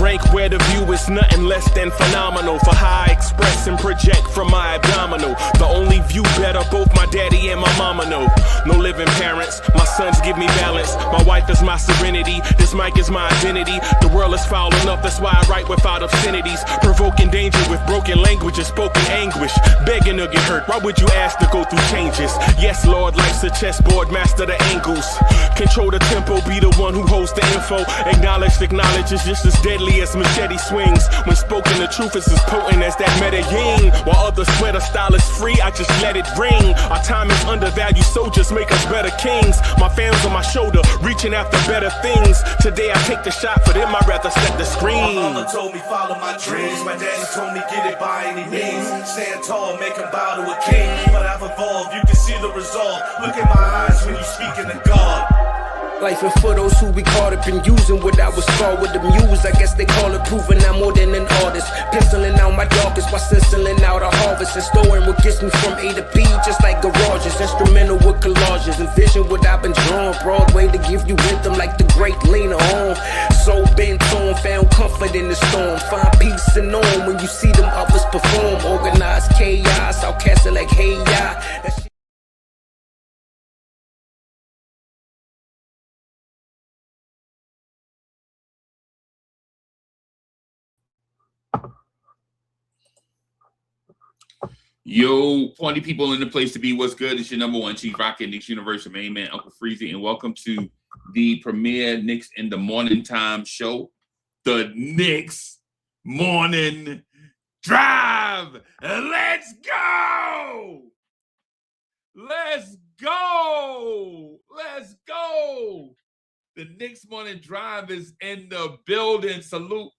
rank where the view is nothing less than phenomenal. For how I express and project from my abdominal. The only view better, both my daddy and my mama know. No living parents, my sons give me balance. My wife is my serenity, this mic is my identity. The world is foul enough, that's why I write without obscenities. Provoking danger with broken language and spoken anguish. Begging to get hurt, why would you ask to go through changes? Yes, Lord, life's a chessboard, master the angles. Control the tempo, be the one who holds the info. Acknowledge is just as deadly as machete swings. When spoken, the truth is as potent as that Medellin. While others swear the style is free, I just let it ring. Our time is undervalued, soldiers make us better kings. My fans on my shoulder, reaching after better things. Today I take the shot, for them I'd rather set the screen. My mama told me follow my dreams. My daddy told me get it by any means. Stand tall, make him bow to a king. But I've evolved, you can see the resolve. Look in my eyes when you speaking to God. Life and for those who be caught up in using what I was scarred with the muse. I guess they call it proving I'm more than an artist. Penciling out my darkest while stenciling out a harvest. And storing what gets me from A to B, just like garages. Instrumental with collages. Envision what I've been drawing. Broadway to give you rhythm like the great Lena Horne. So bent on, found comfort in the storm. Find peace and on when you see them others perform. Organized chaos, I'll cast it like hey ya. Yo, party people in the place to be. What's good? It's your number one chief rocket, Knicks Universal main man, Uncle Freezie, and welcome to the premier Knicks in the Morning Time show, the Knicks Morning Drive. Let's go! Let's go! Let's go! The Knicks Morning Drive is in the building. Salute.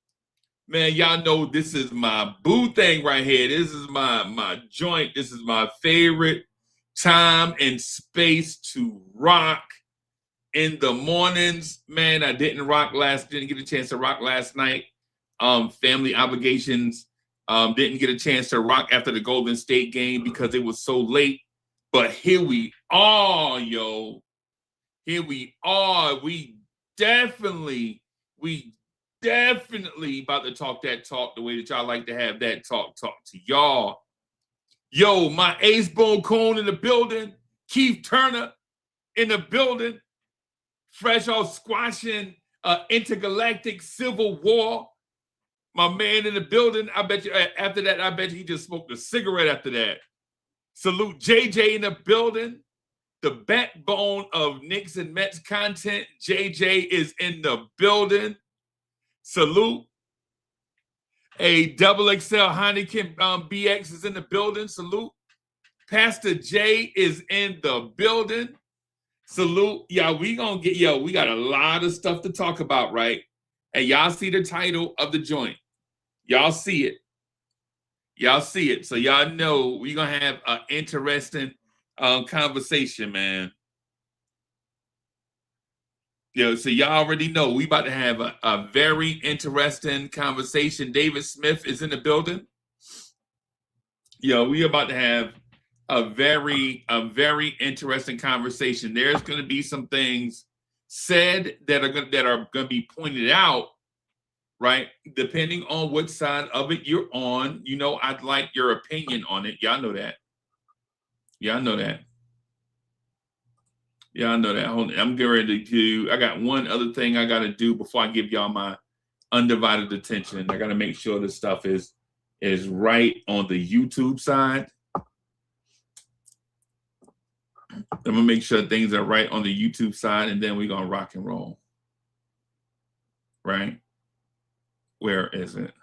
Man, y'all know this is my boo thing right here. This is my joint. This is my favorite time and space to rock in the mornings. Man, I didn't get a chance to rock last night. Family obligations. Didn't get a chance to rock after the Golden State game because it was so late. But here we are, yo. Here we are. We definitely about to talk that talk the way that y'all like to have that talk to y'all. Yo, my ace bone cone in the building. Keith Turner in the building. Fresh off squashing intergalactic civil war. My man in the building. I bet you after that, I bet you he just smoked a cigarette after that. Salute JJ in the building. The backbone of Knicks and Mets content. JJ is in the building. Salute. A double XL Heineken BX is in the building. Salute. Pastor J is in the building. Salute. Yeah, we got a lot of stuff to talk about, right? And y'all see the title of the joint. Y'all see it. Y'all see it. So y'all know we're going to have an interesting conversation, man. Yo, so y'all already know we about to have a very interesting conversation. David Smith is in the building. Yo, we about to have a very interesting conversation. There's going to be some things said that are going to be pointed out, right? Depending on what side of it you're on. You know, I'd like your opinion on it. Y'all know that. Y'all know that. Yeah, I know that. I'm getting ready to do. I got one other thing I got to do before I give y'all my undivided attention. I got to make sure this stuff is right on the YouTube side. I'm gonna make sure things are right on the YouTube side, and then we're gonna rock and roll. Right? Where is it?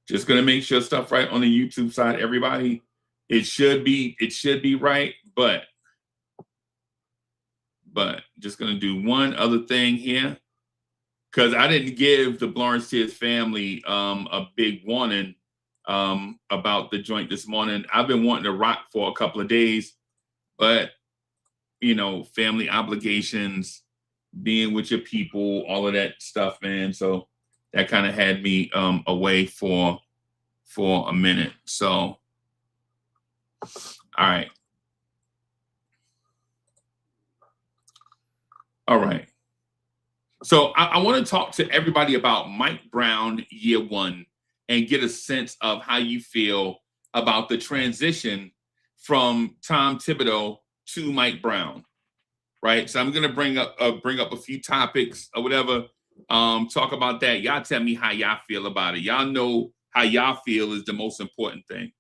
Just gonna make sure stuff right on the YouTube side, everybody. It should be right, but just gonna do one other thing here, because I didn't give the Lawrence Tears family a big warning about the joint this morning. I've been wanting to rock for a couple of days, but you know, family obligations, being with your people, all of that stuff, man. So that kind of had me away for a minute. So, all right. All right. So I want to talk to everybody about Mike Brown year one and get a sense of how you feel about the transition from Tom Thibodeau to Mike Brown. Right. So I'm going to bring up a few topics or whatever. Talk about that. Y'all tell me how y'all feel about it. Y'all know how y'all feel is the most important thing.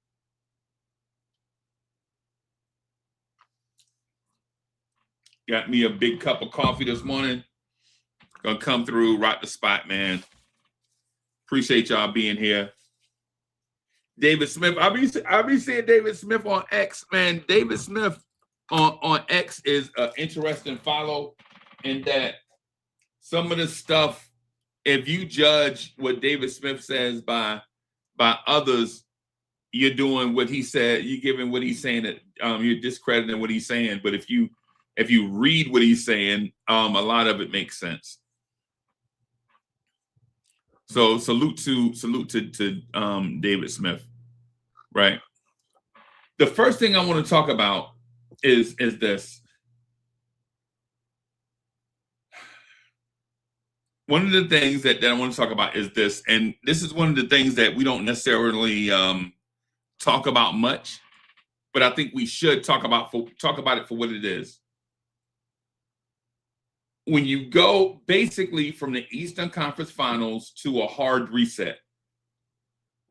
Got me a big cup of coffee this morning. Gonna come through, rock the spot, man. Appreciate y'all being here. David Smith. I be seeing David Smith on X, man. David Smith on X is an interesting follow in that some of the stuff, if you judge what David Smith says by others, you're doing what he said, you're giving what he's saying, that you're discrediting what he's saying. But if you read what he's saying, a lot of it makes sense. So salute to David Smith, right? The first thing I want to talk about is this. One of the things that I want to talk about is this, and this is one of the things that we don't necessarily talk about much, but I think we should talk about it for what it is. When you go basically from the Eastern Conference Finals to a hard reset,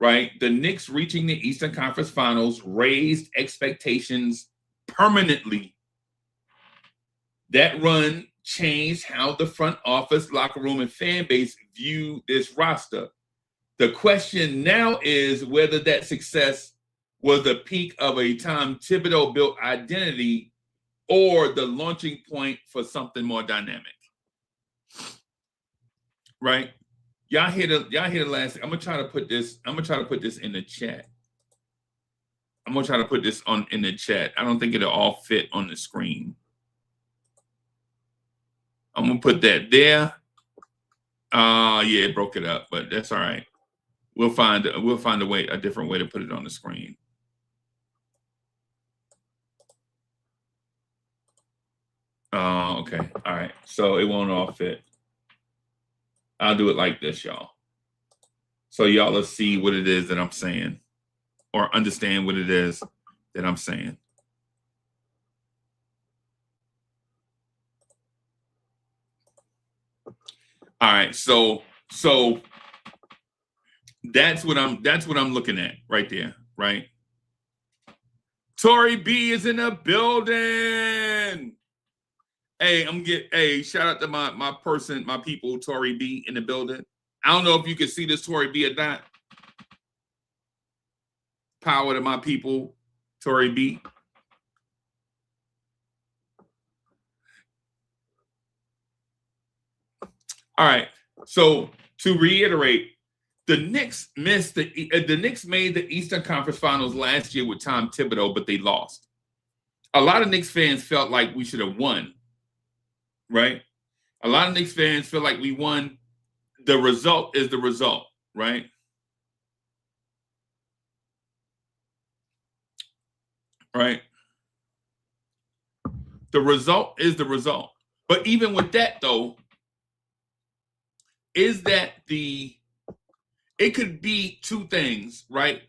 right? The Knicks reaching the Eastern Conference Finals raised expectations permanently. That run changed how the front office, locker room, and fan base view this roster. The question now is whether that success was the peak of a Tom Thibodeau-built identity or the launching point for something more dynamic. Right? Y'all hear the last. I'm gonna try to put this in the chat. I'm gonna try to put this in the chat. I don't think it'll all fit on the screen. I'm gonna put that there. Yeah, it broke it up, but that's all right. We'll find a different way to put it on the screen. Okay. All right. So it won't all fit. I'll do it like this, y'all. So y'all will see what it is that I'm saying, or understand what it is that I'm saying. All right. So that's what I'm looking at right there, right? Tory B is in the building. Hey, shout out to my people, Tory B in the building. I don't know if you can see this Tory B or not. Power to my people, Tory B. All right. So to reiterate, the Knicks made the Eastern Conference Finals last year with Tom Thibodeau, but they lost. A lot of Knicks fans felt like we should have won. Right? A lot of Knicks fans feel like we won. The result is the result, right? Right? The result is the result. But even with that, though, it could be two things, right?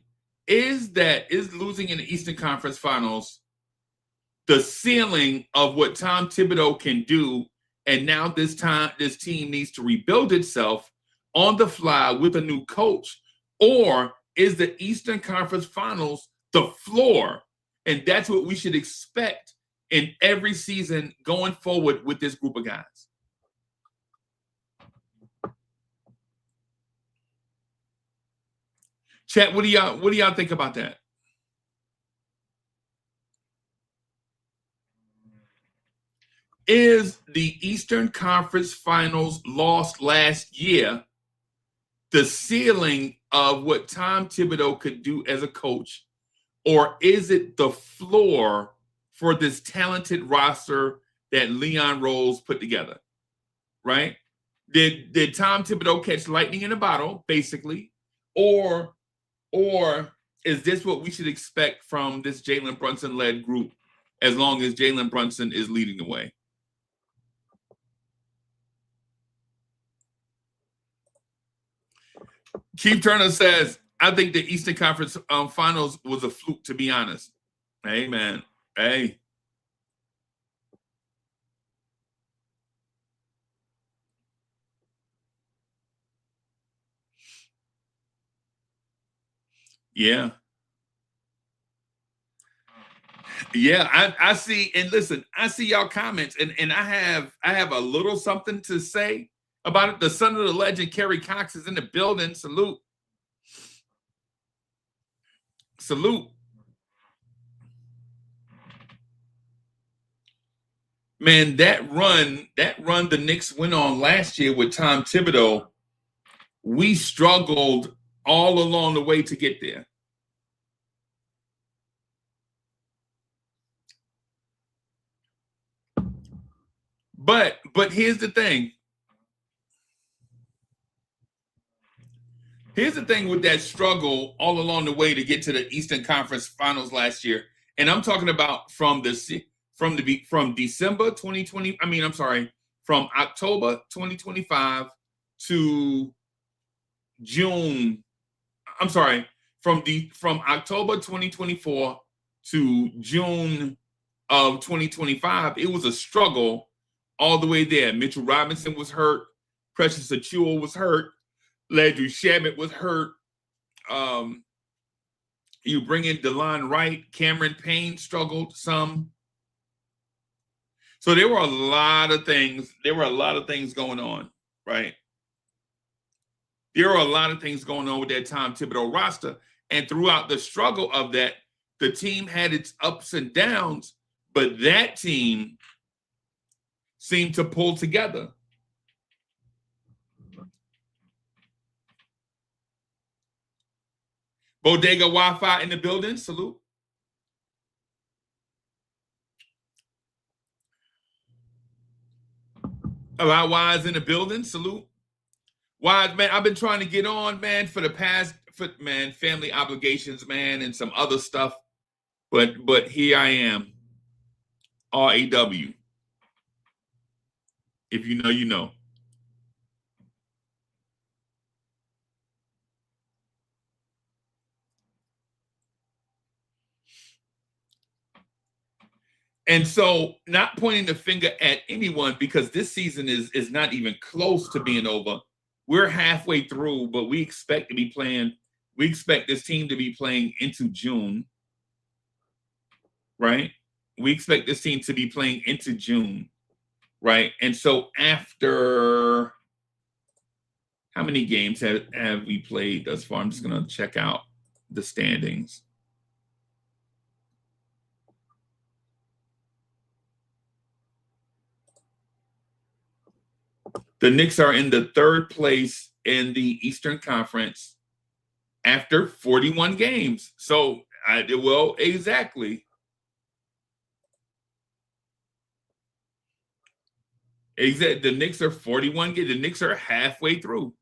Is losing in the Eastern Conference Finals the ceiling of what Tom Thibodeau can do, and now this team needs to rebuild itself on the fly with a new coach? Or is the Eastern Conference Finals the floor? And that's what we should expect in every season going forward with this group of guys. Chat, what do y'all think about that? Is the Eastern Conference Finals lost last year the ceiling of what Tom Thibodeau could do as a coach, or is it the floor for this talented roster that Leon Rose put together? Right? Did Tom Thibodeau catch lightning in a bottle, basically, or is this what we should expect from this Jalen Brunson-led group, as long as Jalen Brunson is leading the way? Keith Turner says, I think the Eastern Conference Finals was a fluke, to be honest. Hey, man. Hey. Yeah. Yeah, I see, and listen, I see y'all comments, and I have a little something to say about it. The son of the legend, Kerry Cox, is in the building. Salute. Salute. Man, that run the Knicks went on last year with Tom Thibodeau, we struggled all along the way to get there. But here's the thing. Here's the thing with that struggle all along the way to get to the Eastern Conference Finals last year, and I'm talking about from December 2020. From October 2025 to June. I'm sorry, from October 2024 to June of 2025. It was a struggle all the way there. Mitchell Robinson was hurt. Precious Achiuwa was hurt. Landry Shamet was hurt. You bring in DeLon Wright. Cameron Payne struggled some. So there were a lot of things. There were a lot of things going on, right? There were a lot of things going on with that Tom Thibodeau roster. And throughout the struggle of that, the team had its ups and downs, but that team seemed to pull together. Bodega Wi-Fi in the building. Salute. About Wise in the building. Salute. Wise, man, I've been trying to get on, man, for the past, family obligations, man, and some other stuff. But here I am. RAW. If you know, you know. And so, not pointing the finger at anyone, because this season is not even close to being over. We're halfway through, but we expect to be playing. We expect this team to be playing into June, right? We expect this team to be playing into June, right? And so, after how many games have we played thus far? I'm just going to check out the standings. The Knicks are in the third place in the Eastern Conference after 41 games. So, exactly. The Knicks are 41 games. The Knicks are halfway through.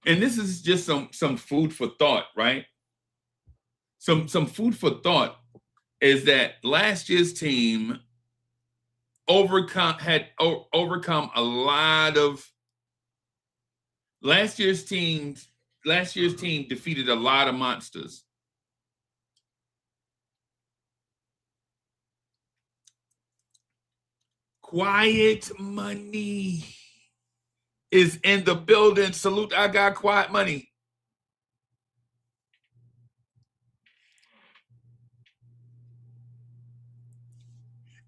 And this is just some food for thought, right? Some food for thought is that last year's team overcome a lot of last year's team defeated a lot of monsters. Quiet Money is in the building. Salute, I got Quiet Money.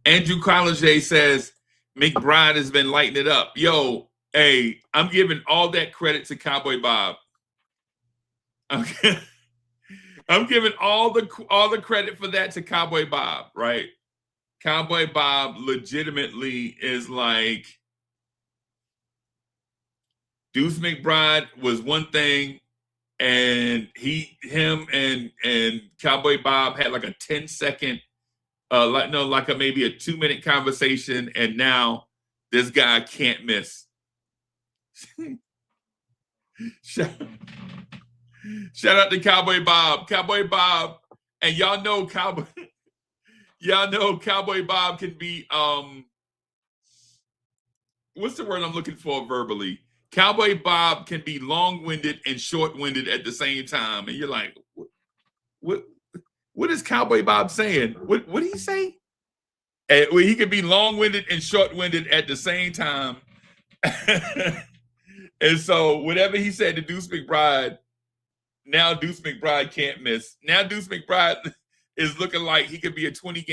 Andrew College says McBride has been lighting it up. Yo, hey, I'm giving all that credit to Cowboy Bob. Okay. I'm giving all the credit for that to Cowboy Bob, right? Cowboy Bob legitimately is like, Deuce McBride was one thing, and him and Cowboy Bob had like a 10-second, maybe a 2-minute conversation, and now this guy can't miss. Shout out to Cowboy Bob. Cowboy Bob And y'all know Cowboy Bob can be what's the word I'm looking for verbally? Cowboy Bob can be long-winded and short-winded at the same time. And you're like, what is Cowboy Bob saying? What did he say? And he could be long-winded and short-winded at the same time. And so whatever he said to Deuce McBride, now Deuce McBride can't miss. Now Deuce McBride is looking like he could be a 20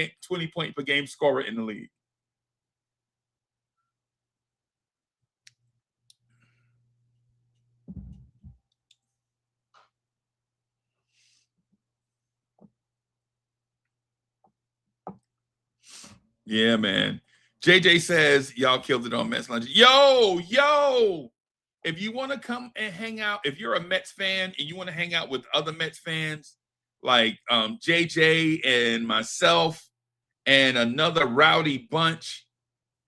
point per game scorer in the league. Yeah, man. JJ says y'all killed it on Mets Lunch. Yo, if you want to come and hang out, if you're a Mets fan and you want to hang out with other Mets fans like JJ and myself and another rowdy bunch,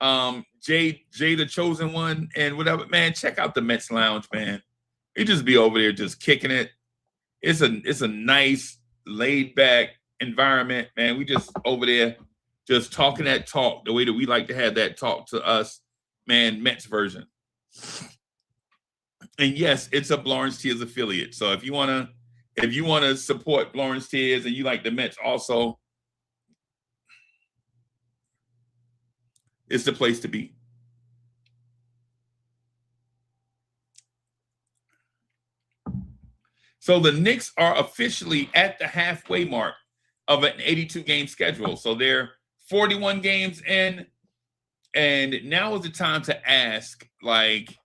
Jay the chosen one and whatever, man, check out the Mets Lounge, man. You just be over there just kicking it. It's a nice laid back environment, man. We just over there just talking that talk the way that we like to have that talk to us, man, Mets version. And yes, it's a Lawrence Tears affiliate. So if you wanna support Lawrence Tears and you like the Mets also, it's the place to be. So the Knicks are officially at the halfway mark of an 82 game schedule. So they're 41 games in, and now is the time to ask, like,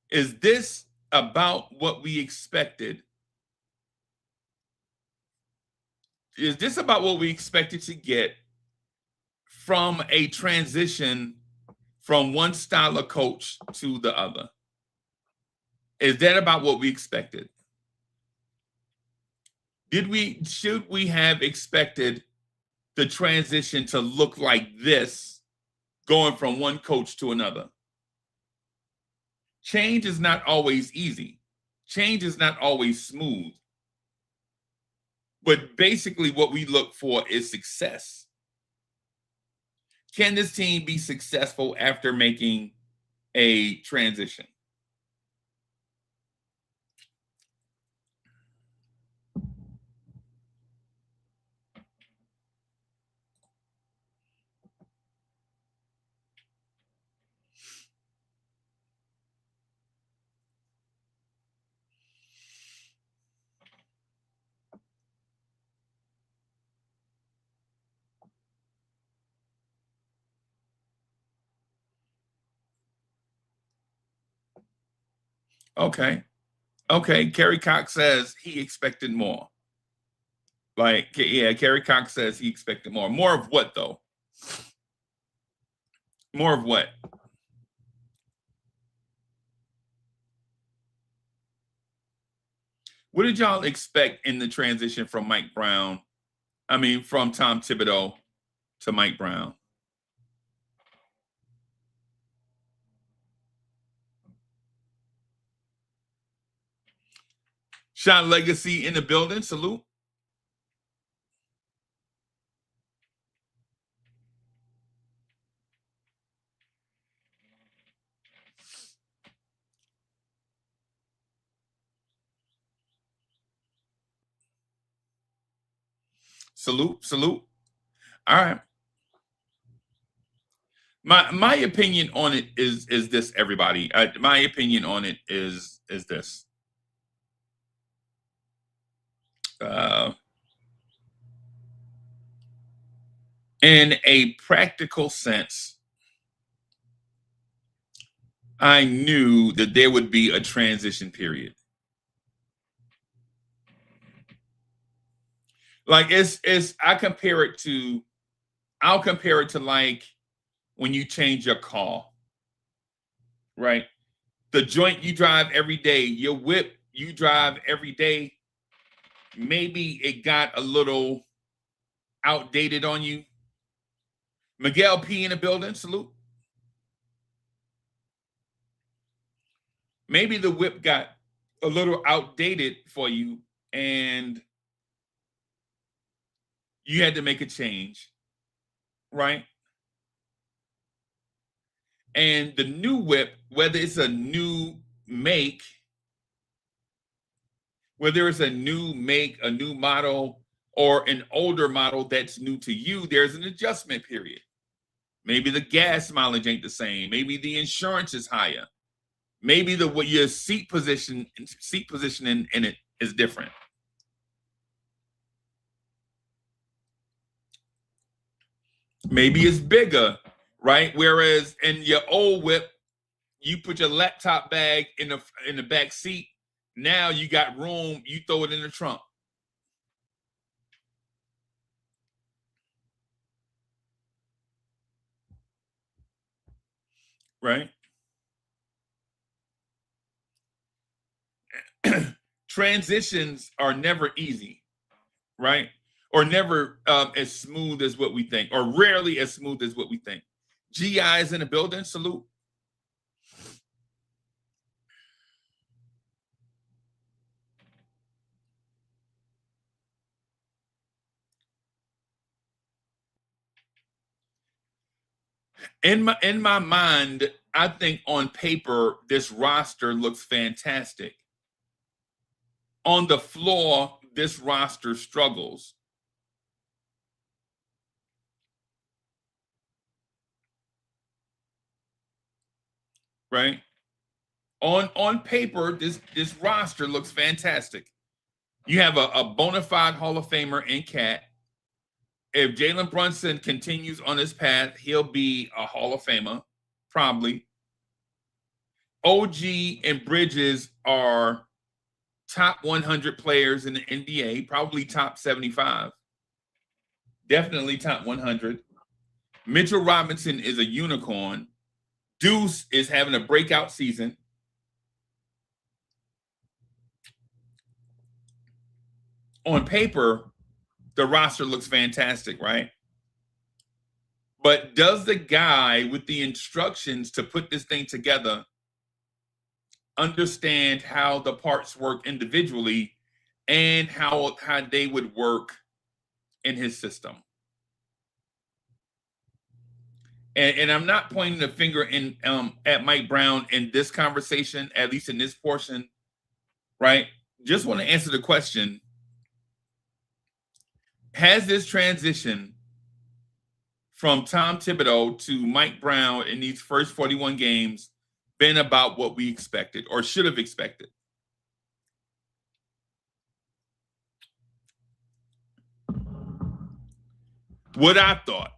is this about what we expected? Is this about what we expected to get from a transition from one style of coach to the other? Is that about what we expected? Should we have expected the transition to look like this, going from one coach to another? Change is not always easy. Change is not always smooth. But basically what we look for is success. Can this team be successful after making a transition? Okay. Kerry Cox says he expected more. Like, yeah, Kerry Cox says he expected more. More of what, though? More of what? What did y'all expect in the transition from from Tom Thibodeau to Mike Brown? Shot Legacy in the building. Salute. Salute. All right. My opinion on it is this, everybody. My opinion on it is this. In a practical sense, I knew that there would be a transition period. Like I'll compare it to like when you change your car, right? The joint you drive every day, your whip you drive every day, maybe it got a little outdated on you. Miguel P in the building, salute. Maybe the whip got a little outdated for you, and you had to make a change, right? And the new whip, whether it's a new make, whether it's a new make, a new model, or an older model that's new to you, there's an adjustment period. Maybe the gas mileage ain't the same. Maybe the insurance is higher. Maybe what your seat positioning in it is different. Maybe it's bigger, right? Whereas in your old whip, you put your laptop bag in the back seat. Now you got room, you throw it in the trunk. Right? Transitions are never easy, right? Or never as smooth as what we think, or rarely as smooth as what we think. GI is in the building. Salute. In my mind, I think on paper this roster looks fantastic. On the floor, this roster struggles. Right? On paper, this roster looks fantastic. You have a bona fide Hall of Famer in Cat. If Jalen Brunson continues on his path, he'll be a Hall of Famer, probably. OG and Bridges are top 100 players in the NBA, probably top 75. Definitely top 100. Mitchell Robinson is a unicorn. Deuce is having a breakout season. On paper, the roster looks fantastic, right? But does the guy with the instructions to put this thing together understand how the parts work individually and how they would work in his system? And I'm not pointing the finger at Mike Brown in this conversation, at least in this portion, right? Just want to answer the question. Has this transition from Tom Thibodeau to Mike Brown in these first 41 games been about what we expected or should have expected? What I thought.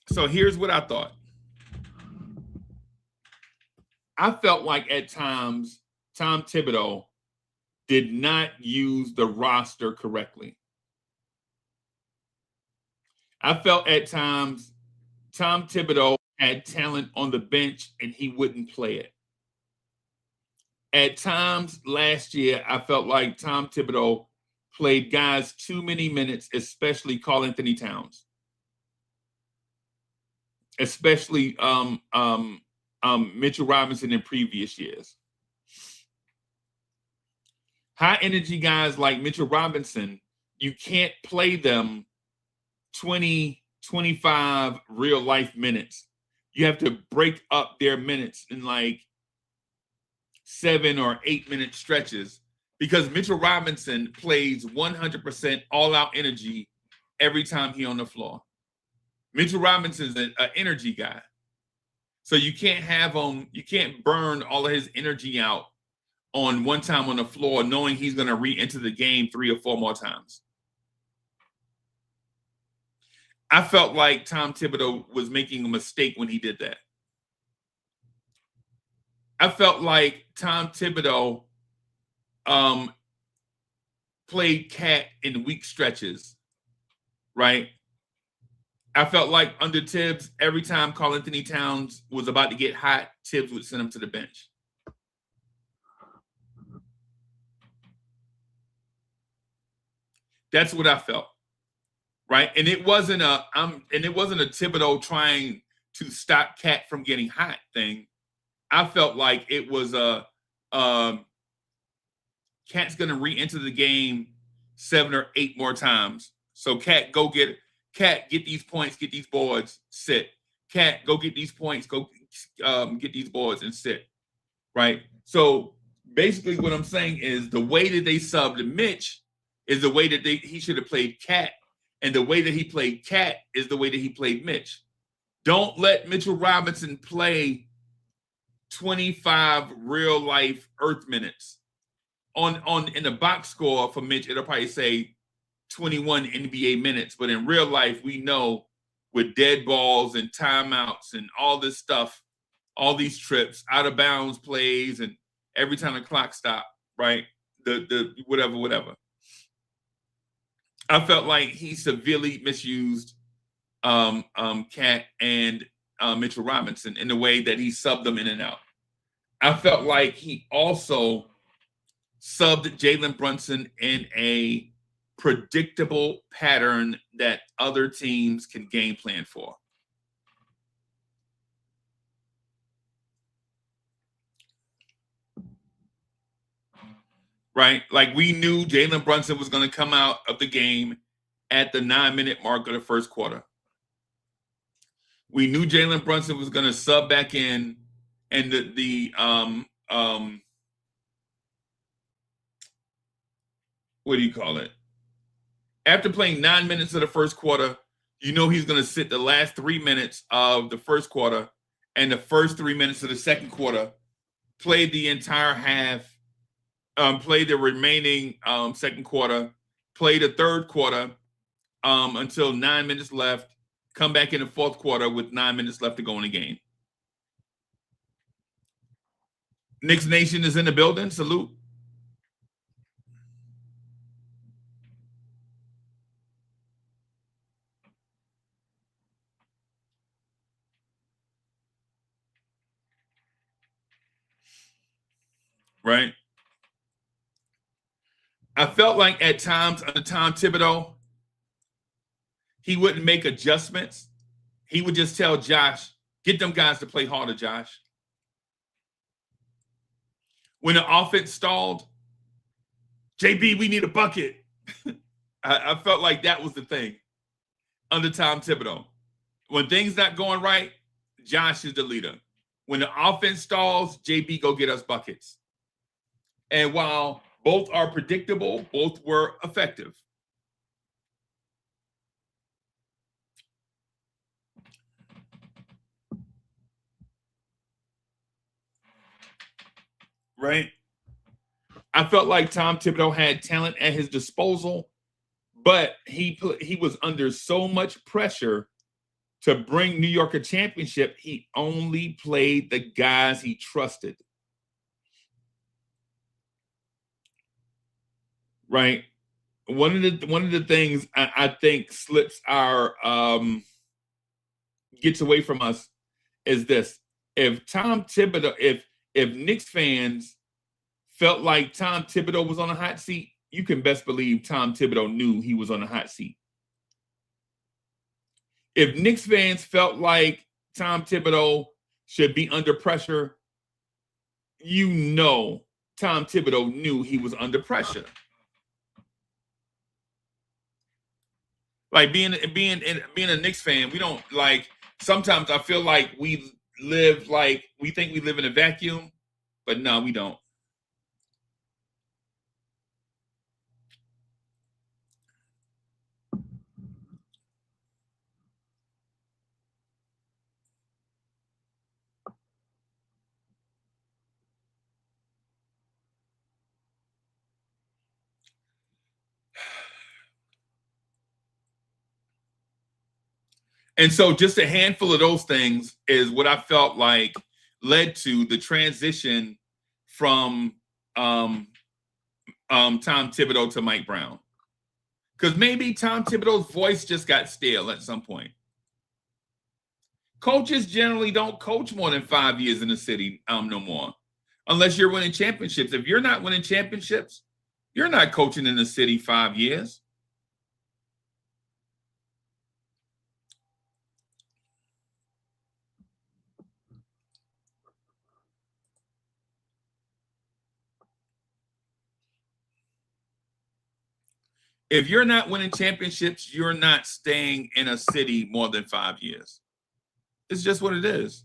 So here's what I thought. I felt like at times Tom Thibodeau did not use the roster correctly. I felt at times Tom Thibodeau had talent on the bench and he wouldn't play it. At times last year, I felt like Tom Thibodeau played guys too many minutes, especially Karl Anthony Towns. Especially Mitchell Robinson in previous years. High energy guys like Mitchell Robinson, you can't play them 20, 25 real life minutes. You have to break up their minutes in like 7 or 8 minute stretches because Mitchell Robinson plays 100% all out energy every time he's on the floor. Mitchell Robinson's an energy guy. So you can't burn all of his energy out on one time on the floor, knowing he's going to re-enter the game 3 or 4 more times. I felt like Tom Thibodeau was making a mistake when he did that. I felt like Tom Thibodeau played cat in weak stretches, right? I felt like under Tibbs, every time Karl Anthony Towns was about to get hot, Tibbs would send him to the bench. That's what I felt, right? And it wasn't a Thibodeau trying to stop Cat from getting hot thing. I felt like it was a Cat's going to re-enter the game 7 or 8 more times. So Cat, go get it. Cat, get these points, get these boards, sit. Cat, go get these points, go get these boards and sit. Right? So basically what I'm saying is the way that they subbed Mitch is the way that he should have played Cat. And the way that he played Cat is the way that he played Mitch. Don't let Mitchell Robinson play 25 real life Earth minutes. On in the box score for Mitch, it'll probably say 21 NBA minutes. But in real life, we know with dead balls and timeouts and all this stuff, all these trips, out of bounds plays, and every time the clock stopped, right? The whatever. I felt like he severely misused Cat and Mitchell Robinson in the way that he subbed them in and out. I felt like he also subbed Jalen Brunson in a predictable pattern that other teams can game plan for. Right? Like we knew Jalen Brunson was going to come out of the game at the 9-minute mark of the first quarter. We knew Jalen Brunson was going to sub back in, and what do you call it? After playing 9 minutes of the first quarter, you know he's going to sit the last 3 minutes of the first quarter and the first 3 minutes of the second quarter, play the entire half, play the remaining second quarter, play the third quarter until 9 minutes left, come back in the fourth quarter with 9 minutes left to go in the game. Knicks Nation is in the building. Salute. Right? I felt like at times under Tom Thibodeau, he wouldn't make adjustments. He would just tell Josh, get them guys to play harder, Josh. When the offense stalled, JB, we need a bucket. I felt like that was the thing under Tom Thibodeau. When things not going right, Josh is the leader. When the offense stalls, JB, go get us buckets. And while both are predictable, both were effective. Right? I felt like Tom Thibodeau had talent at his disposal, but he was under so much pressure to bring New York a championship. He only played the guys he trusted. Right? One of the things I think slips our gets away from us is this. If Tom Thibodeau, if Knicks fans felt like Tom Thibodeau was on a hot seat, you can best believe Tom Thibodeau knew he was on a hot seat. If Knicks fans felt like Tom Thibodeau should be under pressure, you know Tom Thibodeau knew he was under pressure. Like being a Knicks fan, we don't like. Sometimes I feel like we think we live in a vacuum, but no, we don't. And so just a handful of those things is what I felt like led to the transition from Tom Thibodeau to Mike Brown. Because maybe Tom Thibodeau's voice just got stale at some point. Coaches generally don't coach more than 5 years in the city no more, unless you're winning championships. If you're not winning championships, you're not coaching in the city 5 years. If you're not winning championships, you're not staying in a city more than 5 years. It's just what it is.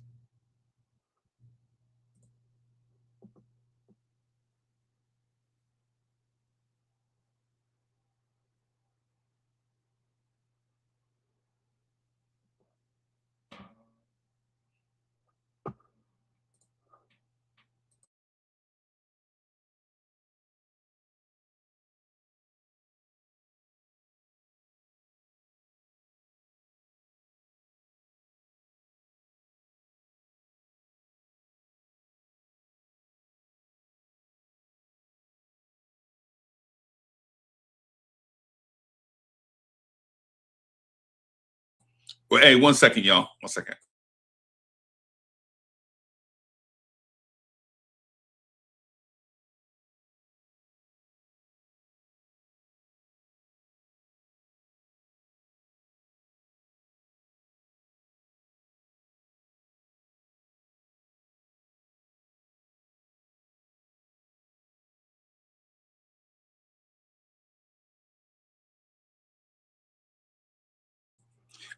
Well, hey, 1 second, y'all. 1 second.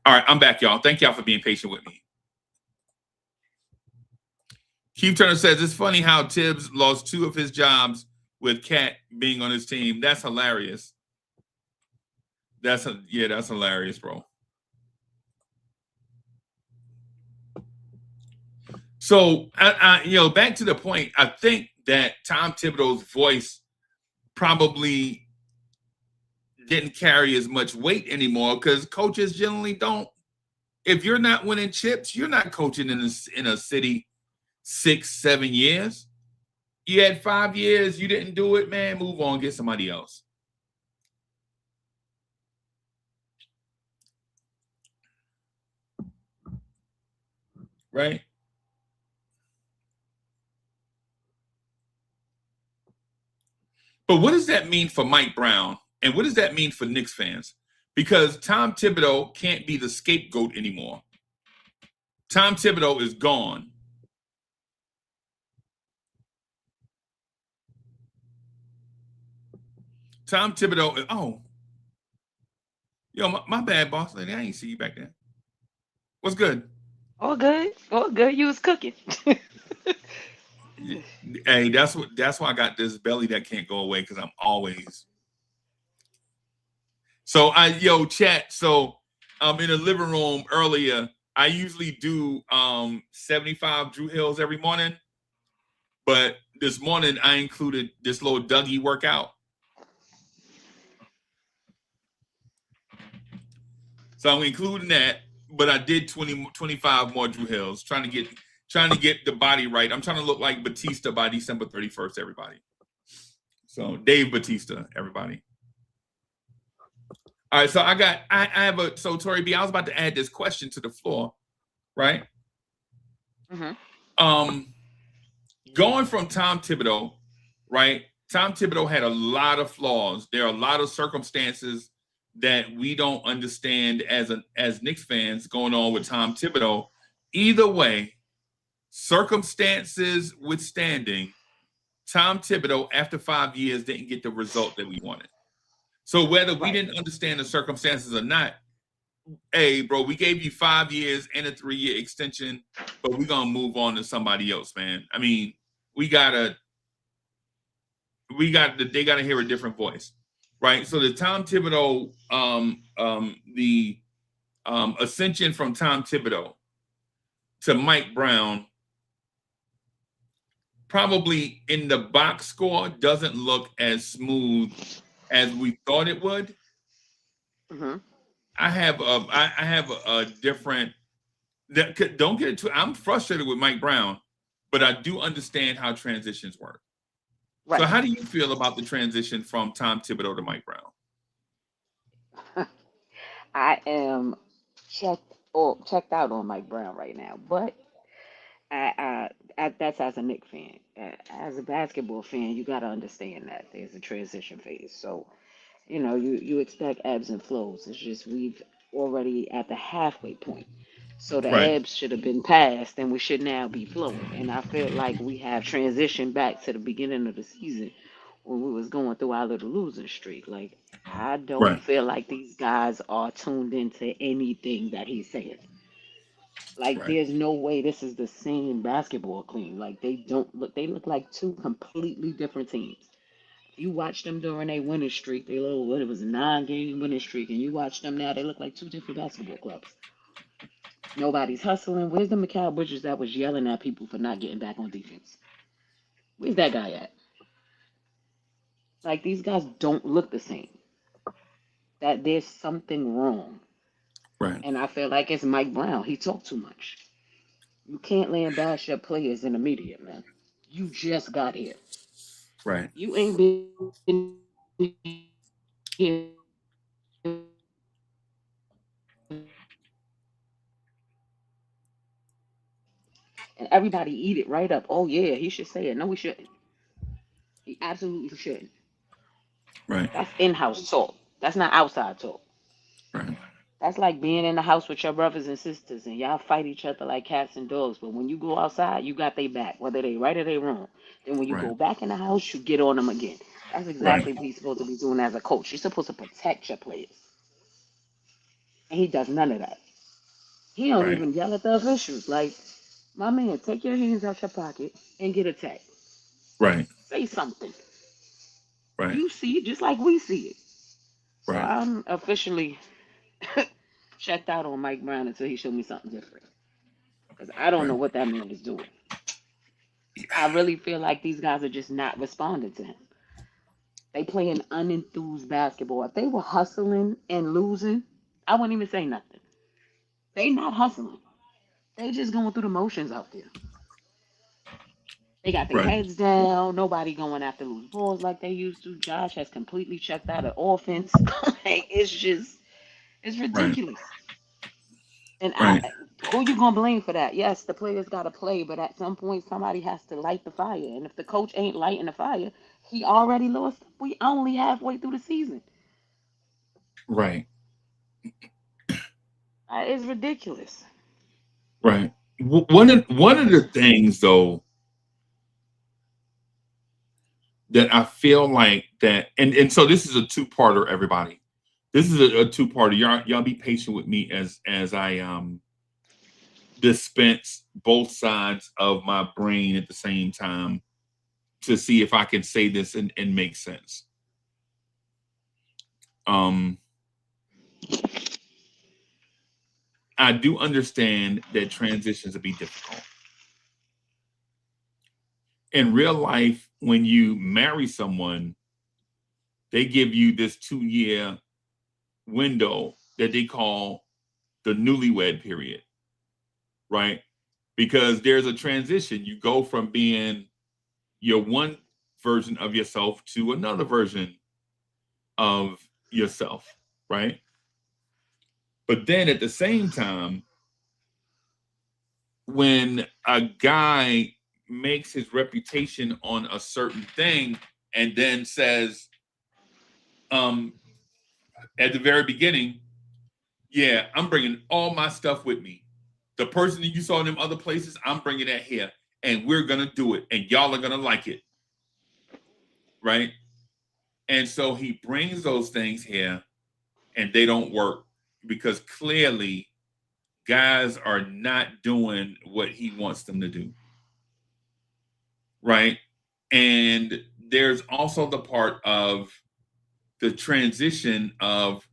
All right, I'm back, y'all. Thank y'all for being patient with me. Keith Turner says it's funny how Tibbs lost 2 of his jobs with Cat being on his team. That's hilarious. That's hilarious, bro. So, back to the point. I think that Tom Thibodeau's voice probably didn't carry as much weight anymore because coaches generally don't. If you're not winning chips, you're not coaching in a city 6-7 years. You had 5 years, you didn't do it, man. Move on, get somebody else. Right? But what does that mean for Mike Brown? And what does that mean for Knicks fans? Because Tom Thibodeau can't be the scapegoat anymore. Tom Thibodeau is gone. Tom Thibodeau, my bad, boss lady. I ain't see you back there. What's good? All good. All good. You was cooking. Hey, that's why I got this belly that can't go away because I'm always. So chat. So I'm in the living room earlier. I usually do 75 Drew Hills every morning, but this morning I included this little Dougie workout. So I'm including that, but I did 25 more Drew Hills, trying to get the body right. I'm trying to look like Batista by December 31st, everybody. So Dave Batista, everybody. All right, so so Tori B, I was about to add this question to the floor, right? Mm-hmm. Going from Tom Thibodeau, right? Tom Thibodeau had a lot of flaws. There are a lot of circumstances that we don't understand as Knicks fans going on with Tom Thibodeau. Either way, circumstances withstanding, Tom Thibodeau, after 5 years, didn't get the result that we wanted. So whether we didn't understand the circumstances or not, hey, bro, we gave you 5 years and a 3-year extension, but we're gonna move on to somebody else, man. I mean, they gotta hear a different voice, right? So the Tom Thibodeau, the ascension from Tom Thibodeau to Mike Brown, probably in the box score doesn't look as smooth as we thought it would. Mm-hmm. I have a different. Don't get it too. I'm frustrated with Mike Brown, but I do understand how transitions work. Right. So, how do you feel about the transition from Tom Thibodeau to Mike Brown? I am checked out on Mike Brown right now, but that's as a Knicks fan. As a basketball fan, you got to understand that there's a transition phase. So, you expect ebbs and flows. It's just we've already at the halfway point. So the ebbs should have been passed and we should now be flowing. And I feel like we have transitioned back to the beginning of the season when we was going through our little losing streak. Like, I don't Right. feel like these guys are tuned into anything that he's saying. Like, Right. there's no way this is the same basketball team. Like, they don't look. They look like two completely different teams. You watch them during a winning streak. They little what it was a 9-game winning streak, and you watch them now. They look like two different basketball clubs. Nobody's hustling. Where's the Mikal Bridges that was yelling at people for not getting back on defense? Where's that guy at? Like, these guys don't look the same. That there's something wrong. Right. And I feel like it's Mike Brown. He talked too much. You can't land bash your players in the media, man. You just got here. Right. You ain't been here, and everybody eat it right up. Oh yeah, he should say it. No, he shouldn't. He absolutely shouldn't. Right. That's in-house talk. That's not outside talk. Right. That's like being in the house with your brothers and sisters and y'all fight each other like cats and dogs. But when you go outside, you got their back, whether they right or they wrong. Then when you Right. go back in the house, you get on them again. That's Right. exactly what he's supposed to be doing as a coach. You're supposed to protect your players. And he does none of that. He don't Right. even yell at the officials. Like, my man, take your hands out your pocket and get attacked. Right. Say something. Right. You see it just like we see it. So Right. I'm officially checked out on Mike Brown until he showed me something different. Because I don't know Right. what that man is doing. I really feel like these guys are just not responding to him. They playing unenthused basketball. If they were hustling and losing, I wouldn't even say nothing. They not hustling. They just going through the motions out there. They got their Right. heads down. Nobody going after loose balls like they used to. Josh has completely checked out of offense. Like, it's Right. ridiculous. And Right. who you gonna blame for that? Yes, the players gotta play, but at some point somebody has to light the fire. And if the coach ain't lighting the fire, he already lost. We only halfway through the season. Right. It's ridiculous. Right. One of the things though that I feel like that, and so this is a two-parter, everybody. This is a two-parter. Y'all be patient with me as I dispense both sides of my brain at the same time to see if I can say this and make sense. I do understand that transitions will be difficult. In real life, when you marry someone, they give you this 2-year window that they call the newlywed period, right? Because there's a transition. You go from being your one version of yourself to another version of yourself, right? But then at the same time, when a guy makes his reputation on a certain thing and then says, at the very beginning, yeah, I'm bringing all my stuff with me. The person that you saw in them other places, I'm bringing that here, and we're gonna do it, and y'all are gonna like it, right? And so he brings those things here, and they don't work because clearly guys are not doing what he wants them to do, right? And there's also the part of the transition of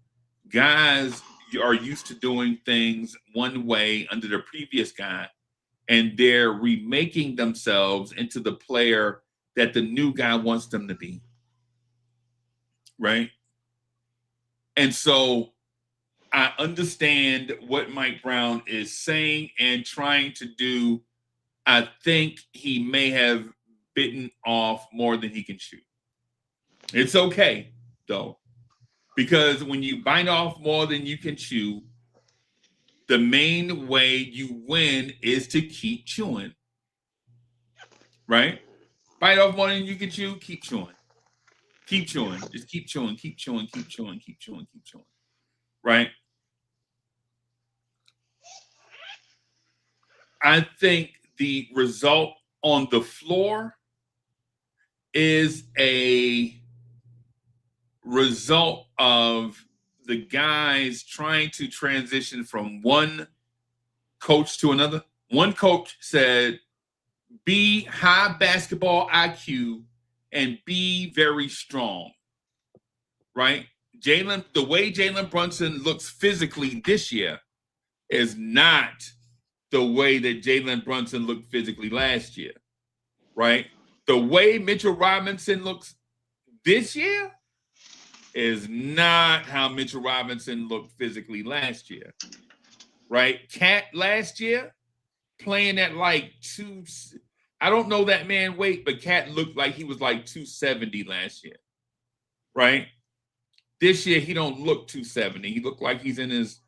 guys are used to doing things one way under the previous guy, and they're remaking themselves into the player that the new guy wants them to be, right? And so I understand what Mike Brown is saying and trying to do. I think he may have bitten off more than he can chew. It's okay, though, because when you bite off more than you can chew, the main way you win is to keep chewing, right? Bite off more than you can chew, keep chewing. Keep chewing. Just keep chewing, keep chewing, keep chewing, keep chewing, keep chewing, right? I think the result on the floor is a result of the guys trying to transition from one coach to another. One coach said, be high basketball IQ and be very strong, right? The way Jalen Brunson looks physically this year is not the way that Jalen Brunson looked physically last year, right? The way Mitchell Robinson looks this year is not how Mitchell Robinson looked physically last year, right? Cat last year playing at like I don't know that man weight, but Cat looked like he was like 270 last year, right? This year he don't look 270. He looked like he's in his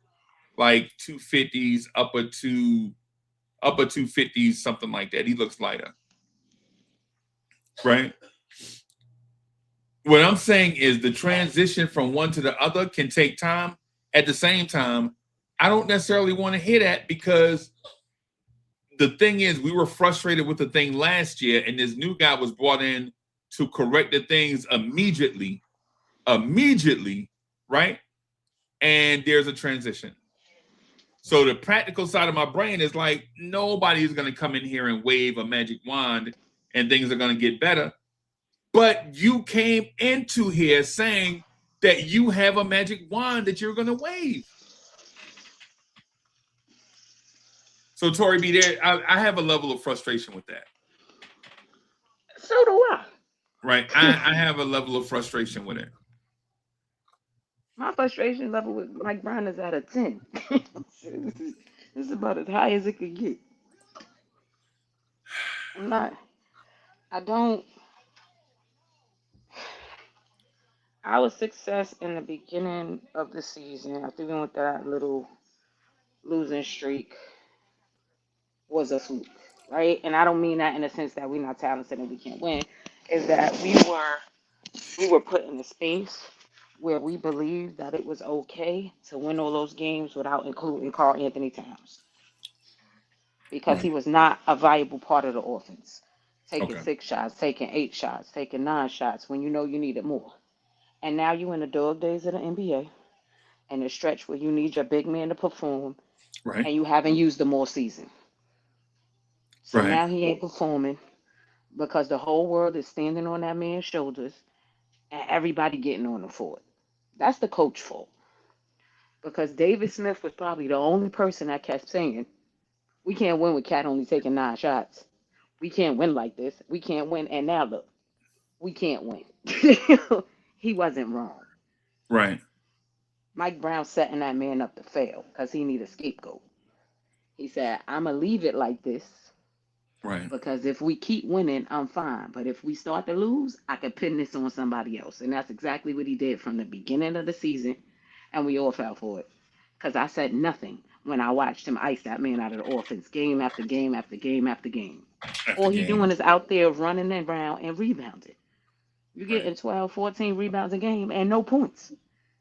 like 250s, upper 250s, something like that. He looks lighter, right? What I'm saying is the transition from one to the other can take time. At the same time, I don't necessarily want to hear that, because the thing is, we were frustrated with the thing last year, and this new guy was brought in to correct the things immediately, right? And there's a transition. So the practical side of my brain is like, nobody's going to come in here and wave a magic wand and things are going to get better. But you came into here saying that you have a magic wand that you're going to wave. So, Tori B, I have a level of frustration with that. So do I. Right? I have a level of frustration with it. My frustration level with Mike Brown is at a 10. This is about as high as it could get. Our success in the beginning of the season, after we went that little losing streak, was a fluke, right? And I don't mean that in the sense that we're not talented and we can't win. Is that we were put in a space where we believed that it was okay to win all those games without including Karl Anthony Towns, because he was not a valuable part of the offense. Taking 6 shots, taking 8 shots, taking 9 shots when you know you needed more. And now you're in the dog days of the NBA, and a stretch where you need your big man to perform, right? And you haven't used them all season. So right. Now he ain't performing because the whole world is standing on that man's shoulders, and everybody getting on him for it. That's the coach fault. Because David Smith was probably the only person that kept saying, we can't win with Cat only taking 9 shots. We can't win like this. We can't win. And now look, we can't win. He wasn't wrong. Right. Mike Brown setting that man up to fail because he need a scapegoat. He said, I'm going to leave it like this. Right. Because if we keep winning, I'm fine. But if we start to lose, I can pin this on somebody else. And that's exactly what he did from the beginning of the season. And we all fell for it. Because I said nothing when I watched him ice that man out of the offense game after game after game after game. All he doing is out there running around and rebounding. You're getting 12, 14 rebounds a game and no points.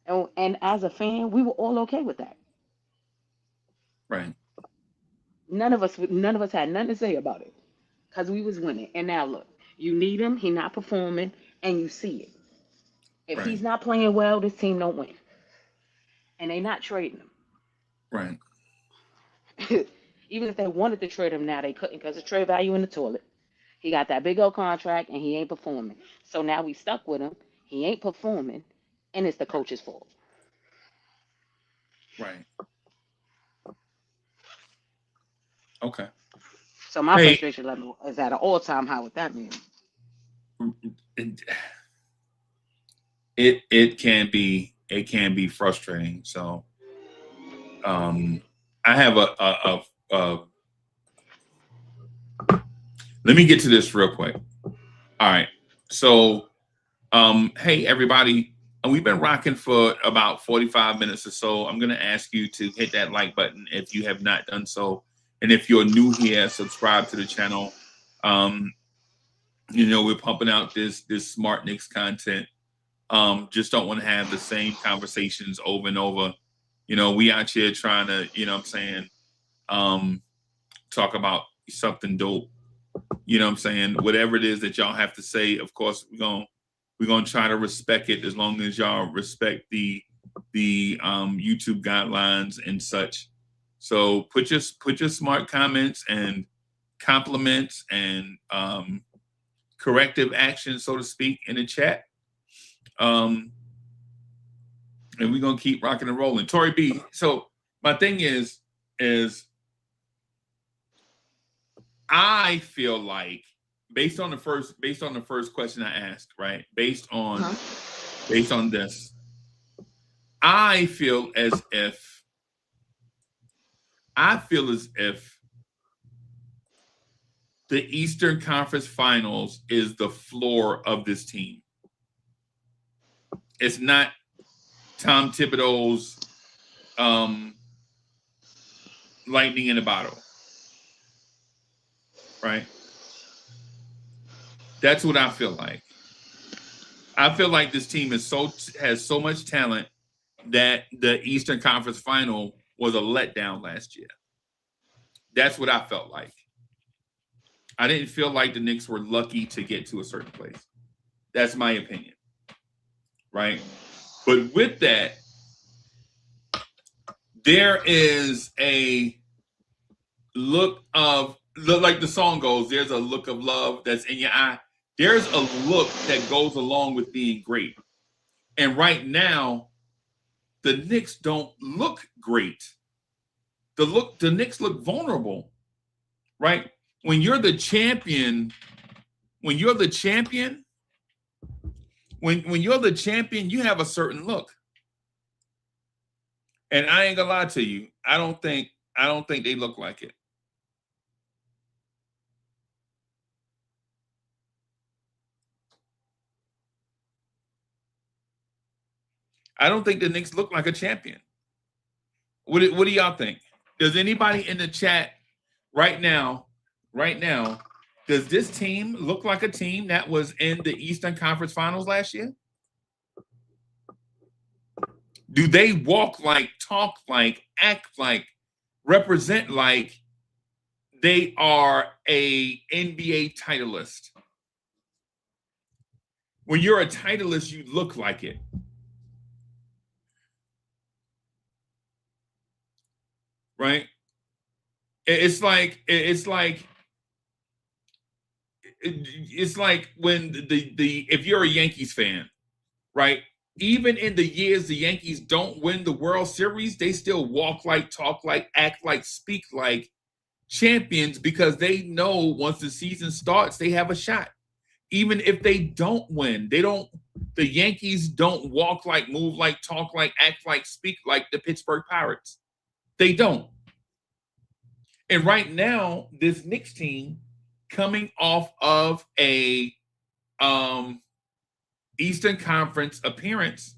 And as a fan, we were all okay with that. Right. None of us had nothing to say about it because we was winning. And now look, you need him. He not performing, and you see it. If he's not playing well, this team don't win. And they not trading him. Right. Even if they wanted to trade him now, they couldn't because the trade value in the toilet. He got that big old contract, and he ain't performing. So now we stuck with him. He ain't performing, and it's the coach's fault. Right. Okay. So my frustration level is at an all-time high with that man. It can be frustrating. So, I have a let me get to this real quick. All right. So, hey everybody, we've been rocking for about 45 minutes or so. I'm gonna ask you to hit that like button if you have not done so. And if you're new here, subscribe to the channel. We're pumping out this smart Knicks content. Just don't want to have the same conversations over and over. We out here trying to, talk about something dope. You know what I'm saying? Whatever it is that y'all have to say, of course, we're gonna try to respect it as long as y'all respect the YouTube guidelines and such. So put your smart comments and compliments and corrective action, so to speak, in the chat. And we're gonna keep rocking and rolling. Tori B. So my thing is I feel like based on the first question I asked, right? Based on this, I feel as if the Eastern Conference Finals is the floor of this team. It's not Tom Thibodeau's lightning in a bottle, right? That's what I feel like. I feel like this team has so much talent that the Eastern Conference Final was a letdown last year. That's what I felt like. I didn't feel like the Knicks were lucky to get to a certain place. That's my opinion, right? But with that, there is a look of, like the song goes, there's a look of love that's in your eye. There's a look that goes along with being great. And right now, the Knicks don't look great. The Knicks look vulnerable, right? When you're the champion, when you're the champion, you have a certain look. And I ain't gonna lie to you, I don't think they look like it. I don't think the Knicks look like a champion. What do y'all think? Does anybody in the chat right now, does this team look like a team that was in the Eastern Conference Finals last year? Do they walk like, talk like, act like, represent like they are a NBA titleist? When you're a titleist, you look like it. Right? It's like when the if you're a Yankees fan, right? Even in the years the Yankees don't win the World Series, they still walk like, talk like, act like, speak like champions because they know once the season starts, they have a shot. Even if they don't win, the Yankees don't walk like, move like, talk like, act like, speak like the Pittsburgh Pirates. They don't. And right now, this Knicks team coming off of a Eastern Conference appearance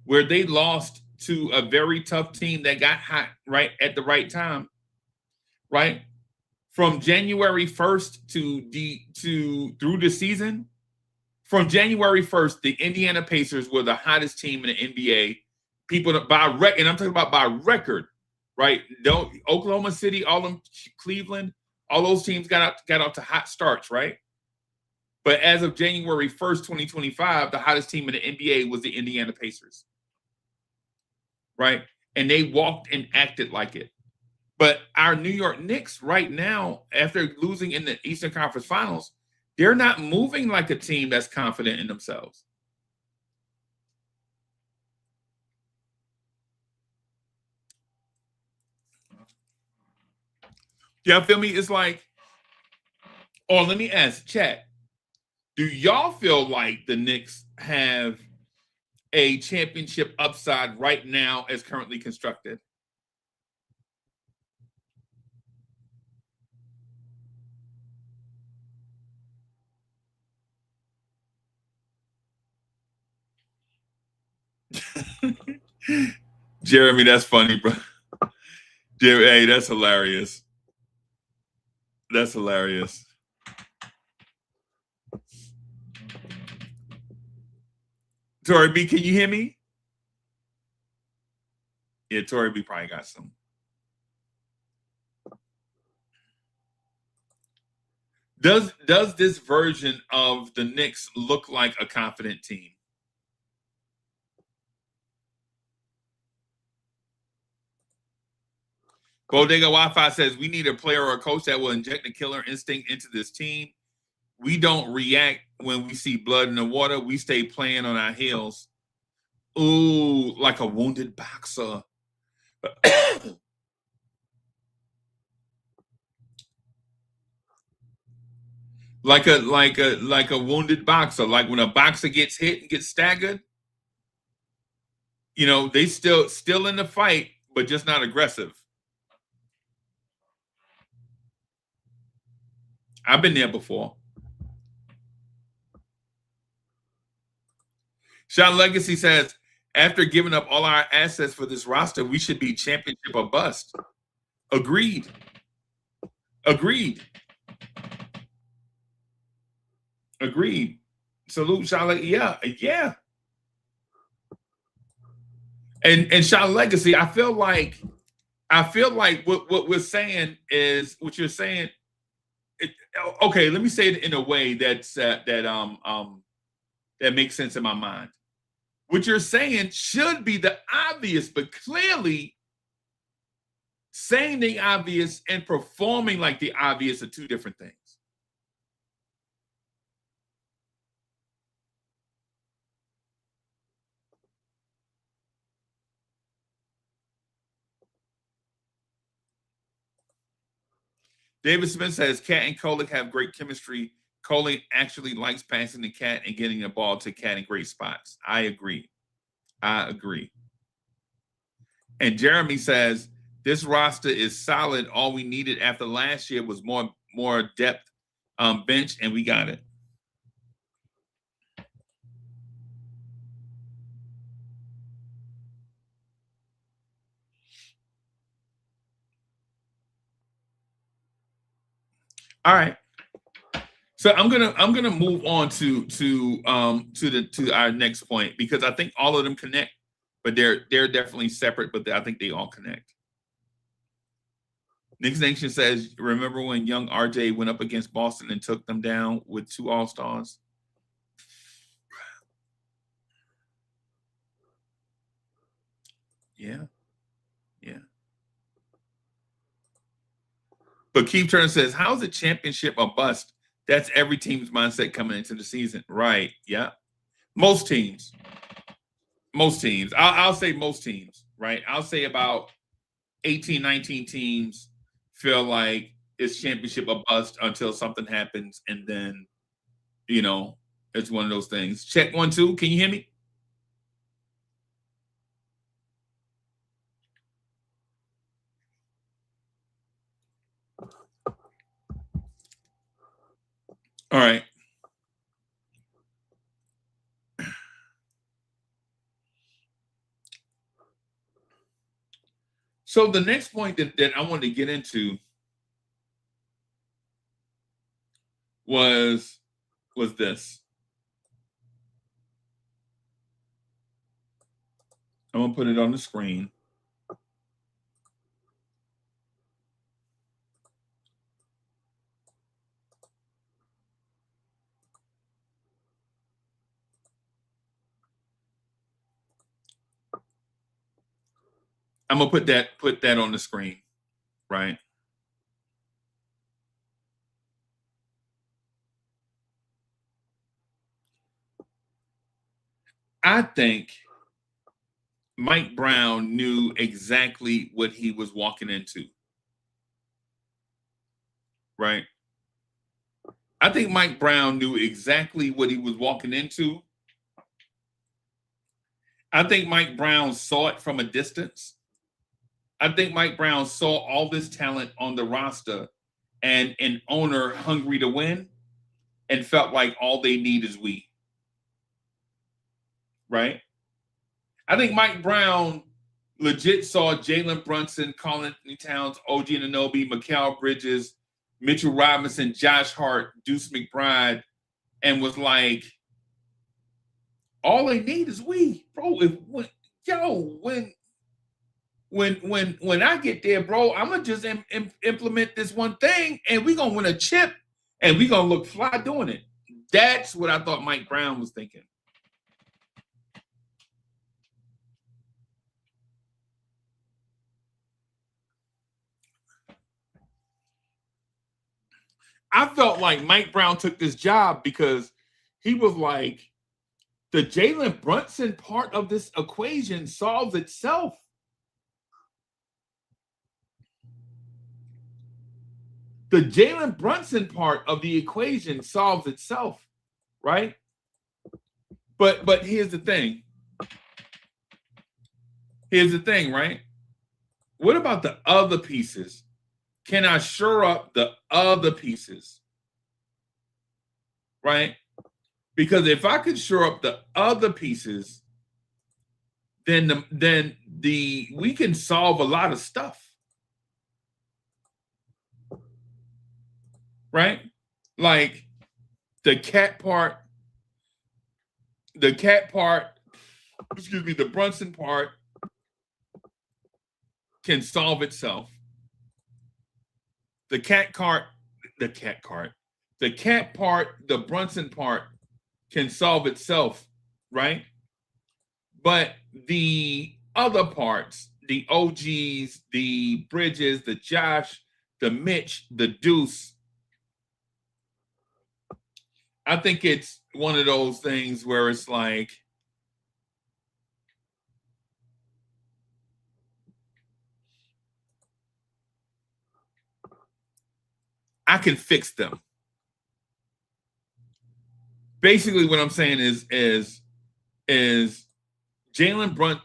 where they lost to a very tough team that got hot right at the right time, right? From January 1st through the season, from January 1st, the Indiana Pacers were the hottest team in the NBA. People and I'm talking about by record, right? Oklahoma City, all them Cleveland, all those teams got out to hot starts, right? But as of January 1st, 2025, the hottest team in the NBA was the Indiana Pacers, right? And they walked and acted like it. But our New York Knicks right now, after losing in the Eastern Conference Finals, they're not moving like a team that's confident in themselves. Y'all feel me? It's like, oh, let me ask, chat. Do y'all feel like the Knicks have a championship upside right now as currently constructed? Jeremy, that's funny, bro. Jeremy, hey, that's hilarious. That's hilarious. Tori B, can you hear me? Yeah, Tori B probably got some. Does this version of the Knicks look like a confident team? Bodega Wi-Fi says we need a player or a coach that will inject the killer instinct into this team. We don't react when we see blood in the water. We stay playing on our heels. Ooh, like a wounded boxer. like a wounded boxer. Like when a boxer gets hit and gets staggered, they still in the fight, but just not aggressive. I've been there before. Sean Legacy says, after giving up all our assets for this roster, we should be championship or bust. Agreed. Salute, Sean Legacy. Yeah. And Sean Legacy, I feel like what we're saying is what you're saying. Okay, let me say it in a way that makes sense in my mind. What you're saying should be the obvious, but clearly saying the obvious and performing like the obvious are two different things. David Smith says Cat and Kolick have great chemistry. Kolick actually likes passing the Cat and getting the ball to Cat in great spots. I agree. And Jeremy says this roster is solid. All we needed after last year was more depth bench, and we got it. All right. So I'm gonna move on to our next point, because I think all of them connect, but they're definitely separate, but I think they all connect. Knicks Nation says, remember when young RJ went up against Boston and took them down with 2 All-Stars? Yeah. But Keith Turner says, how's a championship a bust? That's every team's mindset coming into the season. Right. Yeah. Most teams. I'll say most teams, right? I'll say about 18, 19 teams feel like it's championship a bust until something happens. And then, it's one of those things. Check 1, 2. Can you hear me? All right. So the next point that I wanted to get into was this. I'm going to put it on the screen. I'm gonna put that on the screen, right? I think Mike Brown knew exactly what he was walking into, right? I think Mike Brown knew exactly what he was walking into. I think Mike Brown saw it from a distance. I think Mike Brown saw all this talent on the roster and an owner hungry to win and felt like all they need is we. Right? I think Mike Brown legit saw Jalen Brunson, Karl Anthony Towns, OG Anunoby, Mikal Bridges, Mitchell Robinson, Josh Hart, Deuce McBride, and was like, all they need is we. Bro, when I get there, bro, I'm gonna just implement this one thing, and we're gonna win a chip, And we gonna look fly doing it. That's what I thought Mike Brown was thinking. I felt like Mike Brown took this job because he was like, the Jalen Brunson part of this equation solves itself. The Jalen Brunson part of the equation solves itself, right? But here's the thing. Here's the thing, right? What about the other pieces? Can I shore up the other pieces? Right? Because if I could shore up the other pieces, then we can solve a lot of stuff. Right? Like the Brunson part can solve itself. The cat part, the Brunson part can solve itself, right? But the other parts, the OGs, the Bridges, the Josh, the Mitch, the Deuce, I think it's one of those things where it's like, I can fix them. Basically, what I'm saying is Jalen Brunson,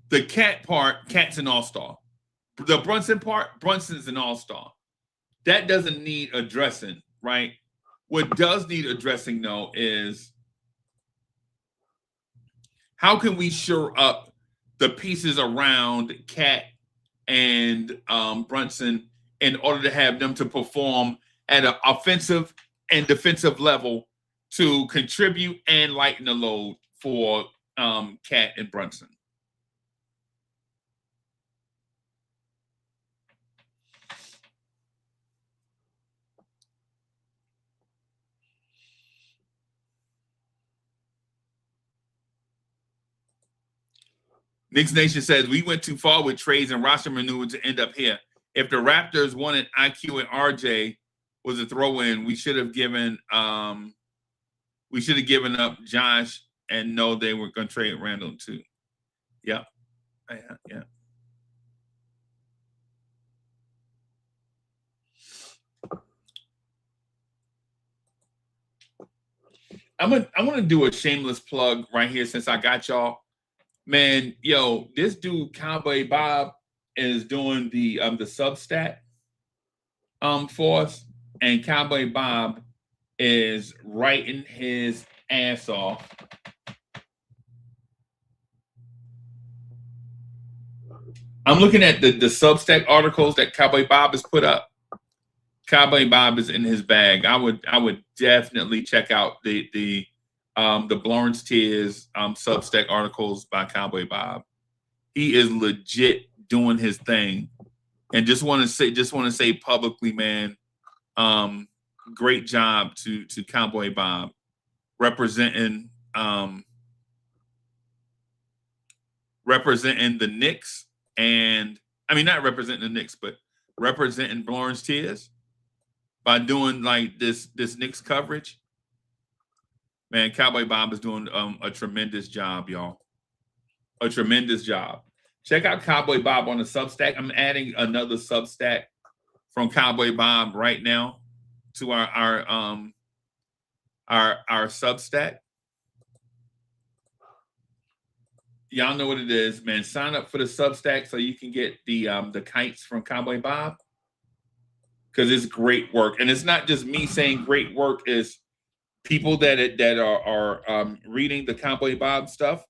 the Cat's an all-star. The Brunson part, Brunson's an all-star. That doesn't need addressing, right? What does need addressing, though, is how can we shore up the pieces around Cat and Brunson in order to have them to perform at an offensive and defensive level to contribute and lighten the load for Cat and Brunson. Knicks Nation says we went too far with trades and roster maneuvers to end up here. If the Raptors wanted IQ and RJ was a throw-in, we should have given up Josh and know they were going to trade Randall too. Yeah. I'm gonna do a shameless plug right here since I got y'all. Man, yo, this dude Cowboy Bob is doing the Substack for us, and Cowboy Bob is writing his ass off. I'm looking at the Substack articles that Cowboy Bob has put up. Cowboy Bob is in his bag. I would definitely check out the Blorence Tears Substack articles by Cowboy Bob. He is legit doing his thing, and just want to say publicly, man, great job to Cowboy Bob representing the Knicks, and I mean not representing the Knicks, but representing Blorence Tears by doing like this Knicks coverage. Man, Cowboy Bob is doing a tremendous job, y'all. A tremendous job. Check out Cowboy Bob on the Substack. I'm adding another Substack from Cowboy Bob right now to our Substack. Y'all know what it is, man. Sign up for the Substack so you can get the kites from Cowboy Bob, because it's great work, and it's not just me saying great work. Is people that are reading the Cowboy Bob stuff,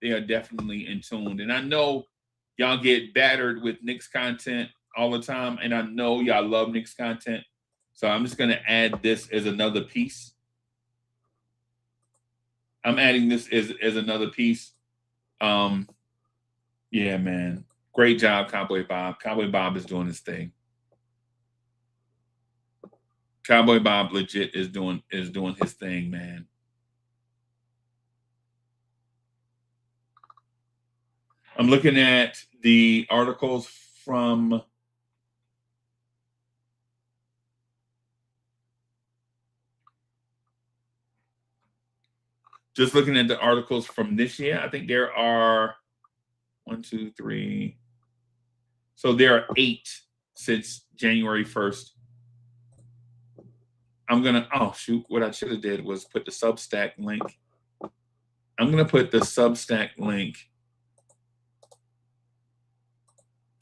they are definitely in tune. And I know y'all get battered with Knicks content all the time, and I know y'all love Knicks content. So I'm just going to add this as another piece. I'm adding this as another piece. Yeah, man. Great job, Cowboy Bob. Cowboy Bob is doing his thing. Cowboy Bob legit is doing his thing, man. I'm looking at the articles from just looking at the articles from this year. I think there are 1, 2, 3. So there are 8 since January 1st. I'm gonna, oh shoot, what I should have did was put the Substack link. I'm gonna put the Substack link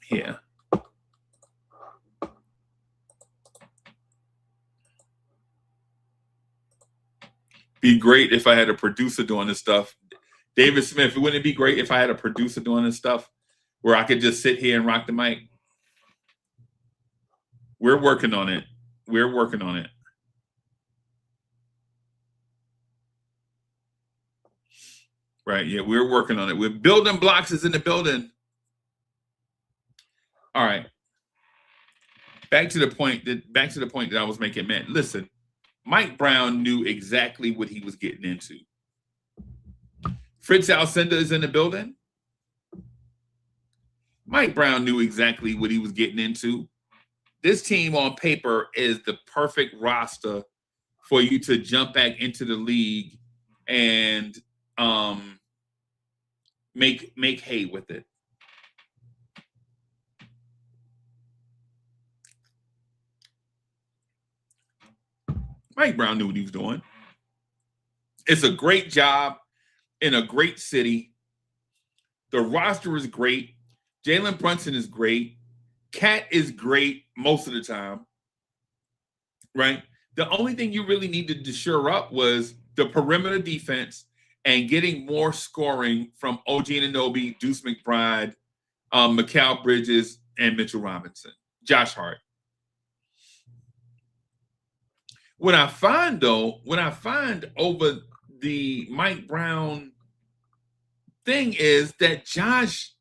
here. Be great if I had a producer doing this stuff. David Smith, wouldn't it be great if I had a producer doing this stuff where I could just sit here and rock the mic? We're working on it. We're working on it. Right, yeah, we're working on it. We're building blocks is in the building. All right. Back to the point that I was making, man. Listen, Mike Brown knew exactly what he was getting into. Fritz Alcindor is in the building. Mike Brown knew exactly what he was getting into. This team on paper is the perfect roster for you to jump back into the league and make hay with it. Mike Brown knew what he was doing. It's a great job in a great city. The roster is great. Jalen Brunson is great. Cat is great most of the time, right? The only thing you really needed to shore up was the perimeter defense and getting more scoring from OG Anunoby, Deuce McBride, Mikal Bridges, and Mitchell Robinson. Josh Hart. What I find over the Mike Brown thing is that Josh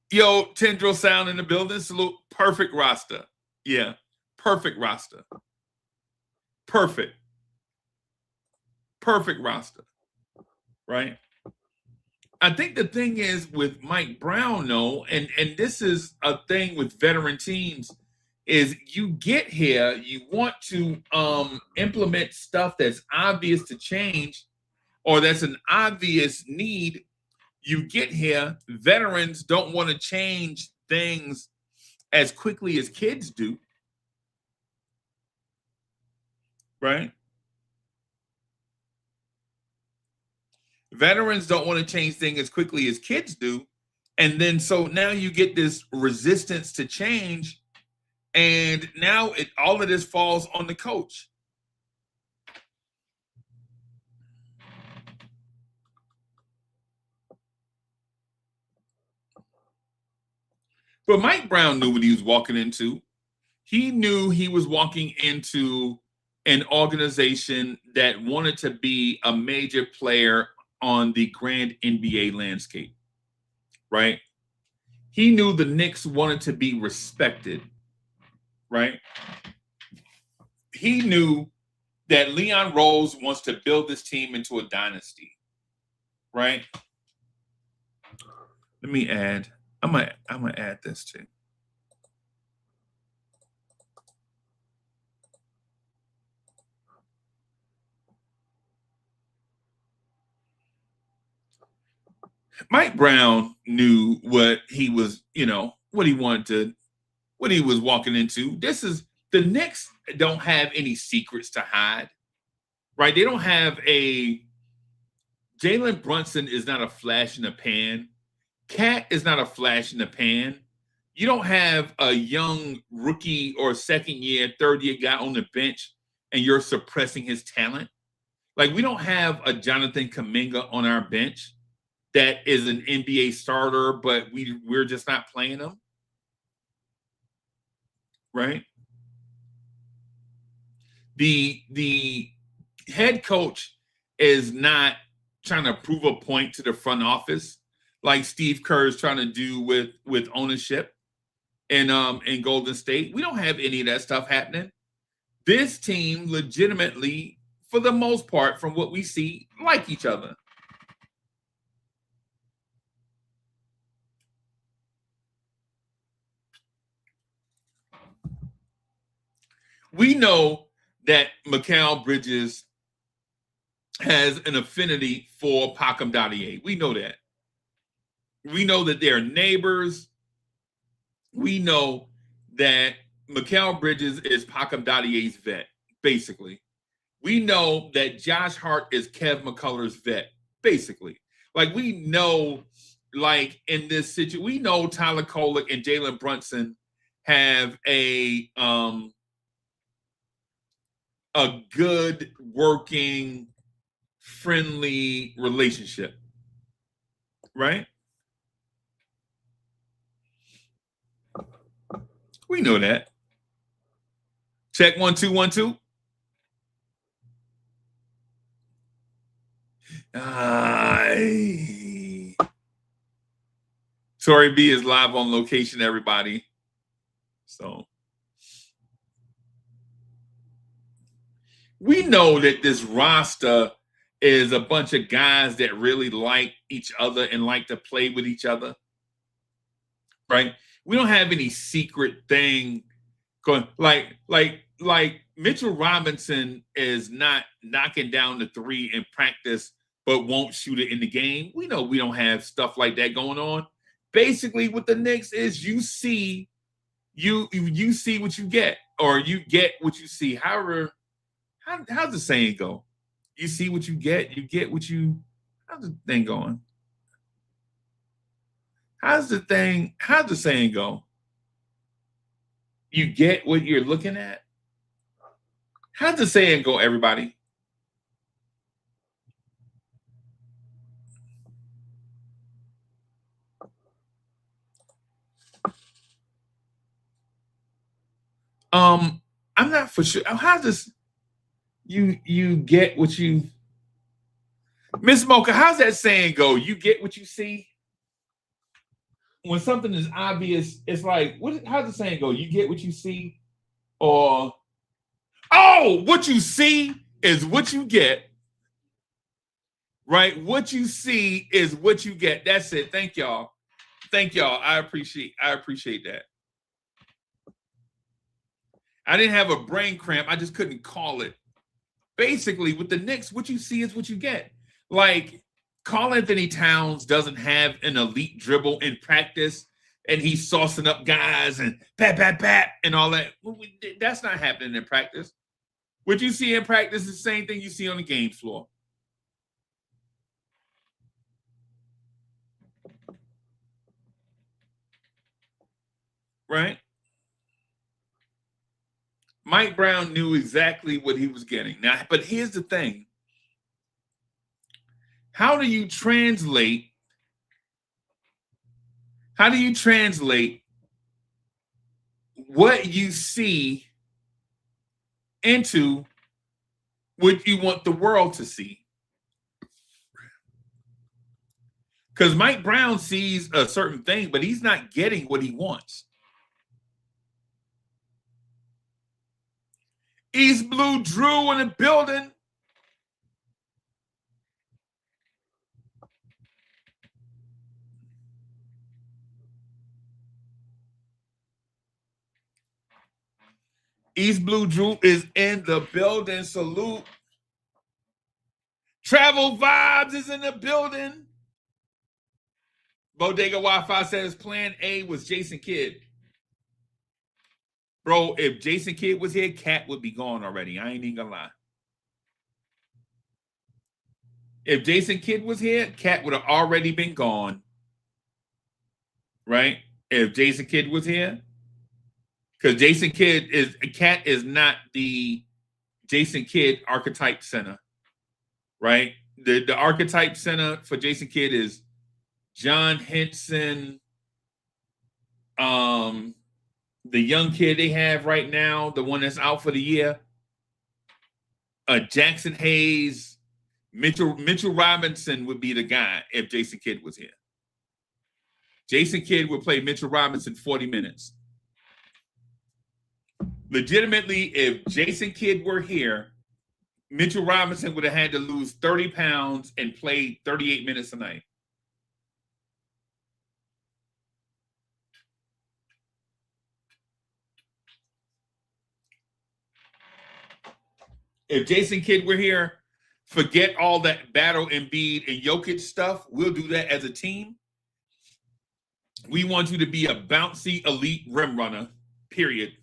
Tendril Sound in the building. Salute. Perfect roster. Yeah. Perfect roster. Perfect roster. Right? I think the thing is with Mike Brown, though, and this is a thing with veteran teams, is you get here, you want to implement stuff that's obvious to change or that's an obvious need. You get here, veterans don't want to change things as quickly as kids do, right? Veterans don't want to change things as quickly as kids do. And then so now you get this resistance to change. And now all of this falls on the coach. But Mike Brown knew what he was walking into. He knew he was walking into an organization that wanted to be a major player on the grand NBA landscape, right? He knew the Knicks wanted to be respected, right? He knew that Leon Rose wants to build this team into a dynasty, right? Let me add. I'm gonna add this too. Mike Brown knew what he was, what he was walking into. The Knicks don't have any secrets to hide, right? They don't have Jalen Brunson is not a flash in the pan. Cat is not a flash in the pan. You don't have a young rookie or second year, third year guy on the bench and you're suppressing his talent. Like we don't have a Jonathan Kuminga on our bench that is an NBA starter, but we're just not playing him. Right? The head coach is not trying to prove a point to the front office like Steve Kerr is trying to do with ownership in Golden State. We don't have any of that stuff happening. This team legitimately, for the most part, from what we see, like each other. We know that Mikal Bridges has an affinity for Pacom Dadier. We know that. We know that they're neighbors. We know that Mikal Bridges is Pacom Dadier's vet, basically. We know that Josh Hart is Kev McCullough's vet, basically. Like, we know, like, in this situation, we know Tyler Kolek and Jalen Brunson have a good, working, friendly relationship, right? We know that. Check 1 2 1 2. Tori B is live on location, everybody. So we know that this roster is a bunch of guys that really like each other and like to play with each other, right? We don't have any secret thing going. Like Mitchell Robinson is not knocking down the three in practice, but won't shoot it in the game. We know we don't have stuff like that going on. Basically, what the Knicks is, you see what you get, or you get what you see. However, how's the saying go? You see what you get what you. How's the thing going? How's the saying go? You get what you're looking at? How's the saying go, everybody? I'm not for sure. How's this? You get what you. Miss Mocha, how's that saying go? You get what you see? When something is obvious, it's like, how's the saying go? You get what you see? Or, oh, what you see is what you get. Right? What you see is what you get. That's it. Thank y'all. I appreciate that. I didn't have a brain cramp. I just couldn't call it. Basically, with the Knicks, what you see is what you get. Like, Karl Anthony Towns doesn't have an elite dribble in practice, and he's saucing up guys and pat, and all that. That's not happening in practice. What you see in practice is the same thing you see on the game floor. Right? Mike Brown knew exactly what he was getting. Now, but here's the thing. How do you translate what you see into what you want the world to see? Because Mike Brown sees a certain thing, but he's not getting what he wants. East Blue Drew in the building. East Blue Drew is in the building. Salute. Travel Vibes is in the building. Bodega Wi-Fi says plan A was Jason Kidd. Bro, if Jason Kidd was here, Cat would be gone already. I ain't even gonna lie. If Jason Kidd was here, Cat would have already been gone. Right? If Jason Kidd was here. Because Cat is not the Jason Kidd archetype center. Right? The archetype center for Jason Kidd is John Henson, the young kid they have right now, the one that's out for the year. Jackson Hayes, Mitchell Robinson would be the guy if Jason Kidd was here. Jason Kidd would play Mitchell Robinson 40 minutes. Legitimately, if Jason Kidd were here, Mitchell Robinson would have had to lose 30 pounds and play 38 minutes a night. If Jason Kidd were here, forget all that Battle Embiid and Jokic stuff. We'll do that as a team. We want you to be a bouncy elite rim runner, period.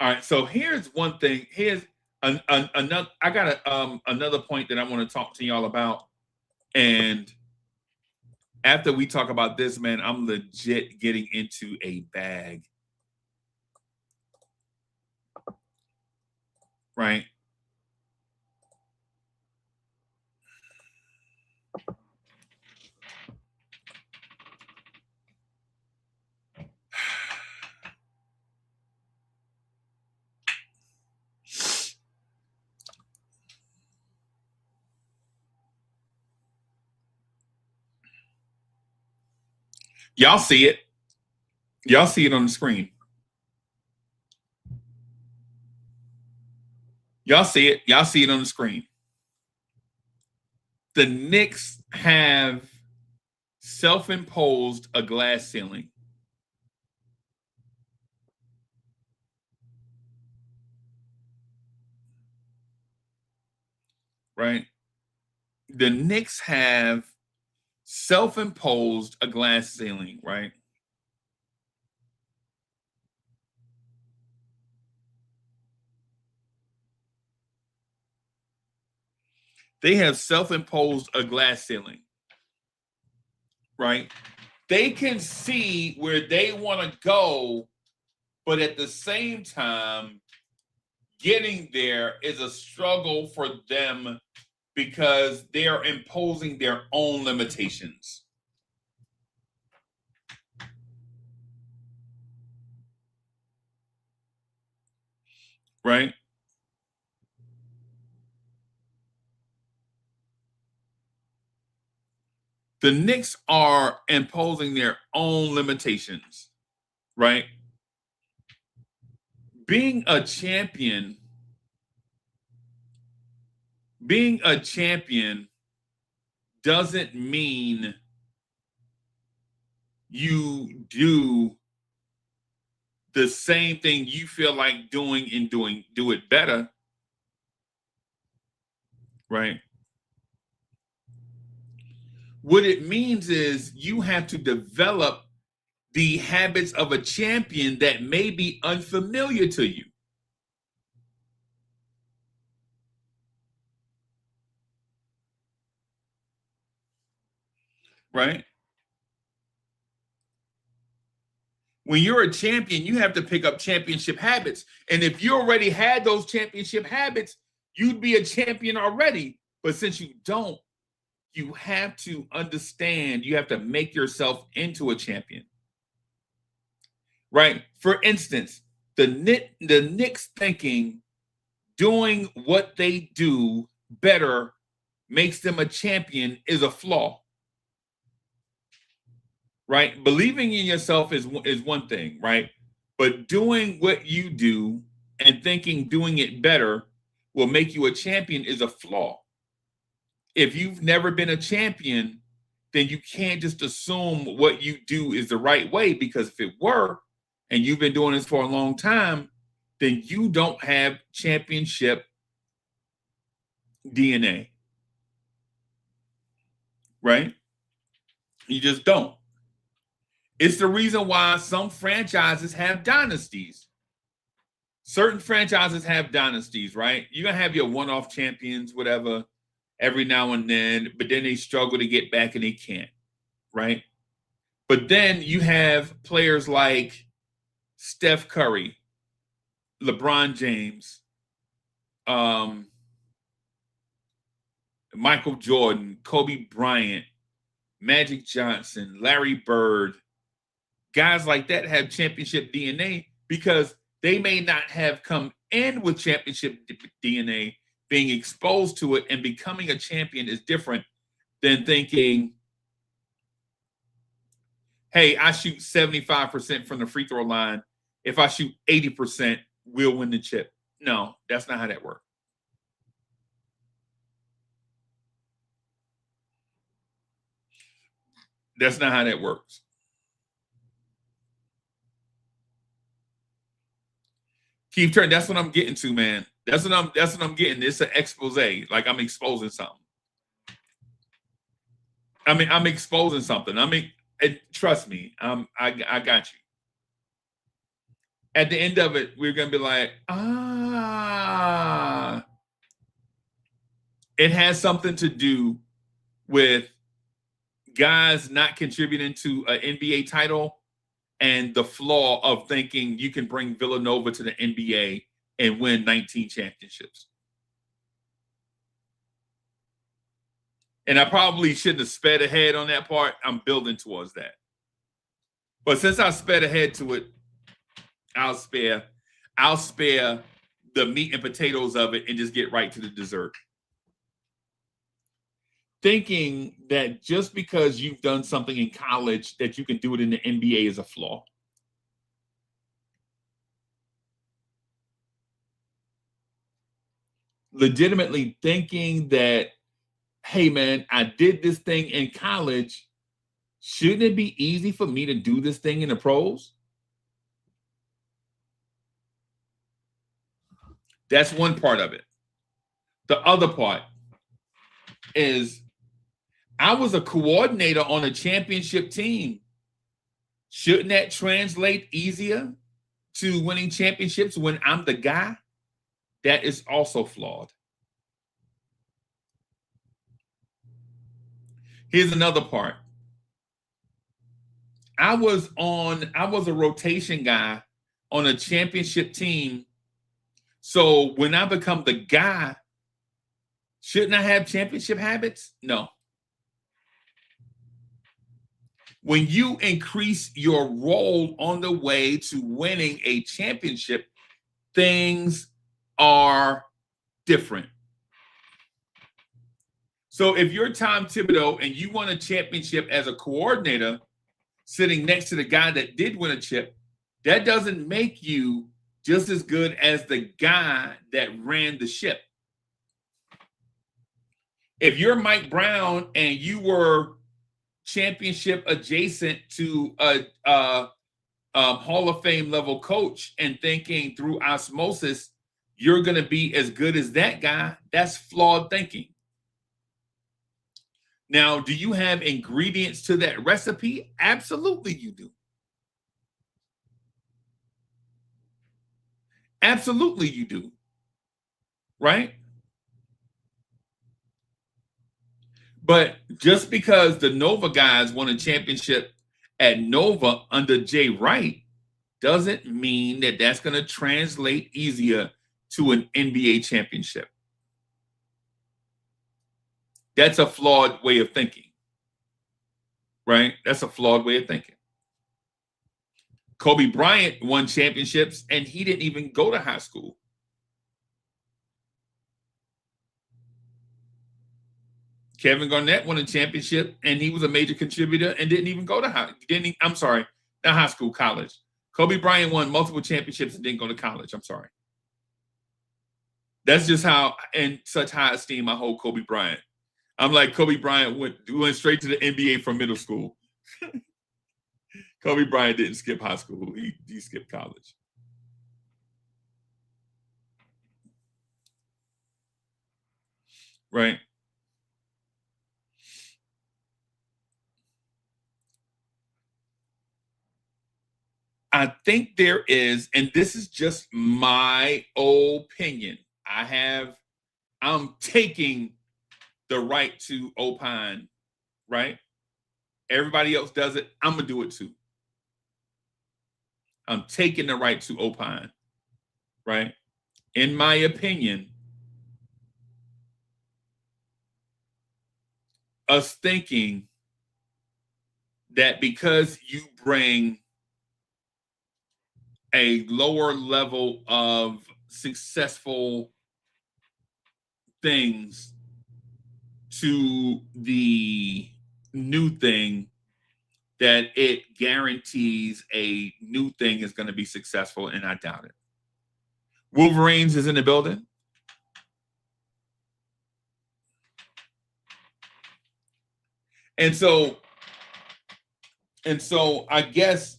All right, so here's one thing. Here's another. I got another point that I want to talk to y'all about. And after we talk about this, man, I'm legit getting into a bag. Right? Y'all see it. Y'all see it on the screen. Y'all see it. Y'all see it on the screen. The Knicks have self-imposed a glass ceiling. Right? The Knicks have self-imposed a glass ceiling, right? They have self-imposed a glass ceiling, right? They can see where they want to go, but at the same time, getting there is a struggle for them because they are imposing their own limitations. Right? The Knicks are imposing their own limitations, right? Being a champion doesn't mean you do the same thing you feel like doing and do it better, right? What it means is you have to develop the habits of a champion that may be unfamiliar to you. Right? When you're a champion, you have to pick up championship habits. And if you already had those championship habits, you'd be a champion already. But since you don't, you have to understand, you have to make yourself into a champion. Right? For instance, the Knicks thinking doing what they do better makes them a champion is a flaw. Right? Believing in yourself is one thing, right? But doing what you do and thinking doing it better will make you a champion is a flaw. If you've never been a champion, then you can't just assume what you do is the right way, because if it were, and you've been doing this for a long time, then you don't have championship DNA. Right? You just don't. It's the reason why some franchises have dynasties. Certain franchises have dynasties, right? You're going to have your one-off champions, whatever, every now and then, but then they struggle to get back and they can't, right? But then you have players like Steph Curry, LeBron James, Michael Jordan, Kobe Bryant, Magic Johnson, Larry Bird, guys like that have championship DNA because they may not have come in with championship DNA. Being exposed to it and becoming a champion is different than thinking, hey, I shoot 75% from the free throw line. If I shoot 80%, we'll win the chip. No, that's not how that works. That's not how that works. Keep turning. That's what I'm getting to, man. That's what I'm getting. It's an expose. Like I'm exposing something. I'm exposing something. Trust me. I got you. At the end of it, we're gonna be like, it has something to do with guys not contributing to an NBA title and the flaw of thinking you can bring Villanova to the NBA and win 19 championships. And I probably shouldn't have sped ahead on that part. I'm building towards that. But since I sped ahead to it, I'll spare the meat and potatoes of it and just get right to the dessert. Thinking that just because you've done something in college that you can do it in the NBA is a flaw. Legitimately thinking that, hey man, I did this thing in college. Shouldn't it be easy for me to do this thing in the pros? That's one part of it. The other part is I was a coordinator on a championship team. Shouldn't that translate easier to winning championships when I'm the guy? That is also flawed. Here's another part. I was a rotation guy on a championship team. So when I become the guy, shouldn't I have championship habits? No. When you increase your role on the way to winning a championship, things are different. So if you're Tom Thibodeau and you won a championship as a coordinator, sitting next to the guy that did win a chip, that doesn't make you just as good as the guy that ran the ship. If you're Mike Brown and you were championship adjacent to a Hall of Fame level coach and thinking through osmosis, you're going to be as good as that guy, that's flawed thinking. Now, do you have ingredients to that recipe? Absolutely you do. Absolutely you do. Right? But just because the Nova guys won a championship at Nova under Jay Wright doesn't mean that that's going to translate easier to an NBA championship. That's a flawed way of thinking, right? That's a flawed way of thinking. Kobe Bryant won championships and he didn't even go to high school. Kevin Garnett won a championship and he was a major contributor and didn't even go to high school, college. Kobe Bryant won multiple championships and didn't go to college. I'm sorry. That's just how, in such high esteem, I hold Kobe Bryant. I'm like, Kobe Bryant went straight to the NBA from middle school. Kobe Bryant didn't skip high school. He skipped college. Right? I think there is, and this is just my opinion. I'm taking the right to opine, right? Everybody else does it. I'm going to do it too. I'm taking the right to opine, right? In my opinion, us thinking that because you bring a lower level of successful things to the new thing, that it guarantees a new thing is going to be successful, and I doubt it. Wolverines is in the building. And so I guess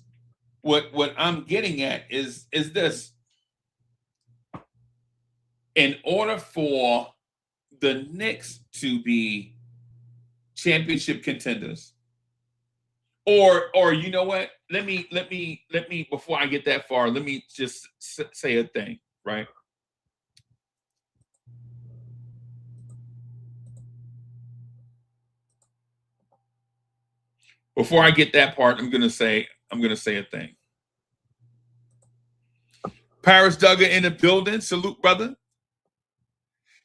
what I'm getting at is this. In order for the Knicks to be championship contenders, or you know what? Let me before I get that far, let me just say a thing, right? Before I get that part, I'm gonna say a thing. Paris Duggar in the building. Salute, brother.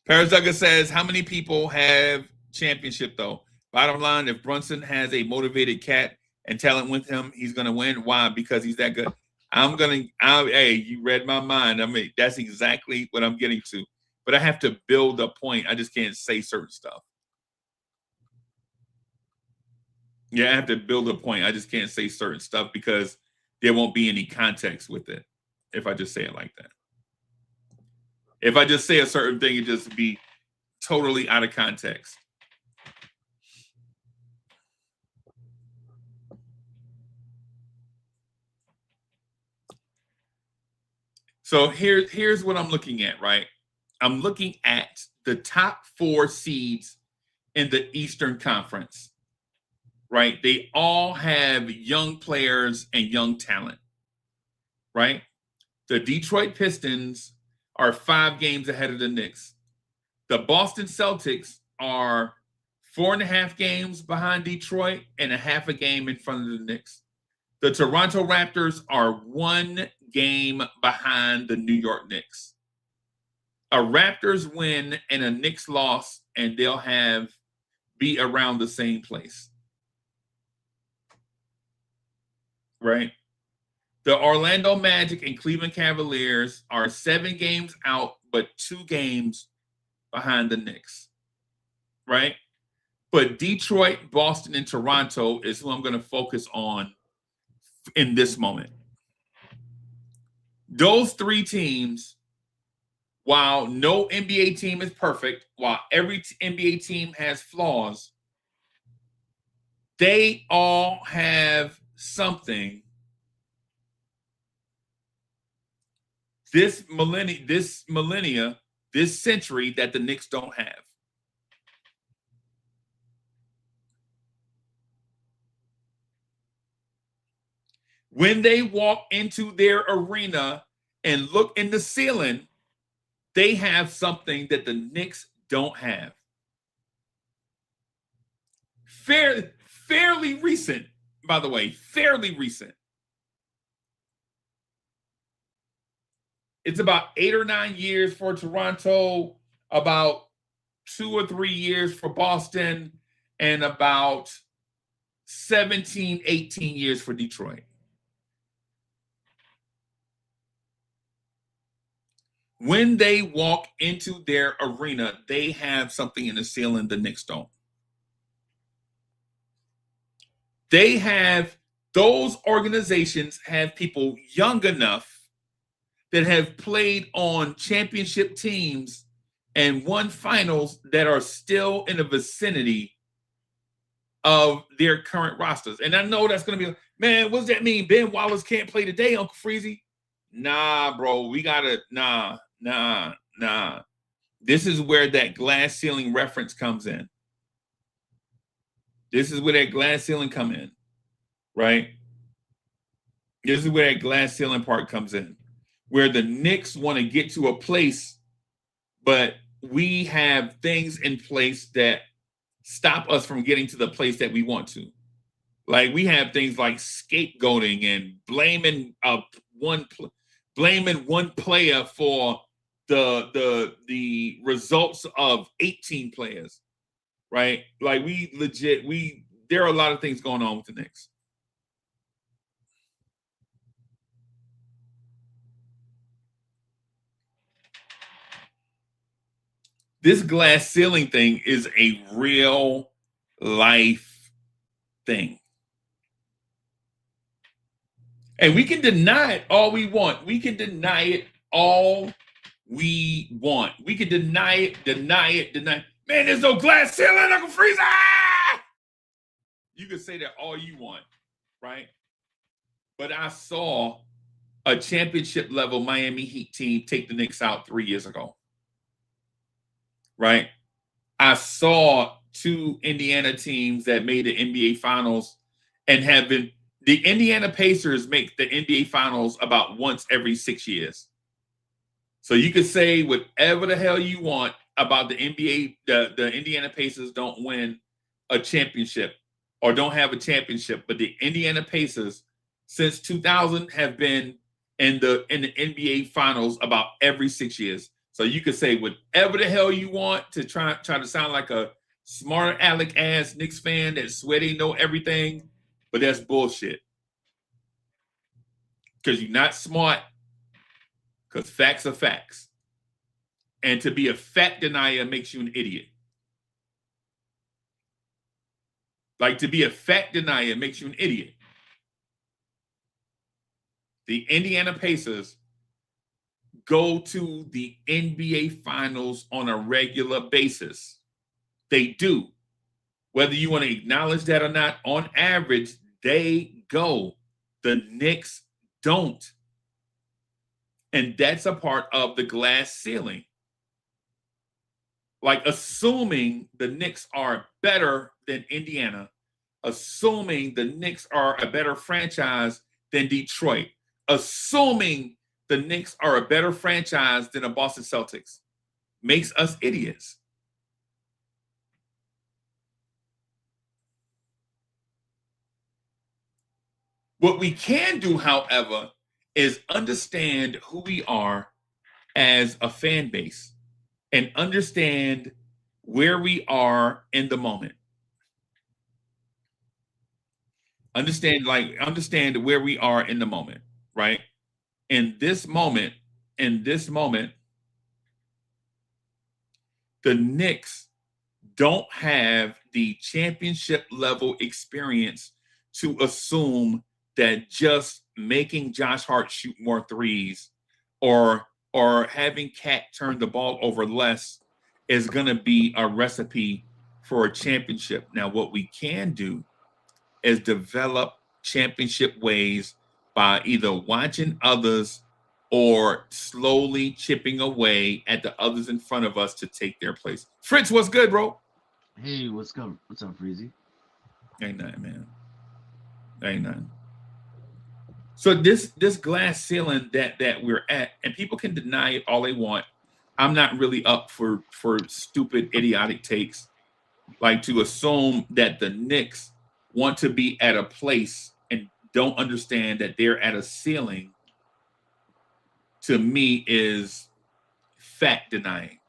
Paris Duggar says, how many people have championship though? Bottom line, if Brunson has a motivated cat and talent with him, he's gonna win. Why? Because he's that good. Hey, you read my mind. I mean, that's exactly what I'm getting to. But I have to build a point. I just can't say certain stuff. Yeah, I have to build a point. I just can't say certain stuff because there won't be any context with it if I just say it like that. If I just say a certain thing, it just be totally out of context. So here's what I'm looking at, right? I'm looking at the top 4 seeds in the Eastern Conference, right? They all have young players and young talent, right? The Detroit Pistons are 5 games ahead of the Knicks. The Boston Celtics are 4.5 games behind Detroit and a half a game in front of the Knicks. The Toronto Raptors are 1 game behind the New York Knicks. A Raptors win and a Knicks loss, and they'll be around the same place. Right? The Orlando Magic and Cleveland Cavaliers are 7 games out, but 2 games behind the Knicks. Right? But Detroit, Boston, and Toronto is who I'm going to focus on in this moment. Those 3 teams, while no NBA team is perfect, while every NBA team has flaws, they all have something this millennia, this century that the Knicks don't have. When they walk into their arena and look in the ceiling, they have something that the Knicks don't have. Fairly recent, by the way, fairly recent. It's about 8 or 9 years for Toronto, about 2 or 3 years for Boston, and about 17, 18 years for Detroit. When they walk into their arena, they have something in the ceiling the Knicks don't. Those organizations have people young enough that have played on championship teams and won finals that are still in the vicinity of their current rosters. And I know that's going to be, man, what does that mean? Ben Wallace can't play today, Uncle Freezie? Nah, bro, we got to, nah. This is where that glass ceiling reference comes in. This is where that glass ceiling come in, right? This is where that glass ceiling part comes in, where the Knicks want to get to a place, but we have things in place that stop us from getting to the place that we want to. Like we have things like scapegoating and blaming one player for the results of 18 players. right? Like there are a lot of things going on with the Knicks. This glass ceiling thing is a real life thing. And we can deny it all we want. We can deny it all we want. We can deny it. Man, there's no glass ceiling, Uncle Freezie! You can say that all you want, right? But I saw a championship level Miami Heat team take the Knicks out 3 years ago. Right? I saw two Indiana teams that made the NBA Finals and have been. The Indiana Pacers make the NBA Finals about once every 6 years. So you could say whatever the hell you want about the NBA. The Indiana Pacers don't win a championship or don't have a championship, but the Indiana Pacers since 2000 have been in the NBA Finals about every 6 years. So you could say whatever the hell you want to try to sound like a smart aleck ass Knicks fan that swear they know everything, but that's bullshit. Because you're not smart. Because facts are facts. And to be a fact denier makes you an idiot. Like to be a fact denier makes you an idiot. The Indiana Pacers go to the NBA Finals on a regular basis. They do. Whether you want to acknowledge that or not, on average, they go. The Knicks don't. And that's a part of the glass ceiling. Like assuming the Knicks are better than Indiana, assuming the Knicks are a better franchise than Detroit, assuming the Knicks are a better franchise than the Boston Celtics makes us idiots. What we can do, however, is understand who we are as a fan base and understand where we are in the moment. Understand where we are in the moment, right? In this moment, the Knicks don't have the championship level experience to assume that just making Josh Hart shoot more threes or having Cat turn the ball over less is going to be a recipe for a championship. Now, what we can do is develop championship ways by either watching others or slowly chipping away at the others in front of us to take their place. Fritz, what's good, bro? Hey, what's up? What's up, Freezie? Ain't nothing, man. Ain't nothing. So this glass ceiling that we're at, and people can deny it all they want. I'm not really up for stupid, idiotic takes, like to assume that the Knicks want to be at a place and don't understand that they're at a ceiling. To me, is fact denying.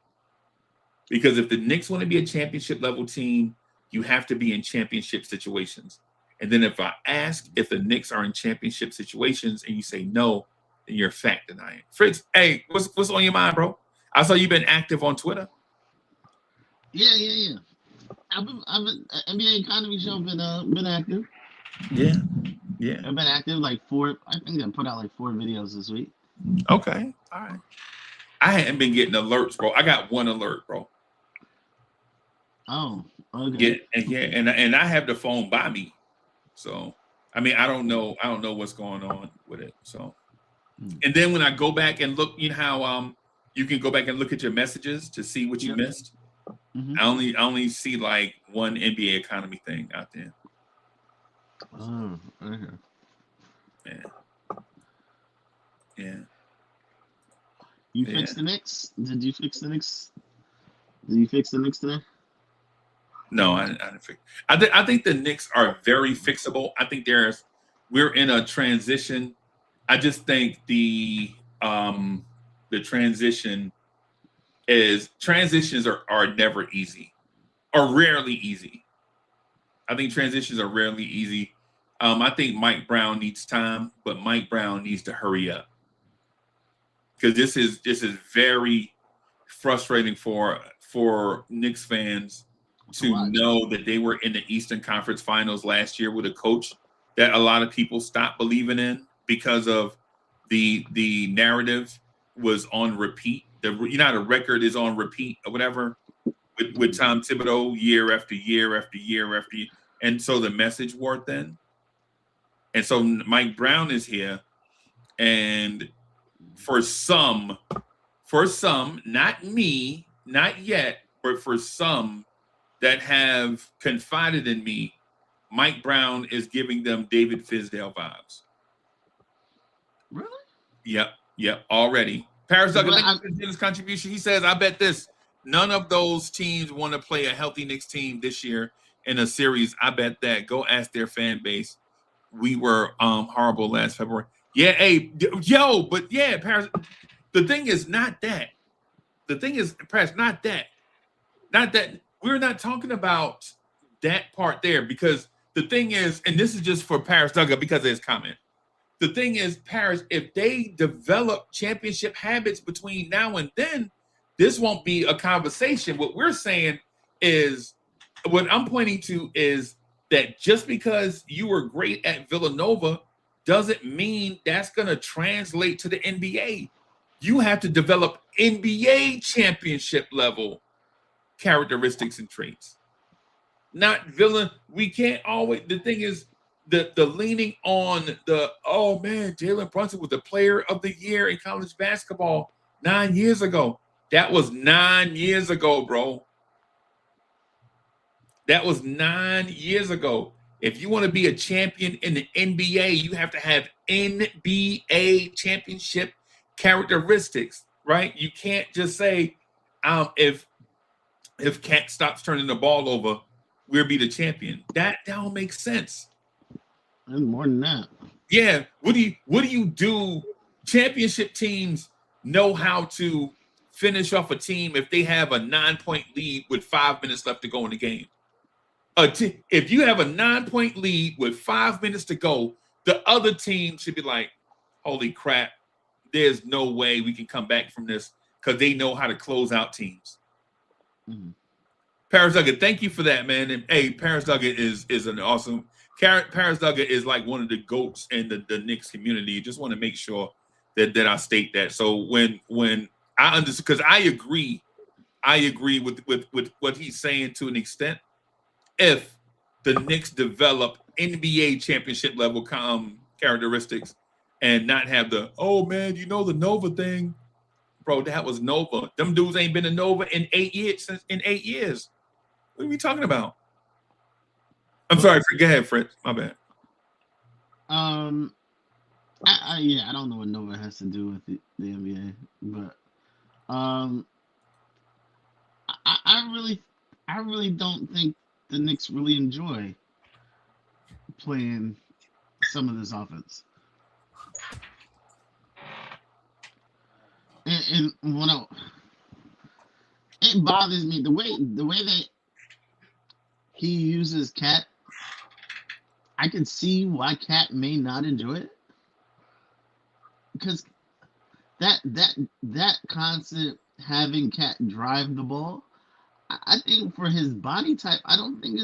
Because if the Knicks want to be a championship level team, you have to be in championship situations. And then if I ask if the Knicks are in championship situations and you say no, then you're fact denying. Fritz, hey, what's on your mind, bro? I saw you've been active on Twitter. Yeah. I've been NBA Economy Show been active. Yeah. I've been active I think I put out like 4 videos this week. Okay. All right. I hadn't been getting alerts, bro. I got one alert, bro. Oh, okay. And I have the phone by me. So, I mean, I don't know what's going on with it. So, and then when I go back and look, you know how you can go back and look at your messages to see what you missed. Mm-hmm. I only see like one NBA economy thing out there. Oh, okay. Yeah. You fixed the Knicks? Did you fix the Knicks? Did you fix the Knicks today? No, I didn't fix. I think the Knicks are very fixable. I think we're in a transition. I just think the transitions are never easy. are rarely easy. I think transitions are rarely easy. I think Mike Brown needs time, but Mike Brown needs to hurry up because this is very frustrating for Knicks fans to know that they were in the Eastern Conference Finals last year with a coach that a lot of people stopped believing in because of the narrative was on repeat. The record is on repeat or whatever with Tom Thibodeau year after year after year after year. And so the message wore thin. And so Mike Brown is here. And for some, not me, not yet, but for some that have confided in me, Mike Brown is giving them David Fizdale vibes. Really? Yep, already. Paris Duggan, thank you for his contribution. He says, I bet this. None of those teams want to play a healthy Knicks team this year in a series. I bet that. Go ask their fan base. We were horrible last February. Yeah, hey, but yeah, Paris. The thing is not that. The thing is, Paris, not that. Not that. We're not talking about that part there because the thing is, and this is just for Paris Duggan because of his comment. The thing is, Paris, if they develop championship habits between now and then, this won't be a conversation. What we're saying is, what I'm pointing to is that just because you were great at Villanova doesn't mean that's going to translate to the NBA. You have to develop NBA championship level characteristics and traits. Not villain. We can't always. The thing is, the leaning on the, oh man, Jalen Brunson was the player of the year in college basketball 9 years ago. That was 9 years ago, bro. That was 9 years ago. If you want to be a champion in the NBA, you have to have NBA championship characteristics, right? You can't just say, if Cat stops turning the ball over, we'll be the champion. That don't make sense. And more than that. Yeah. What do you do? Championship teams know how to finish off a team if they have a 9-point lead with 5 minutes left to go in the game. If you have a 9-point lead with 5 minutes to go, the other team should be like, holy crap, there's no way we can come back from this because they know how to close out teams. Mm-hmm. Paris Duggan, thank you for that, man. And hey, Paris Duggan is an awesome. Paris Duggan is like one of the GOATs in the Knicks community. Just want to make sure that I state that. So when I understand, because I agree with what he's saying to an extent. If the Knicks develop NBA championship level characteristics and not have the, oh man, the Nova thing, bro, that was Nova. Them dudes ain't been a Nova in 8 years. What are we talking about? I'm sorry. Go ahead, Fred. My bad. I don't know what Nova has to do with the NBA, but I really don't think the Knicks really enjoy playing some of this offense. And it bothers me the way that he uses Cat. I can see why Cat may not enjoy it, because that constant having Cat drive the ball, I think for his body type, I don't think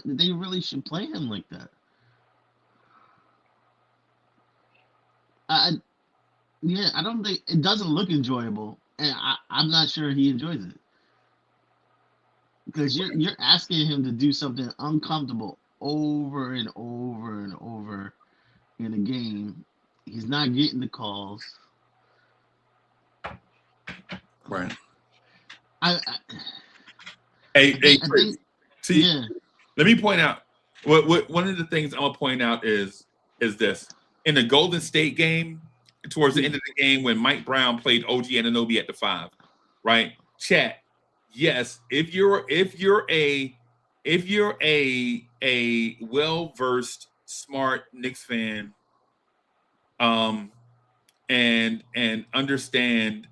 they really should play him like that. I don't think it doesn't look enjoyable, and I'm not sure he enjoys it, because you're asking him to do something uncomfortable over and over and over in a game. He's not getting the calls. Right. I think, let me point out what one of the things I'm gonna point out is this. In the Golden State game, towards the end of the game, when Mike Brown played OG Anunoby at the 5, right? Chat. Yes, if you're a well-versed, smart Knicks fan, and understand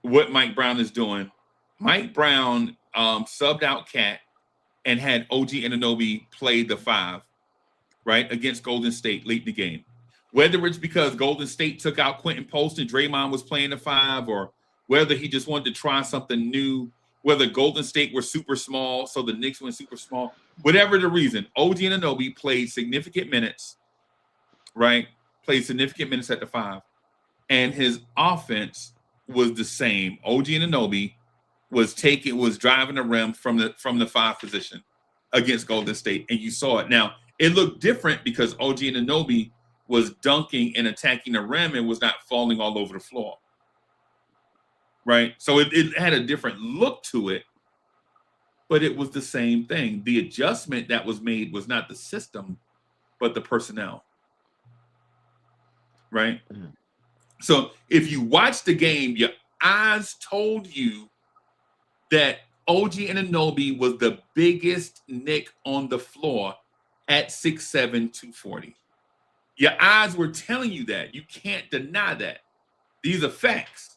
what Mike Brown is doing, Mike Brown subbed out Cat and had OG Anunoby play the 5, right, against Golden State late in the game. Whether it's because Golden State took out Quentin Post and Draymond was playing the 5, or whether he just wanted to try something new, whether Golden State were super small, so the Knicks went super small, whatever the reason, OG Anunoby played significant minutes, right? Played significant minutes at the 5. And his offense was the same. OG Anunoby was driving the rim from the 5 position against Golden State, and you saw it. Now, it looked different because OG Anunoby was dunking and attacking the rim and was not falling all over the floor. Right? So it had a different look to it, but it was the same thing. The adjustment that was made was not the system, but the personnel. Right? Mm-hmm. So if you watch the game, your eyes told you that OG Anunoby was the biggest Knick on the floor at 6'7", 240. Your eyes were telling you that. You can't deny that. These are facts,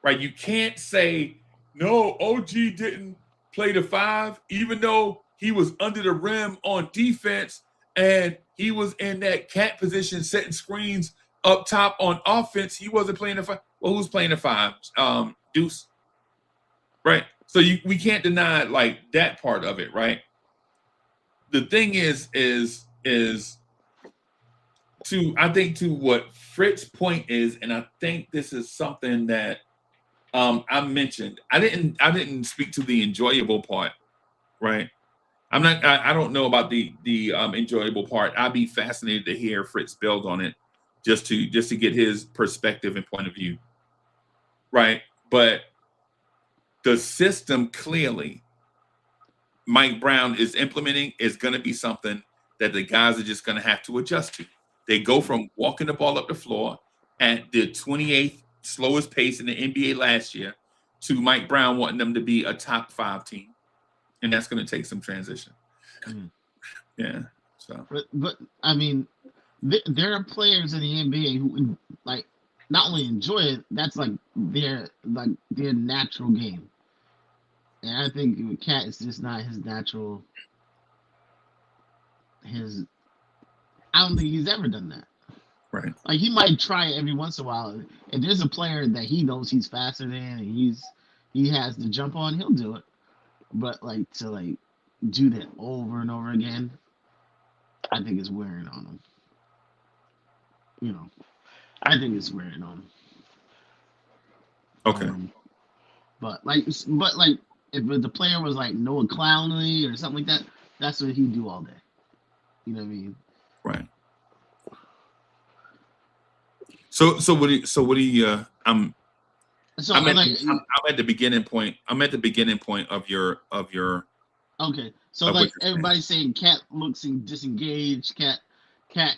right? You can't say, no, OG didn't play the 5, even though he was under the rim on defense and he was in that cat position setting screens up top on offense. He wasn't playing the 5. Well, who's playing the 5? Deuce. Right? So we can't deny like that part of it, right? The thing is to what Fritz's point is, and I think this is something that I mentioned. I didn't speak to the enjoyable part, right? I don't know about the enjoyable part. I'd be fascinated to hear Fritz build on it, just to get his perspective and point of view, right? But the system clearly Mike Brown is implementing is going to be something that the guys are just going to have to adjust to. They go from walking the ball up the floor at the 28th slowest pace in the NBA last year to Mike Brown wanting them to be a top 5 team. And that's going to take some transition. Mm. Yeah. So, but I mean, there are players in the NBA who like not only enjoy it, that's like their natural game. And I think with Cat, it's just not his natural. I don't think he's ever done that. Right. Like he might try it every once in a while. If there's a player that he knows he's faster than and he has to jump on, he'll do it. But like to like do that over and over again, I think it's wearing on him. You know, I think it's wearing on him. Okay. But if the player was like Noah Clowney or something like that, that's what he'd do all day. You know what I mean? Right. So I'm at the beginning point. I'm at the beginning point of your. Okay. So like everybody's saying, Cat looks disengaged. Cat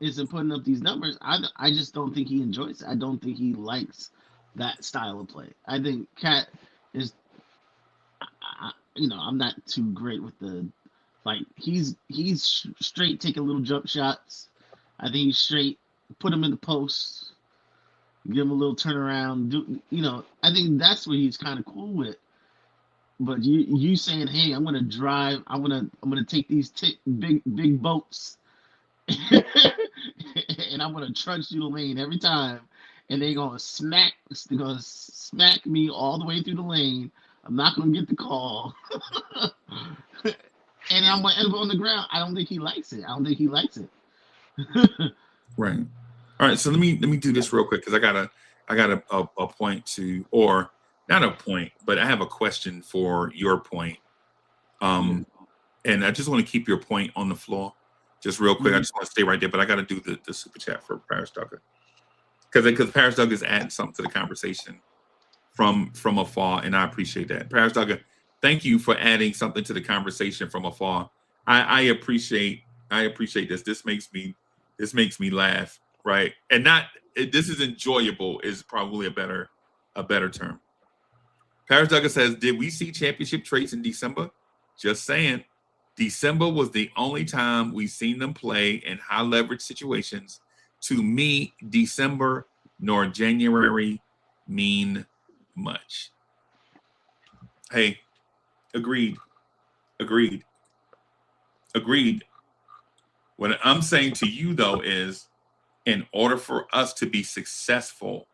isn't putting up these numbers. I just don't think he enjoys it. I don't think he likes that style of play. I think Cat is. I'm not too great with the. Like he's straight taking little jump shots. I think he's straight put him in the post, give him a little turnaround. I think that's what he's kind of cool with. But you saying, hey, I'm gonna drive. I'm gonna take these big boats, and I'm gonna trudge through the lane every time, and they're gonna smack me all the way through the lane. I'm not gonna get the call. And I'm gonna end up on the ground. I don't think he likes it. Right. All right. So let me do this real quick because I got a point to, or not a point, but I have a question for your point. And I just want to keep your point on the floor, just real quick. I just want to stay right there, but I got to do the super chat for Paris Duggar because Paris Duggar is adding something to the conversation from afar, and I appreciate that. Paris Duggar, thank you for adding something to the conversation from afar. I appreciate this. This makes me laugh, right? And this is enjoyable is probably a better term. Paris Duggar says, did we see championship traits in December? Just saying. December was the only time we seen them play in high leverage situations. To me, December nor January mean much. Hey, agreed. Agreed. Agreed. What I'm saying to you, though, is in order for us to be successful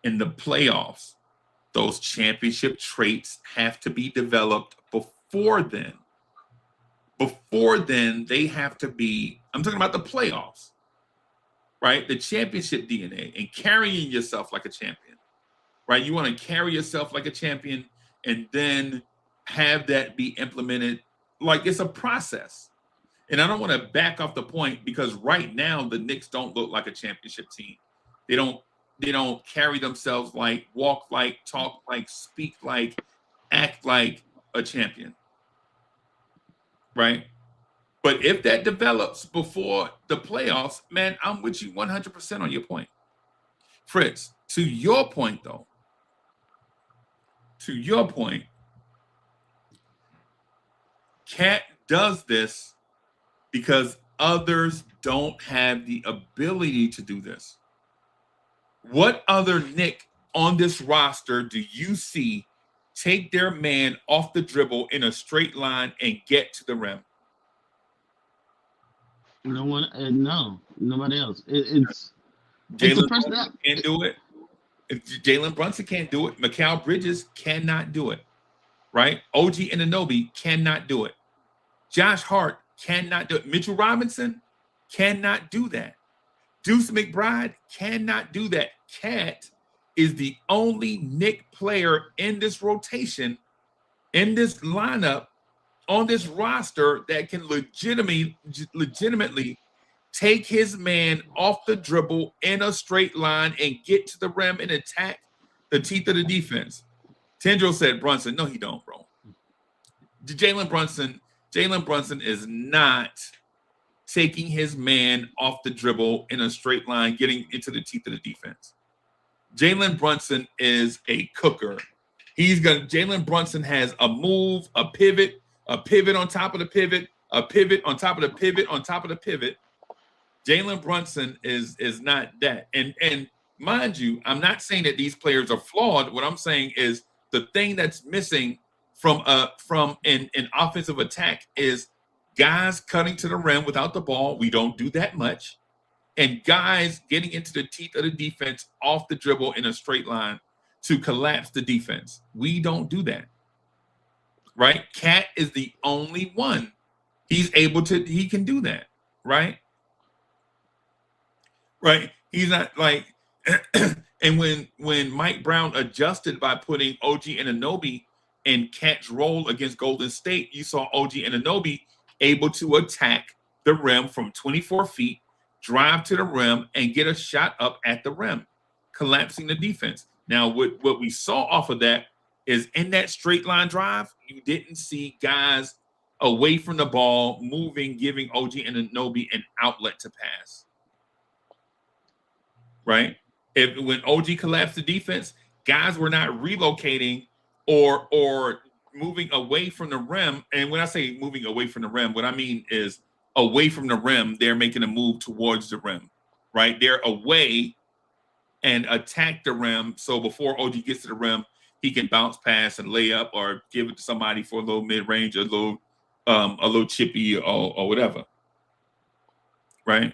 in the playoffs, those championship traits have to be developed before then. Before then, they have to be, I'm talking about the playoffs, right? The championship DNA and carrying yourself like a champion, right? You want to carry yourself like a champion and then have that be implemented like it's a process. And I don't want to back off the point because right now the Knicks don't look like a championship team. They don't carry themselves like, walk like, talk like, speak like, act like a champion. Right? But if that develops before the playoffs, man, I'm with you 100% on your point. Fritz, to your point though, Cat does this because others don't have the ability to do this. What other Knick on this roster do you see take their man off the dribble in a straight line and get to the rim? No one, no, nobody else. It's Jalen person Brunson can't do it. Jalen Brunson can't do it. Mikal Bridges cannot do it. Right? OG Anunoby cannot do it. Josh Hart cannot do it. Mitchell Robinson cannot do that. Deuce McBride cannot do that. Cat is the only Knick player in this rotation, in this lineup, on this roster that can legitimately take his man off the dribble in a straight line and get to the rim and attack the teeth of the defense. Tendril said Brunson. No, he don't, bro. Jalen Brunson is not taking his man off the dribble in a straight line, getting into the teeth of the defense. Jalen Brunson is a cooker. Jalen Brunson has a move, a pivot on top of the pivot, a pivot on top of the pivot on top of the pivot. Jalen Brunson is not that. And mind you, I'm not saying that these players are flawed. What I'm saying is the thing that's missing from an offensive attack is guys cutting to the rim without the ball. We don't do that much. And guys getting into the teeth of the defense off the dribble in a straight line to collapse the defense. We don't do that. Right? Cat is the only one. He can do that. Right? Right? He's not like, and when Mike Brown adjusted by putting OG Anunoby in Cat's role against Golden State, you saw OG Anunoby able to attack the rim from 24 feet, drive to the rim, and get a shot up at the rim, collapsing the defense. Now, what we saw off of that is in that straight line drive, you didn't see guys away from the ball moving, giving OG Anunoby an outlet to pass. Right? When OG collapsed the defense, guys were not relocating or moving away from the rim. And when I say moving away from the rim, what I mean is away from the rim, they're making a move towards the rim, right? They're away and attack the rim. So before OG gets to the rim, he can bounce pass and lay up or give it to somebody for a little mid-range, a little chippy or whatever, right?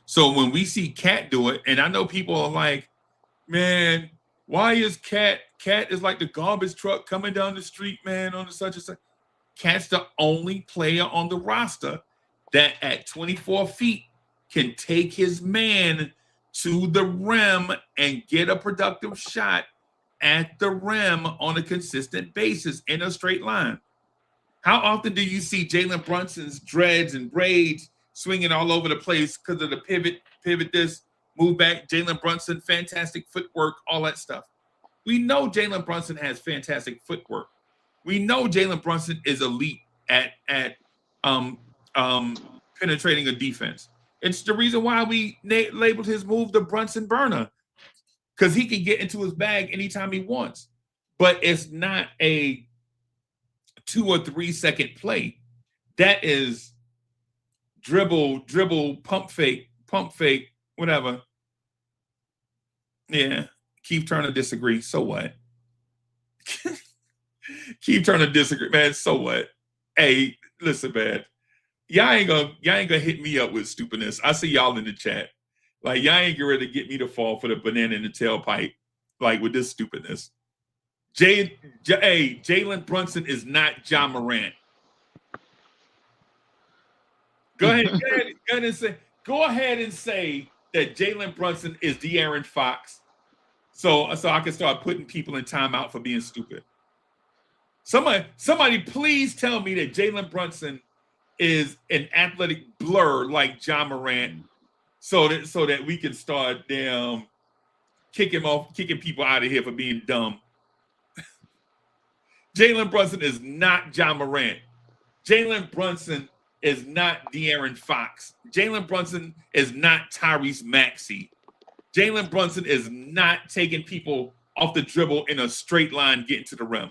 So when we see Cat do it, and I know people are like, man, why is Cat is like the garbage truck coming down the street, man, on the such and such. Cat's the only player on the roster that at 24 feet can take his man to the rim and get a productive shot at the rim on a consistent basis in a straight line. How often do you see Jalen Brunson's dreads and braids swinging all over the place because of the pivot this, move back? Jalen Brunson, fantastic footwork, all that stuff. We know Jalen Brunson has fantastic footwork. We know Jalen Brunson is elite at penetrating a defense. It's the reason why we labeled his move the Brunson burner, because he can get into his bag anytime he wants. But it's not a 2 or 3 second play. That is dribble, pump fake, whatever. Yeah, Keith Turner disagree. So what? Keep trying to disagree, man. So what? Hey, listen, man. Y'all ain't gonna hit me up with stupidness. I see y'all in the chat. Like y'all ain't get ready to get me to fall for the banana in the tailpipe, like with this stupidness. Jalen Brunson is not John Morant. Go ahead and say that Jalen Brunson is De'Aaron Fox, so I can start putting people in timeout for being stupid. Somebody, please tell me that Jalen Brunson is an athletic blur like John Morant, so that we can start kicking people out of here for being dumb. Jalen Brunson is not John Morant. Jalen Brunson is not De'Aaron Fox. Jalen Brunson is not Tyrese Maxey. Jalen Brunson is not taking people off the dribble in a straight line getting to the rim.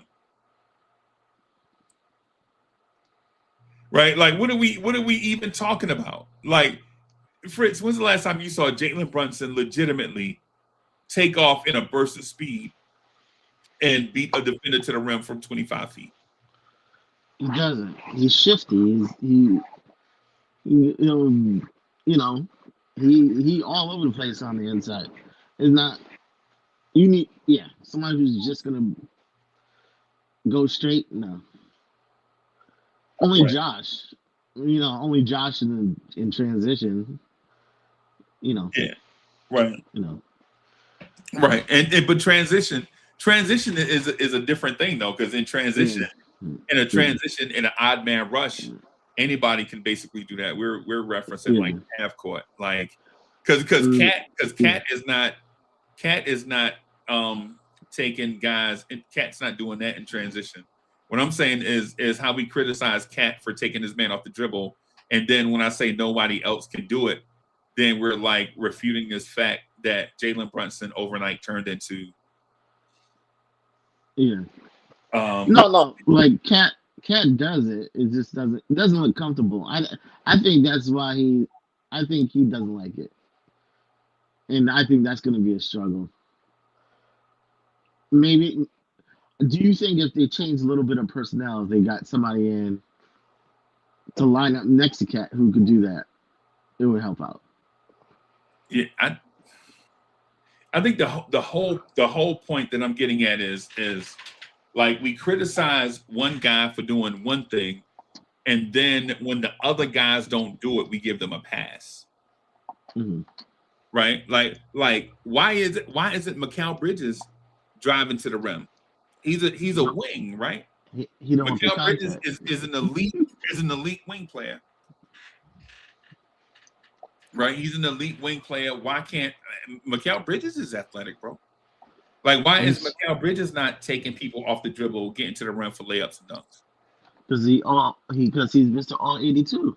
Right? Like, what are we even talking about? Like, Fritz, when's the last time you saw Jalen Brunson legitimately take off in a burst of speed and beat a defender to the rim from 25 feet? He doesn't. He's shifty. He all over the place on the inside. It's not. You need somebody who's just gonna go straight. No. Only right. Josh. Only Josh in transition. Yeah. Right. Right. But transition is a different thing though, because in transition, in an odd man rush, anybody can basically do that. We're referencing like half court, like because Cat is not taking guys, and Cat's not doing that in transition. What I'm saying is how we criticize Cat for taking his man off the dribble, and then when I say nobody else can do it, then we're like refuting this fact that Jalen Brunson overnight turned into. No, like Cat does it. It just doesn't look comfortable. I think that's why he doesn't like it, and I think that's going to be a struggle. Maybe. Do you think if they change a little bit of personnel, if they got somebody in to line up next to Cat who could do that, it would help out? Yeah, I think the whole point that I'm getting at is like we criticize one guy for doing one thing, and then when the other guys don't do it, we give them a pass. Mm-hmm. Right? Like why is it Mikal Bridges driving to the rim? He's a wing, right? He don't Mikal Bridges is an elite wing player. Right? He's an elite wing player. Why can't Mikal Bridges is athletic, bro? Like, why is Mikal Bridges not taking people off the dribble, getting to the rim for layups and dunks? Because he's Mr. All 82.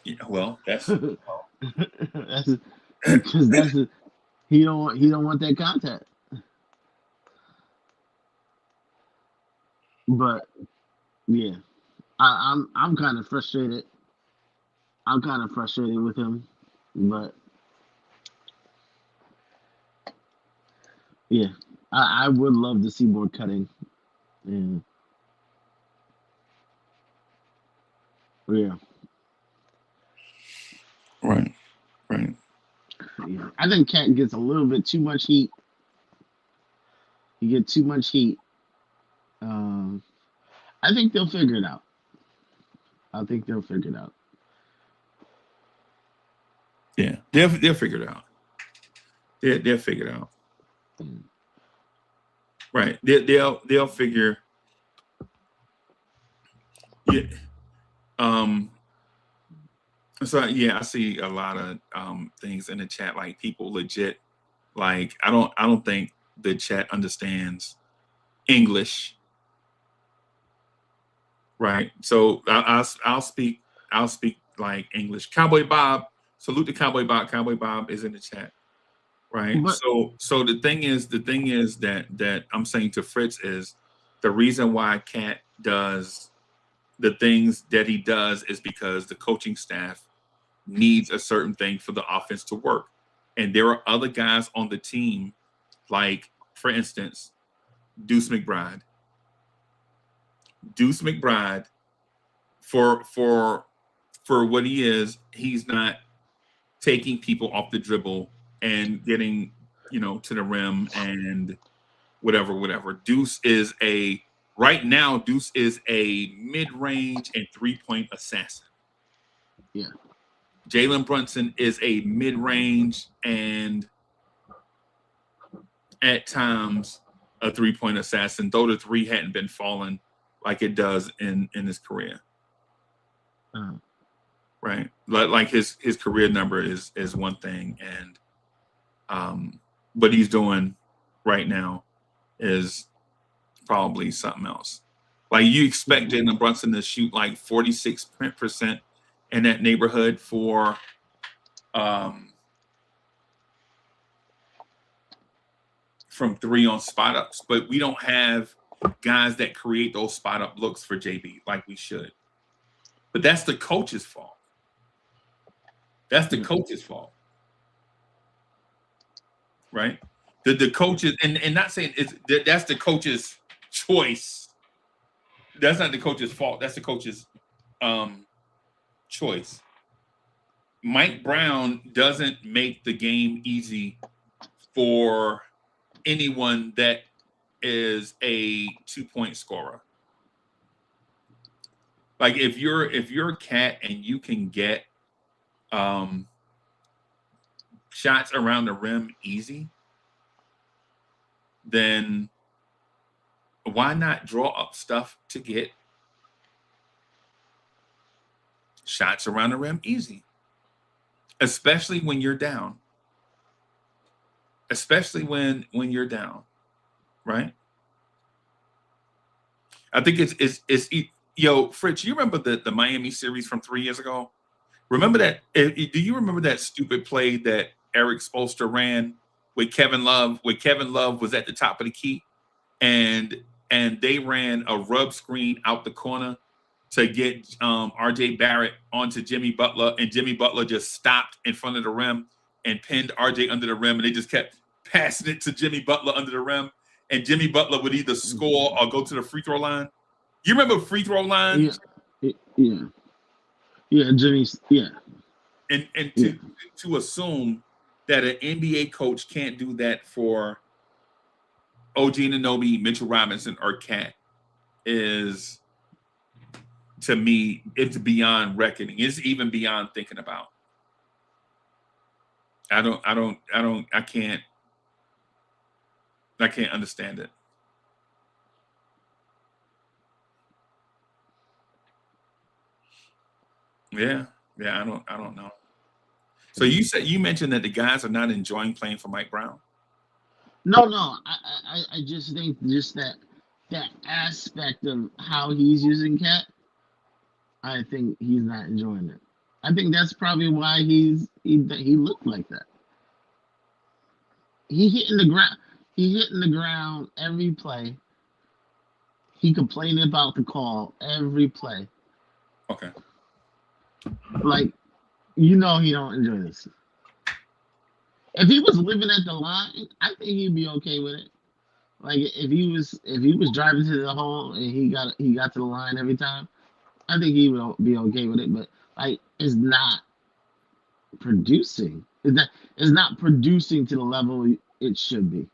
Yeah, well, that's because he don't want that contact. But yeah, I'm kind of frustrated. I'm kind of frustrated with him, but yeah, I would love to see more cutting. And yeah, right. Yeah. I think Cat gets a little bit too much heat. He gets too much heat. I think they'll figure it out. Yeah, they'll figure it out. They'll figure it out. Right. They'll figure. Yeah. So yeah, I see a lot of things in the chat, like people legit, like I don't think the chat understands English. Right. So I'll speak like English. Cowboy Bob, salute to Cowboy Bob. Cowboy Bob is in the chat. Right. But, so the thing is that I'm saying to Fritz is the reason why Cat does the things that he does is because the coaching staff needs a certain thing for the offense to work. And there are other guys on the team, like, for instance, Deuce McBride. Deuce McBride, for what he is, he's not taking people off the dribble and getting, to the rim and whatever. Deuce is right now a mid-range and three-point assassin. Yeah. Jalen Brunson is a mid-range and at times a three-point assassin, though the three hadn't been falling like it does in his career. Right. Like his career number is one thing, and what he's doing right now is probably something else. Like you expect Jalen Brunson to shoot like 46% in that neighborhood for from three on spot ups, but we don't have guys that create those spot up looks for JB like we should. But that's the coach's fault. That's the coach's fault. Right? The coaches, and not saying that's the coach's choice. That's not the coach's fault. That's the coach's choice. Mike Brown doesn't make the game easy for anyone that is a 2-point scorer. Like if you're a cat and you can get shots around the rim easy, then why not draw up stuff to get shots around the rim easy? Especially when you're down. Especially when you're down, right? I think it's Fritz, you remember the Miami series from 3 years ago? Remember that? Do you remember that stupid play that Eric Spoelstra ran with Kevin Love? Where Kevin Love was at the top of the key, and they ran a rub screen out the corner to get R.J. Barrett onto Jimmy Butler, and Jimmy Butler just stopped in front of the rim and pinned R.J. under the rim, and they just kept passing it to Jimmy Butler under the rim, and Jimmy Butler would either score or go to the free throw line. You remember free throw lines? Yeah, Jimmy's, yeah. And to assume that an NBA coach can't do that for OG Anunoby, Mitchell Robinson, or Cat is, to me, it's beyond reckoning. It's even beyond thinking about. I can't understand it. Yeah, I don't know. So you mentioned that the guys are not enjoying playing for Mike Brown. No. I just think just that aspect of how he's using Cat, I think he's not enjoying it. I think that's probably why he looked like that. He hitting the ground every play. He complaining about the call every play. Okay. Like, he don't enjoy this. If he was living at the line, I think he'd be okay with it. Like if he was driving to the hole and he got to the line every time, I think he would be okay with it. But like, it's not producing. It's not producing to the level it should be.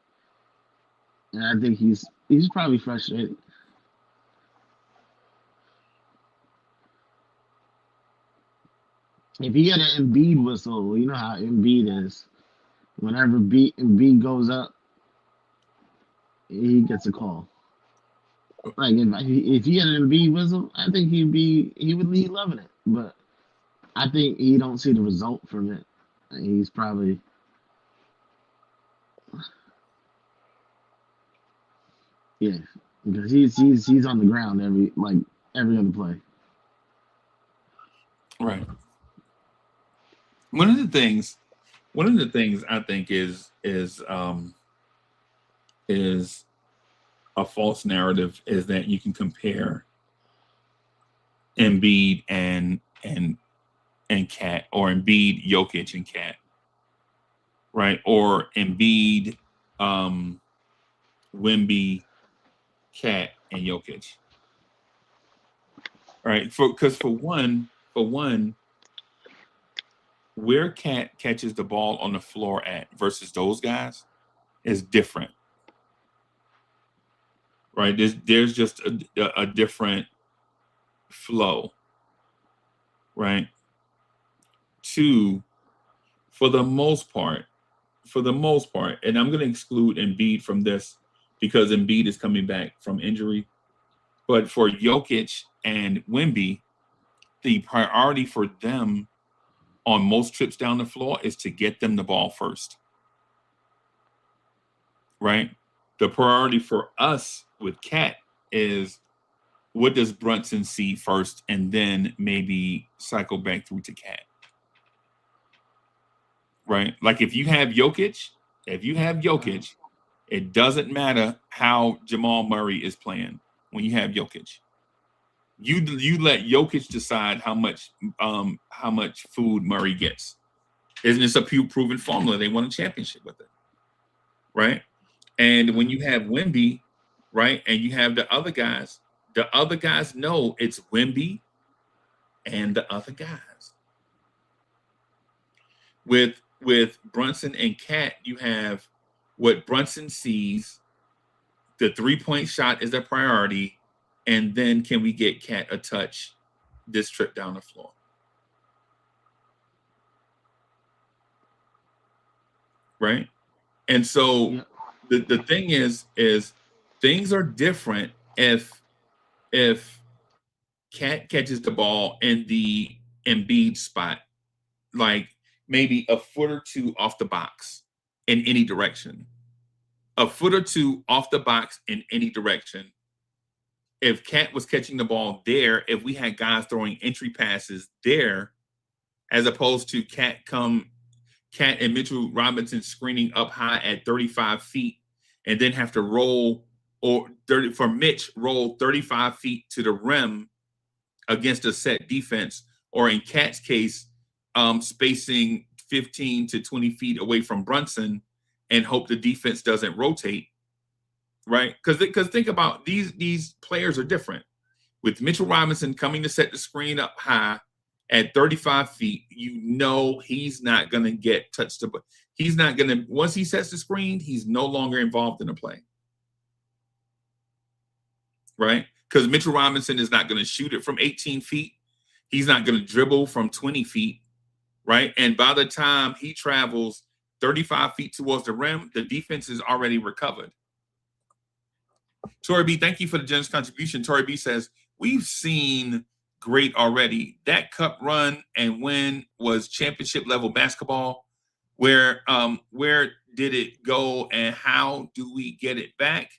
And I think he's probably frustrated. If he had an Embiid whistle, you know how Embiid is. Whenever Embiid goes up, he gets a call. Like if he had an Embiid whistle, I think he would be loving it. But I think he don't see the result from it. He's probably because he's on the ground every other play. Right. One of the things I think is a false narrative is that you can compare Embiid and Cat, or Embiid, Jokic, and Cat, right? Or Embiid, Wemby, Cat, and Jokic. All right, because for one, where Cat catches the ball on the floor at versus those guys is different, right? There's just a different flow, right? Two, for the most part, and I'm going to exclude Embiid from this because Embiid is coming back from injury. But for Jokic and Wemby, the priority for them on most trips down the floor is to get them the ball first, right? The priority for us with Cat is what does Brunson see first, and then maybe cycle back through to Cat, right? Like if you have Jokic, it doesn't matter how Jamal Murray is playing when you have Jokic. You let Jokic decide how much food Murray gets. Isn't this a proven formula? They won a championship with it, right? And when you have Wemby, right, and you have the other guys know it's Wemby and the other guys. With Brunson and Cat, you have what Brunson sees. The 3-point shot is a priority. And then can we get Cat a touch this trip down the floor? Right? And so the thing is things are different if Cat catches the ball in the Embiid spot, like maybe a foot or two off the box in any direction. A foot or two off the box in any direction. If Cat was catching the ball there, if we had guys throwing entry passes there, as opposed to Cat and Mitchell Robinson screening up high at 35 feet and then have to roll roll 35 feet to the rim against a set defense, or in Cat's case, spacing 15 to 20 feet away from Brunson and hope the defense doesn't rotate. Right, because think about these players are different. With Mitchell Robinson coming to set the screen up high at 35 feet, you know he's not going to get touched. He's not going to, once he sets the screen, he's no longer involved in the play. Right, because Mitchell Robinson is not going to shoot it from 18 feet. He's not going to dribble from 20 feet. Right, and by the time he travels 35 feet towards the rim, the defense is already recovered. Tori B, thank you for the generous contribution. Tori B says, we've seen great already. That cup run and win was championship level basketball. Where did it go and how do we get it back?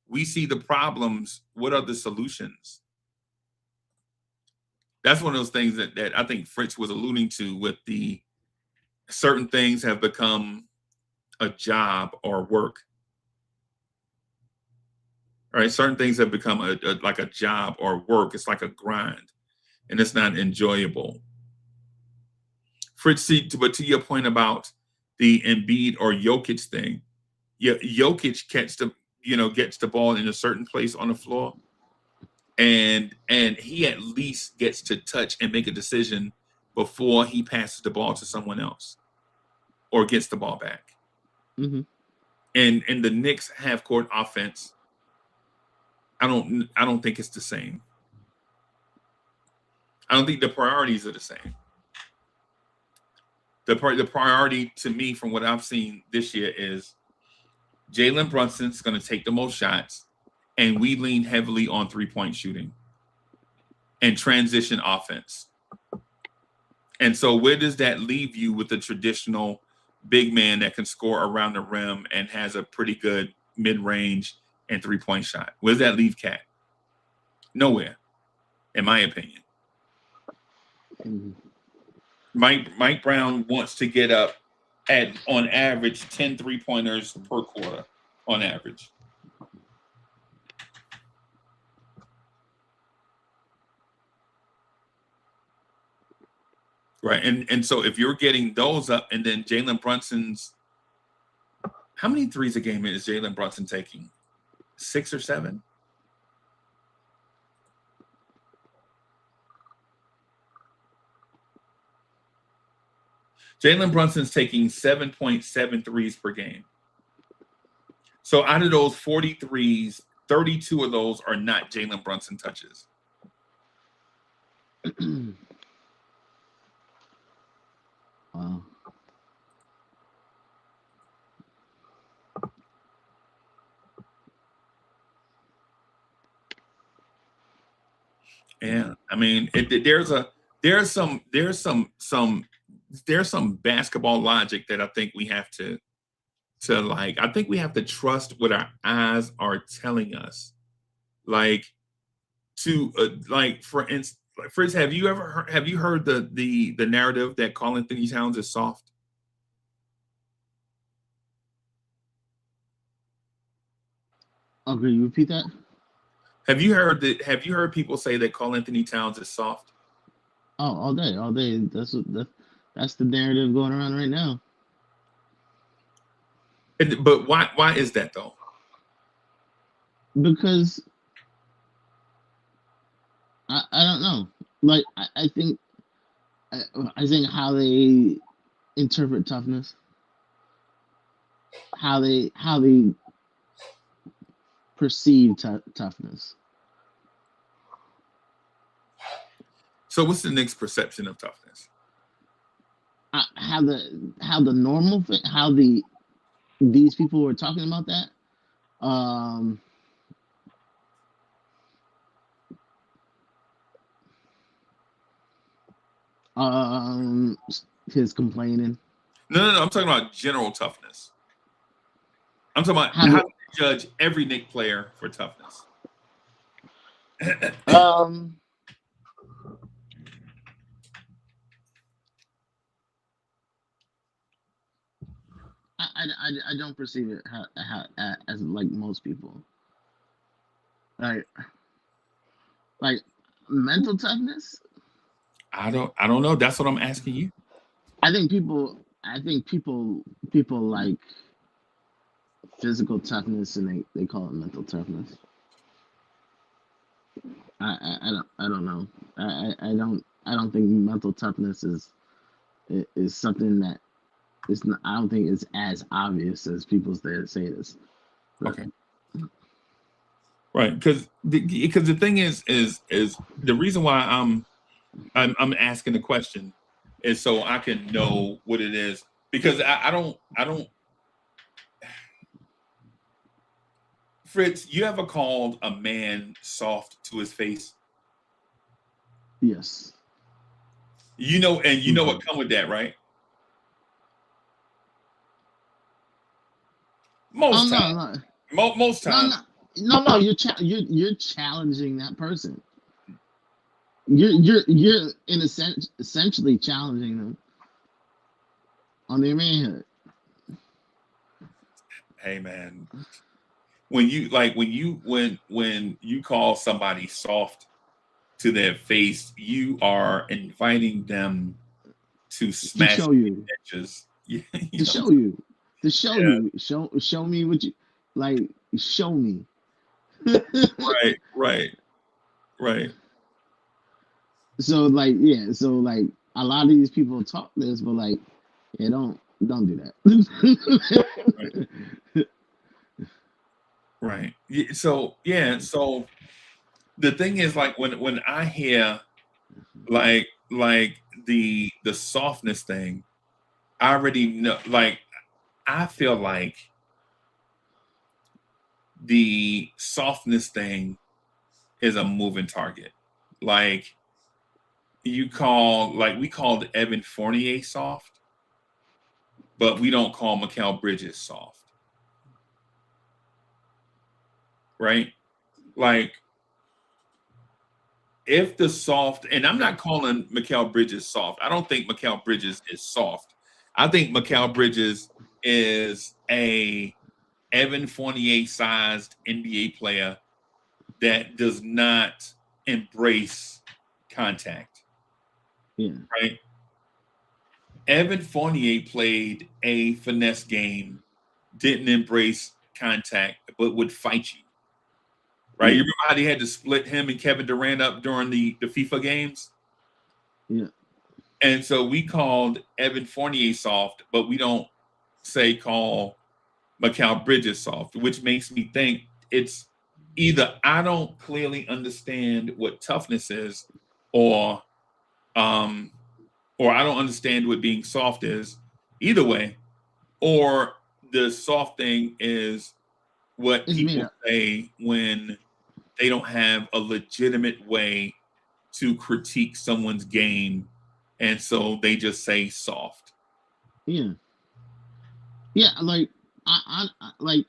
We see the problems. What are the solutions? That's one of those things that I think Fritz was alluding to with the certain things have become a job or work. All right, certain things have become like a job or work. It's like a grind, and it's not enjoyable. Fritz, but to your point about the Embiid or Jokic thing, Jokic gets the ball in a certain place on the floor, and he at least gets to touch and make a decision before he passes the ball to someone else or gets the ball back. Mm-hmm. And the Knicks half court offense, I don't think it's the same. I don't think the priorities are the same. The priority to me, from what I've seen this year, is Jalen Brunson's going to take the most shots, and we lean heavily on 3-point shooting and transition offense. And so where does that leave you with the traditional big man that can score around the rim and has a pretty good mid-range and 3-point shot? Where does that leave Cat? Nowhere, in my opinion. Mm-hmm. Mike Brown wants to get up at, on average, 10 3-pointers per quarter, on average. Right, and so if you're getting those up, and then Jalen Brunson's, how many threes a game is Jalen Brunson taking? 6 or 7? Jalen Brunson's taking 7.7 threes per game. So out of those 40 threes, 32 of those are not Jalen Brunson touches. Wow. Yeah, I mean, there's some basketball logic that I think we have to like. I think we have to trust what our eyes are telling us. Like, for instance, Fritz, have you heard the narrative that Karl Anthony Towns is soft? Oh, could you repeat that? Have you heard people say that Karl Anthony Towns is soft? Oh, all day. That's the narrative going around right now. But why is that though? Because I don't know. Like I think how they interpret toughness, how they perceive toughness. So what's the Knicks' perception of toughness? How the normal thing, these people were talking about that. His complaining. No. I'm talking about general toughness. I'm talking about how do you judge every Knicks player for toughness? I don't perceive it how as like most people. Like mental toughness. I don't know. That's what I'm asking you. I think people like physical toughness and they call it mental toughness. I don't know. I don't think mental toughness is something that is not, I don't think it's as obvious as people say this. But, okay. Right, because the thing is the reason why I'm asking the question is so I can know what it is, because I don't Fritz, you ever called a man soft to his face? Yes. You know what come with that, right? Most times. Most times. No. You're challenging that person. You're in a sense essentially challenging them on their manhood. Hey man, when you call somebody soft to their face, you are inviting them to smash you edges. To show you. Show me what you like. Show me. Right. So like a lot of these people talk this, but like, yeah, don't do that. Right. So the thing is, like, when I hear like the softness thing, I already know. Like, I feel like the softness thing is a moving target. Like, we called Evan Fournier soft, but we don't call Mikal Bridges soft. Right? Like, if the soft, and I'm not calling Mikal Bridges soft. I don't think Mikal Bridges is soft. I think Mikal Bridges is a Evan Fournier sized NBA player that does not embrace contact. Yeah. Right? Evan Fournier played a finesse game, didn't embrace contact, but would fight you. Right? You remember how they had to split him and Kevin Durant up during the FIFA games? Yeah. And so we called Evan Fournier soft, but we don't call Mikal Bridges soft, which makes me think it's either I don't clearly understand what toughness is, or I don't understand what being soft is. Either way, or the soft thing is what people say when they don't have a legitimate way to critique someone's game, and so they just say soft. Yeah. Like I like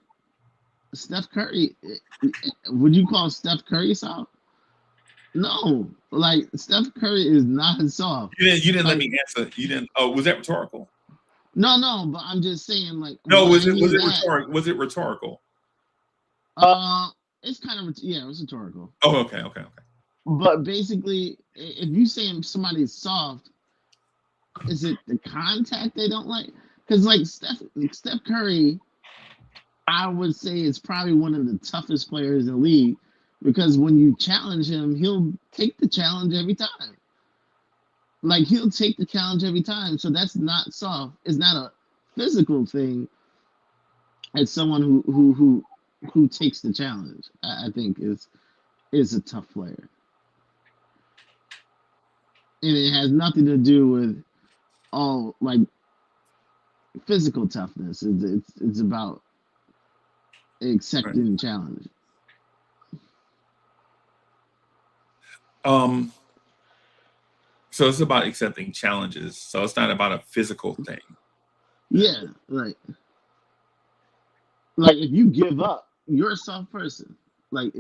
Steph Curry. Would you call Steph Curry soft? No, like Steph Curry is not soft. You didn't let me answer. You didn't. Oh, was that rhetorical? No, but I'm just saying, like, no. Was it rhetorical? Was it rhetorical? It's kind of, yeah, it was rhetorical. Oh, okay. But basically, if you say somebody's soft, is it the contact they don't like? Because like Steph Curry, I would say is probably one of the toughest players in the league, because when you challenge him, he'll take the challenge every time. Like, he'll take the challenge every time. So that's not soft. It's not a physical thing. It's someone who takes the challenge. I think is a tough player. And it has nothing to do with like physical toughness. It's about accepting the challenge. So it's about accepting challenges. So it's not about a physical thing. Yeah, like if you give up, you're a soft person. Like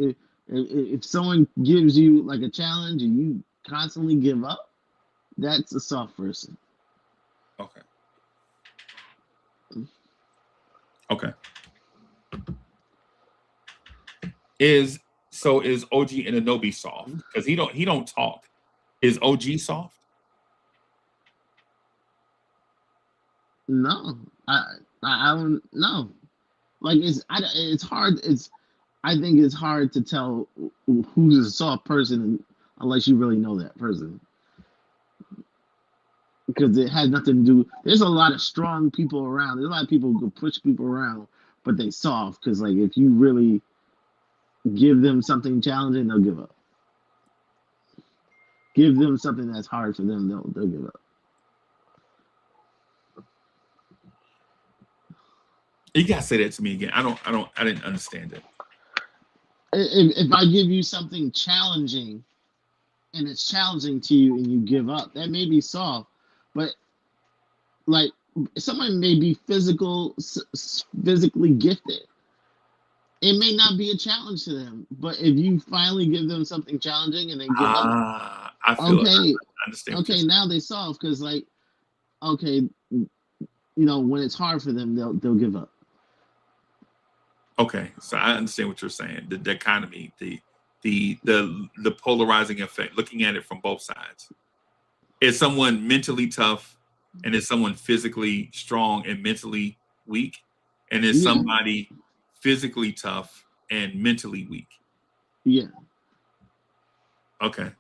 if someone gives you like a challenge and you constantly give up, that's a soft person. Okay. Is OG Anunoby soft? Because he don't talk. Is OG soft? No, I don't know. Like it's hard. I think it's hard to tell who's a soft person unless you really know that person, because it has nothing to do. There's a lot of strong people around. There's a lot of people who can push people around, but they soft because like if you really give them something challenging, they'll give up. Give them something that's hard for them, they'll give up. You gotta say that to me again. I didn't understand it. If I give you something challenging and it's challenging to you and you give up, that may be soft. But like someone may be physically gifted. It may not be a challenge to them, but if you finally give them something challenging and they give up, I feel okay, I understand. Okay, now they soft because like, okay, when it's hard for them, they'll give up. Okay, so I understand what you're saying. The dichotomy, the polarizing effect, looking at it from both sides. Is someone mentally tough, and is someone physically strong and mentally weak? And is somebody physically tough and mentally weak? Yeah. Okay.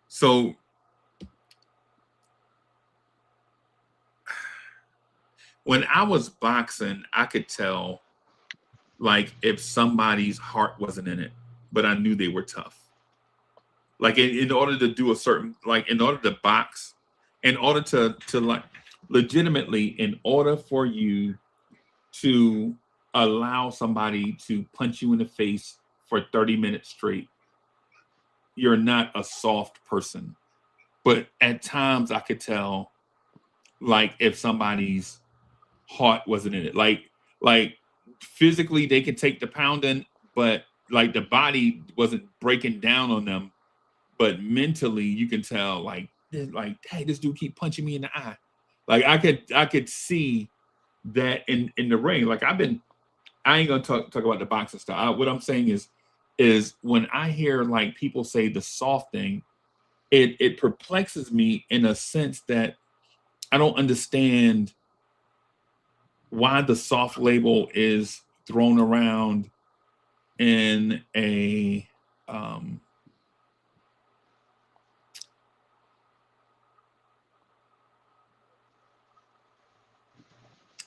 So when I was boxing, I could tell like if somebody's heart wasn't in it, but I knew they were tough. Like in order to do a certain, like in order to box, in order to like legitimately, in order for you to allow somebody to punch you in the face for 30 minutes straight, you're not a soft person. But at times I could tell like if somebody's heart wasn't in it. Like physically they could take the pounding, but like the body wasn't breaking down on them. But mentally you can tell like, hey, this dude keep punching me in the eye. Like I could see that in the ring. Like I ain't gonna talk about the boxing style. What I'm saying is when I hear like people say the soft thing, it perplexes me in a sense that I don't understand why the soft label is thrown around in a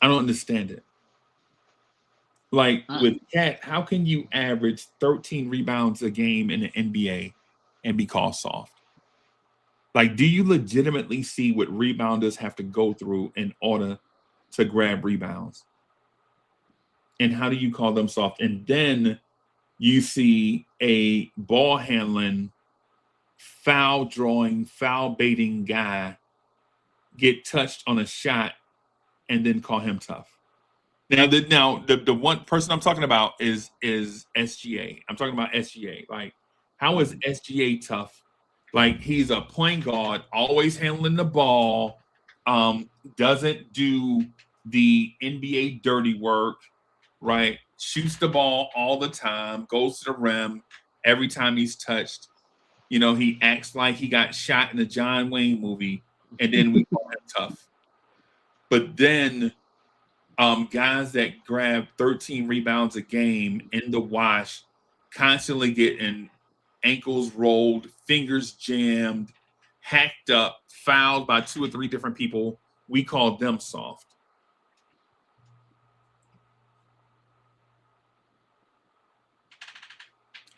I don't understand it. Like with Cat, how can you average 13 rebounds a game in the NBA and be called soft? Like, do you legitimately see what rebounders have to go through in order to grab rebounds? And how do you call them soft? And then you see a ball handling, foul drawing, foul baiting guy get touched on a shot and then call him tough. Now, the one person I'm talking about is SGA. I'm talking about SGA. Like, how is SGA tough? Like, he's a point guard, always handling the ball, doesn't do the NBA dirty work, right? Shoots the ball all the time, goes to the rim every time he's touched. You know, he acts like he got shot in the John Wayne movie, and then we call him tough. But then guys that grab 13 rebounds a game in the wash, constantly getting ankles rolled, fingers jammed, hacked up, fouled by 2 or 3 different people, we call them soft.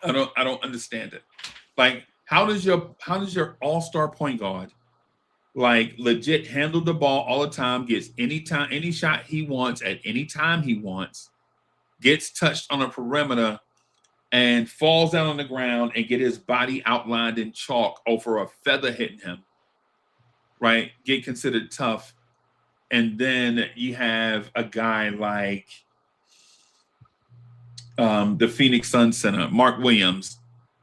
I don't understand it. Like, how does your all-star point guard like legit handle the ball all the time, gets any shot he wants at any time he wants, gets touched on a perimeter and falls down on the ground and get his body outlined in chalk over a feather hitting him, right? Get considered tough. And then you have a guy like the Phoenix Suns center, Mark Williams,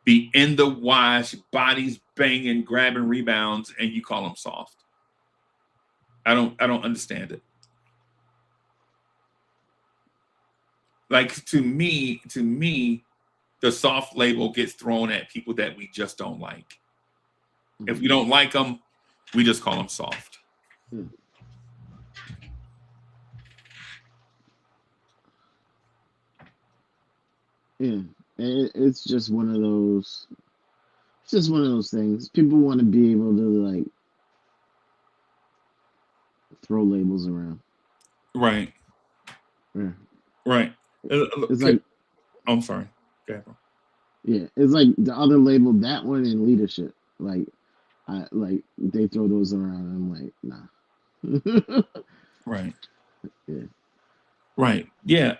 be in the wash, bodies banging, grabbing rebounds, and you call him soft. I don't understand it. Like, to me, the soft label gets thrown at people that we just don't like. If we don't like them, we just call them soft. Yeah, it's just one of those. It's just one of those things. People want to be able to like throw labels around. Right. Yeah. Right. It's like, I'm sorry. Go ahead, bro. Yeah, it's like the other label, that one, and leadership. Like, they throw those around. And I'm like, nah. Right. Yeah. Right. Yeah.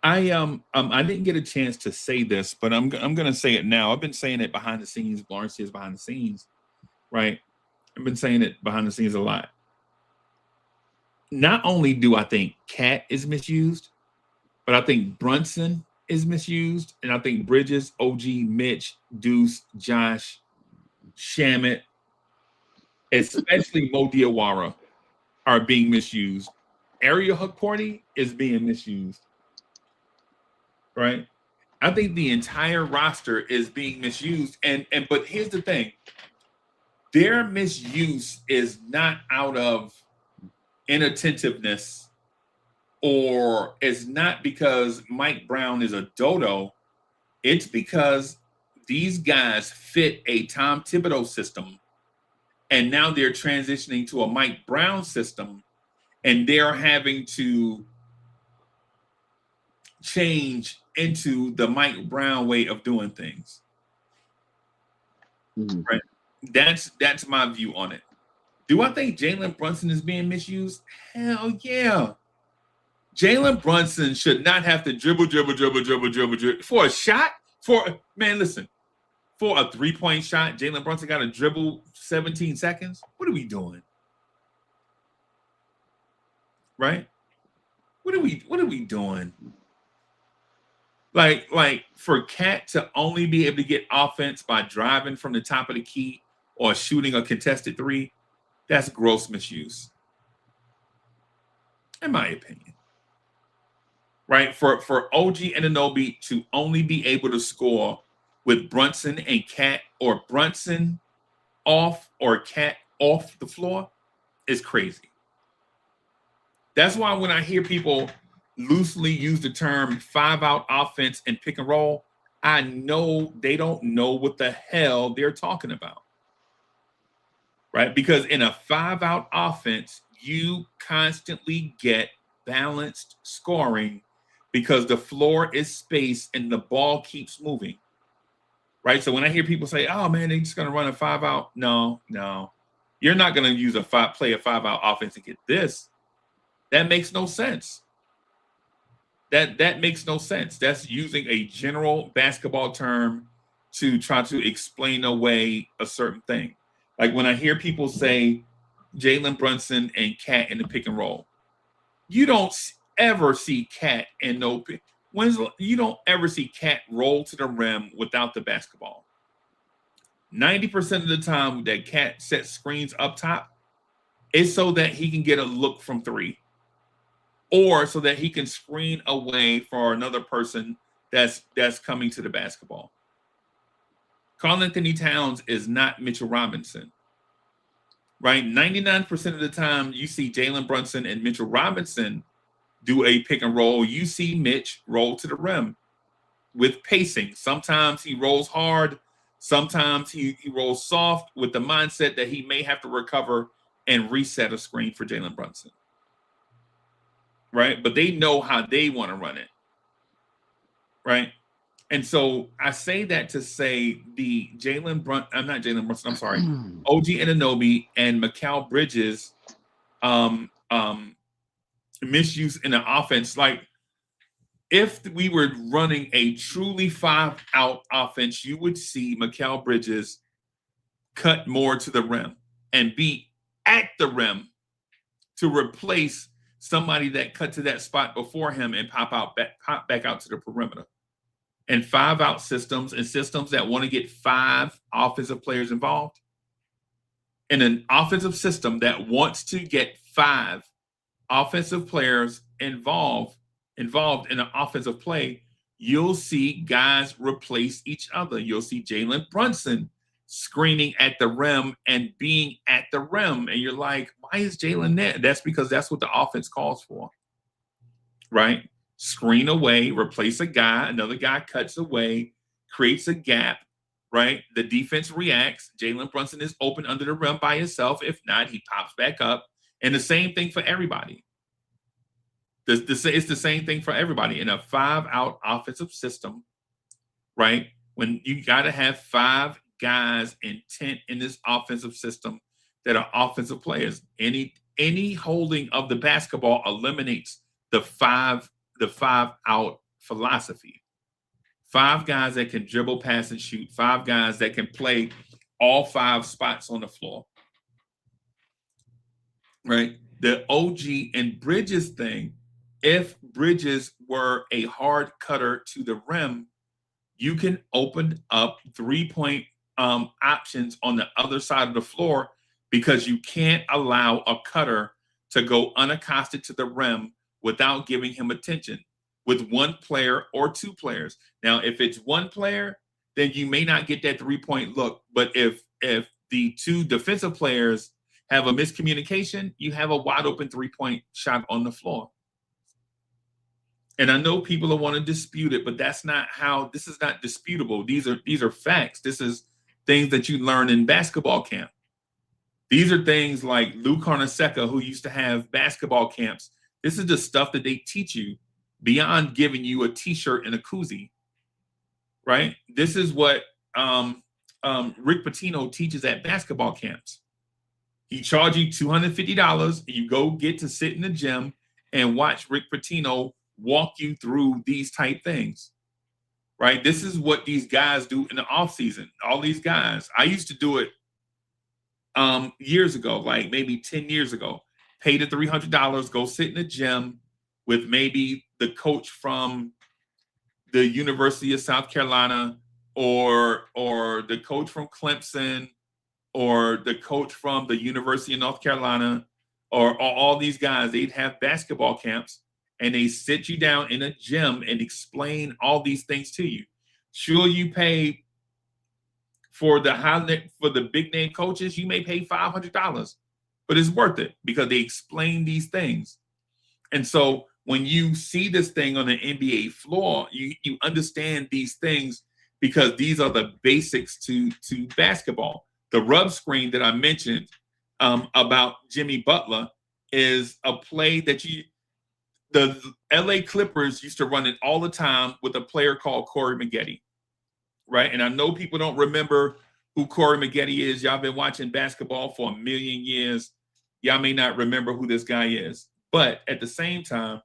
I didn't get a chance to say this, but I'm gonna say it now. I've been saying it behind the scenes. Lawrence is behind the scenes, right? I've been saying it behind the scenes a lot. Not only do I think Cat is misused, but I think Brunson is misused, and I think Bridges, OG, Mitch, Deuce, Josh, Shamit, especially Mo Diawara, are being misused. Area Hook Party is being misused. Right? I think the entire roster is being misused. But here's the thing. Their misuse is not out of inattentiveness, or it's not because Mike Brown is a dodo. It's because these guys fit a Tom Thibodeau system, and now they're transitioning to a Mike Brown system, and they're having to change into the Mike Brown way of doing things. Right? That's my view on it. Do I think Jalen Brunson is being misused? Hell yeah. Jalen Brunson should not have to dribble for a shot. Listen, for a 3-point shot, Jalen Brunson got to dribble 17 seconds. What are we doing? Right? What are we doing? Like for Cat to only be able to get offense by driving from the top of the key or shooting a contested 3, that's gross misuse, in my opinion. Right? For OG Anunoby to only be able to score with Brunson and Cat, or Brunson off or Cat off the floor, is crazy. That's why when I hear people loosely use the term 5-out offense and pick and roll, I know they don't know what the hell they're talking about. right? Because in a 5-out offense, you constantly get balanced scoring because the floor is spaced and the ball keeps moving, right? So when I hear people say, "Oh man, they're just going to run a 5-out," no, you're not going to play a 5-out offense and get this. That makes no sense. That makes no sense. That's using a general basketball term to try to explain away a certain thing. Like when I hear people say Jalen Brunson and Cat in the pick and roll, you don't ever see Cat in no pick. You don't ever see Cat roll to the rim without the basketball. 90% of the time that Cat sets screens up top is so that he can get a look from 3. Or so that he can screen away for another person that's coming to the basketball. Karl-Anthony Towns is not Mitchell Robinson, right? 99% of the time you see Jalen Brunson and Mitchell Robinson do a pick and roll, you see Mitch roll to the rim with pacing. Sometimes he rolls hard. Sometimes he rolls soft with the mindset that he may have to recover and reset a screen for Jalen Brunson. Right? But they know how they want to run it. Right? And so I say that to say the OG Anunoby and Mikal Bridges misuse in the offense. Like if we were running a truly 5-out offense, you would see Mikal Bridges cut more to the rim and be at the rim to replace somebody that cut to that spot before him and pop back out to the perimeter. And 5-out systems and systems that want to get 5 offensive players involved. In an offensive system that wants to get 5 offensive players involved in an offensive play, you'll see guys replace each other. You'll see Jalen Brunson screening at the rim and being at the rim. And you're like, why is Jalen there? That's because that's what the offense calls for, right? Screen away, replace a guy, another guy cuts away, creates a gap, right? The defense reacts. Jalen Brunson is open under the rim by himself. If not, he pops back up. And the same thing for everybody. It's the same thing for everybody in a 5-out offensive system, right? When you got to have 5 guys intent in this offensive system that are offensive players. Any holding of the basketball eliminates the 5-out philosophy. 5 guys that can dribble, pass, and shoot. 5 guys that can play all 5 spots on the floor. Right? The OG and Bridges thing, if Bridges were a hard cutter to the rim, you can open up 3-point options on the other side of the floor because you can't allow a cutter to go unaccosted to the rim without giving him attention with 1 player or 2 players. Now, if it's 1 player, then you may not get that 3-point look. But if the 2 defensive players have a miscommunication, you have a wide open 3-point shot on the floor. And I know people will want to dispute it, but that's not how. This is not disputable. These are facts. This is things that you learn in basketball camp. These are things like Lou Carnesecca, who used to have basketball camps. This is the stuff that they teach you beyond giving you a T-shirt and a koozie, right? This is what Rick Pitino teaches at basketball camps. He charges you $250. You go get to sit in the gym and watch Rick Pitino walk you through these type things, right? This is what these guys do in the off season. All these guys. I used to do it years ago, like maybe 10 years ago. Pay the $300, go sit in the gym with maybe the coach from the University of South Carolina or the coach from Clemson or the coach from the University of North Carolina or all these guys. They'd have basketball camps and they sit you down in a gym and explain all these things to you. Sure, you pay for the big name coaches, you may pay $500, but it's worth it because they explain these things. And so when you see this thing on the NBA floor, you understand these things because these are the basics to basketball. The rub screen that I mentioned about Jimmy Butler is a play that the LA Clippers used to run it all the time with a player called Corey Maggette, right? And I know people don't remember who Corey Maggette is. Y'all been watching basketball for a million years. Y'all may not remember who this guy is. But at the same time,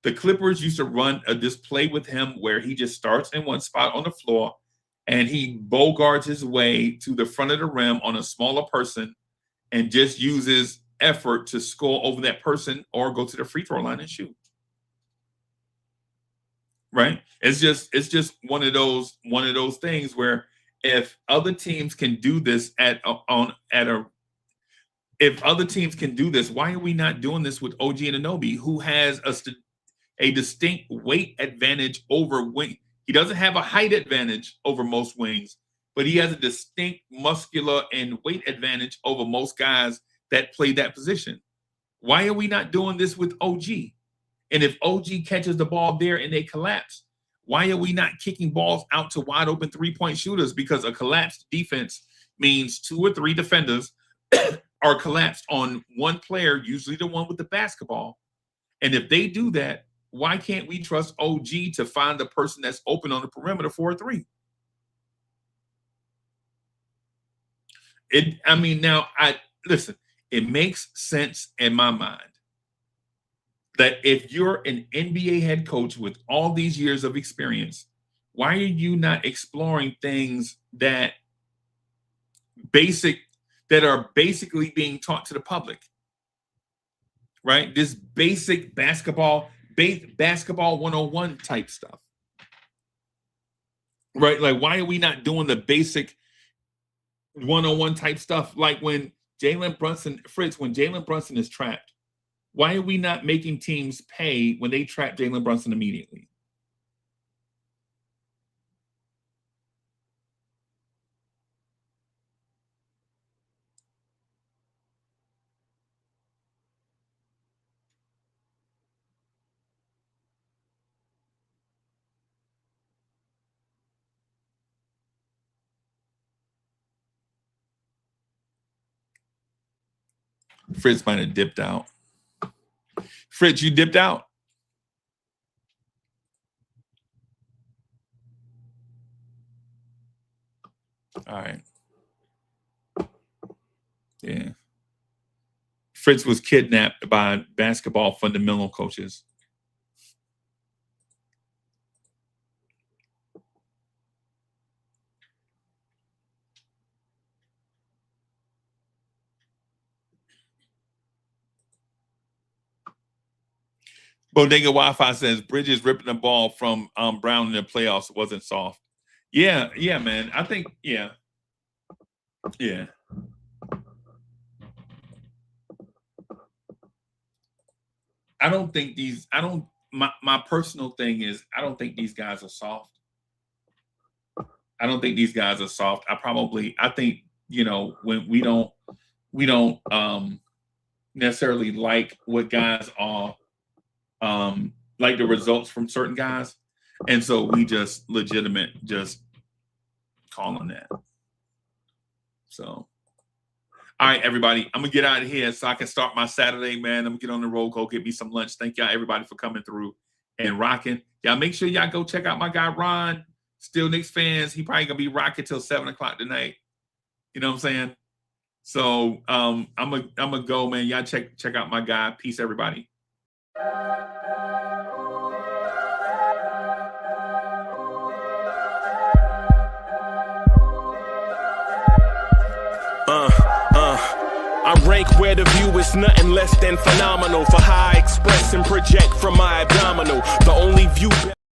the Clippers used to run this play with him where he just starts in one spot on the floor and he bogarts his way to the front of the rim on a smaller person and just uses effort to score over that person or go to the free throw line and shoot. Right? It's just one of those things where if other teams can do this if other teams can do this, why are we not doing this with OG Anunoby, who has a distinct weight advantage over wing? He doesn't have a height advantage over most wings, but he has a distinct muscular and weight advantage over most guys that play that position. Why are we not doing this with OG? And if OG catches the ball there and they collapse, why are we not kicking balls out to wide open three-point shooters? Because a collapsed defense means 2 or 3 defenders are collapsed on one player, usually the one with the basketball. And if they do that, why can't we trust OG to find the person that's open on the perimeter for a 3? Listen, it makes sense in my mind that if you're an NBA head coach with all these years of experience, why are you not exploring things that are basically being taught to the public? Right? This basic basketball 101 type stuff. Right? Like, why are we not doing the basic 101 type stuff? Like when Jalen Brunson is trapped, why are we not making teams pay when they trap Jalen Brunson immediately? Fritz might have dipped out. Fritz, you dipped out? All right. Yeah. Fritz was kidnapped by basketball fundamental coaches. Bodega Wi-Fi says Bridges ripping the ball from Brown in the playoffs wasn't soft. Yeah, man. I think, yeah. My personal thing is, I don't think these guys are soft. I think, when we don't necessarily like what guys are, like the results from certain guys. And so we just calling that. So, all right, everybody, I'm gonna get out of here so I can start my Saturday, man. I'm gonna get on the road, go get me some lunch. Thank y'all, everybody, for coming through and rocking. Y'all make sure y'all go check out my guy, Ron, still Knicks fans. He probably gonna be rocking till 7:00 tonight. You know what I'm saying? So, I'm gonna go, man. Y'all check out my guy. Peace, everybody. I rank where the view is nothing less than phenomenal for how I express and project from my abdominal. The only view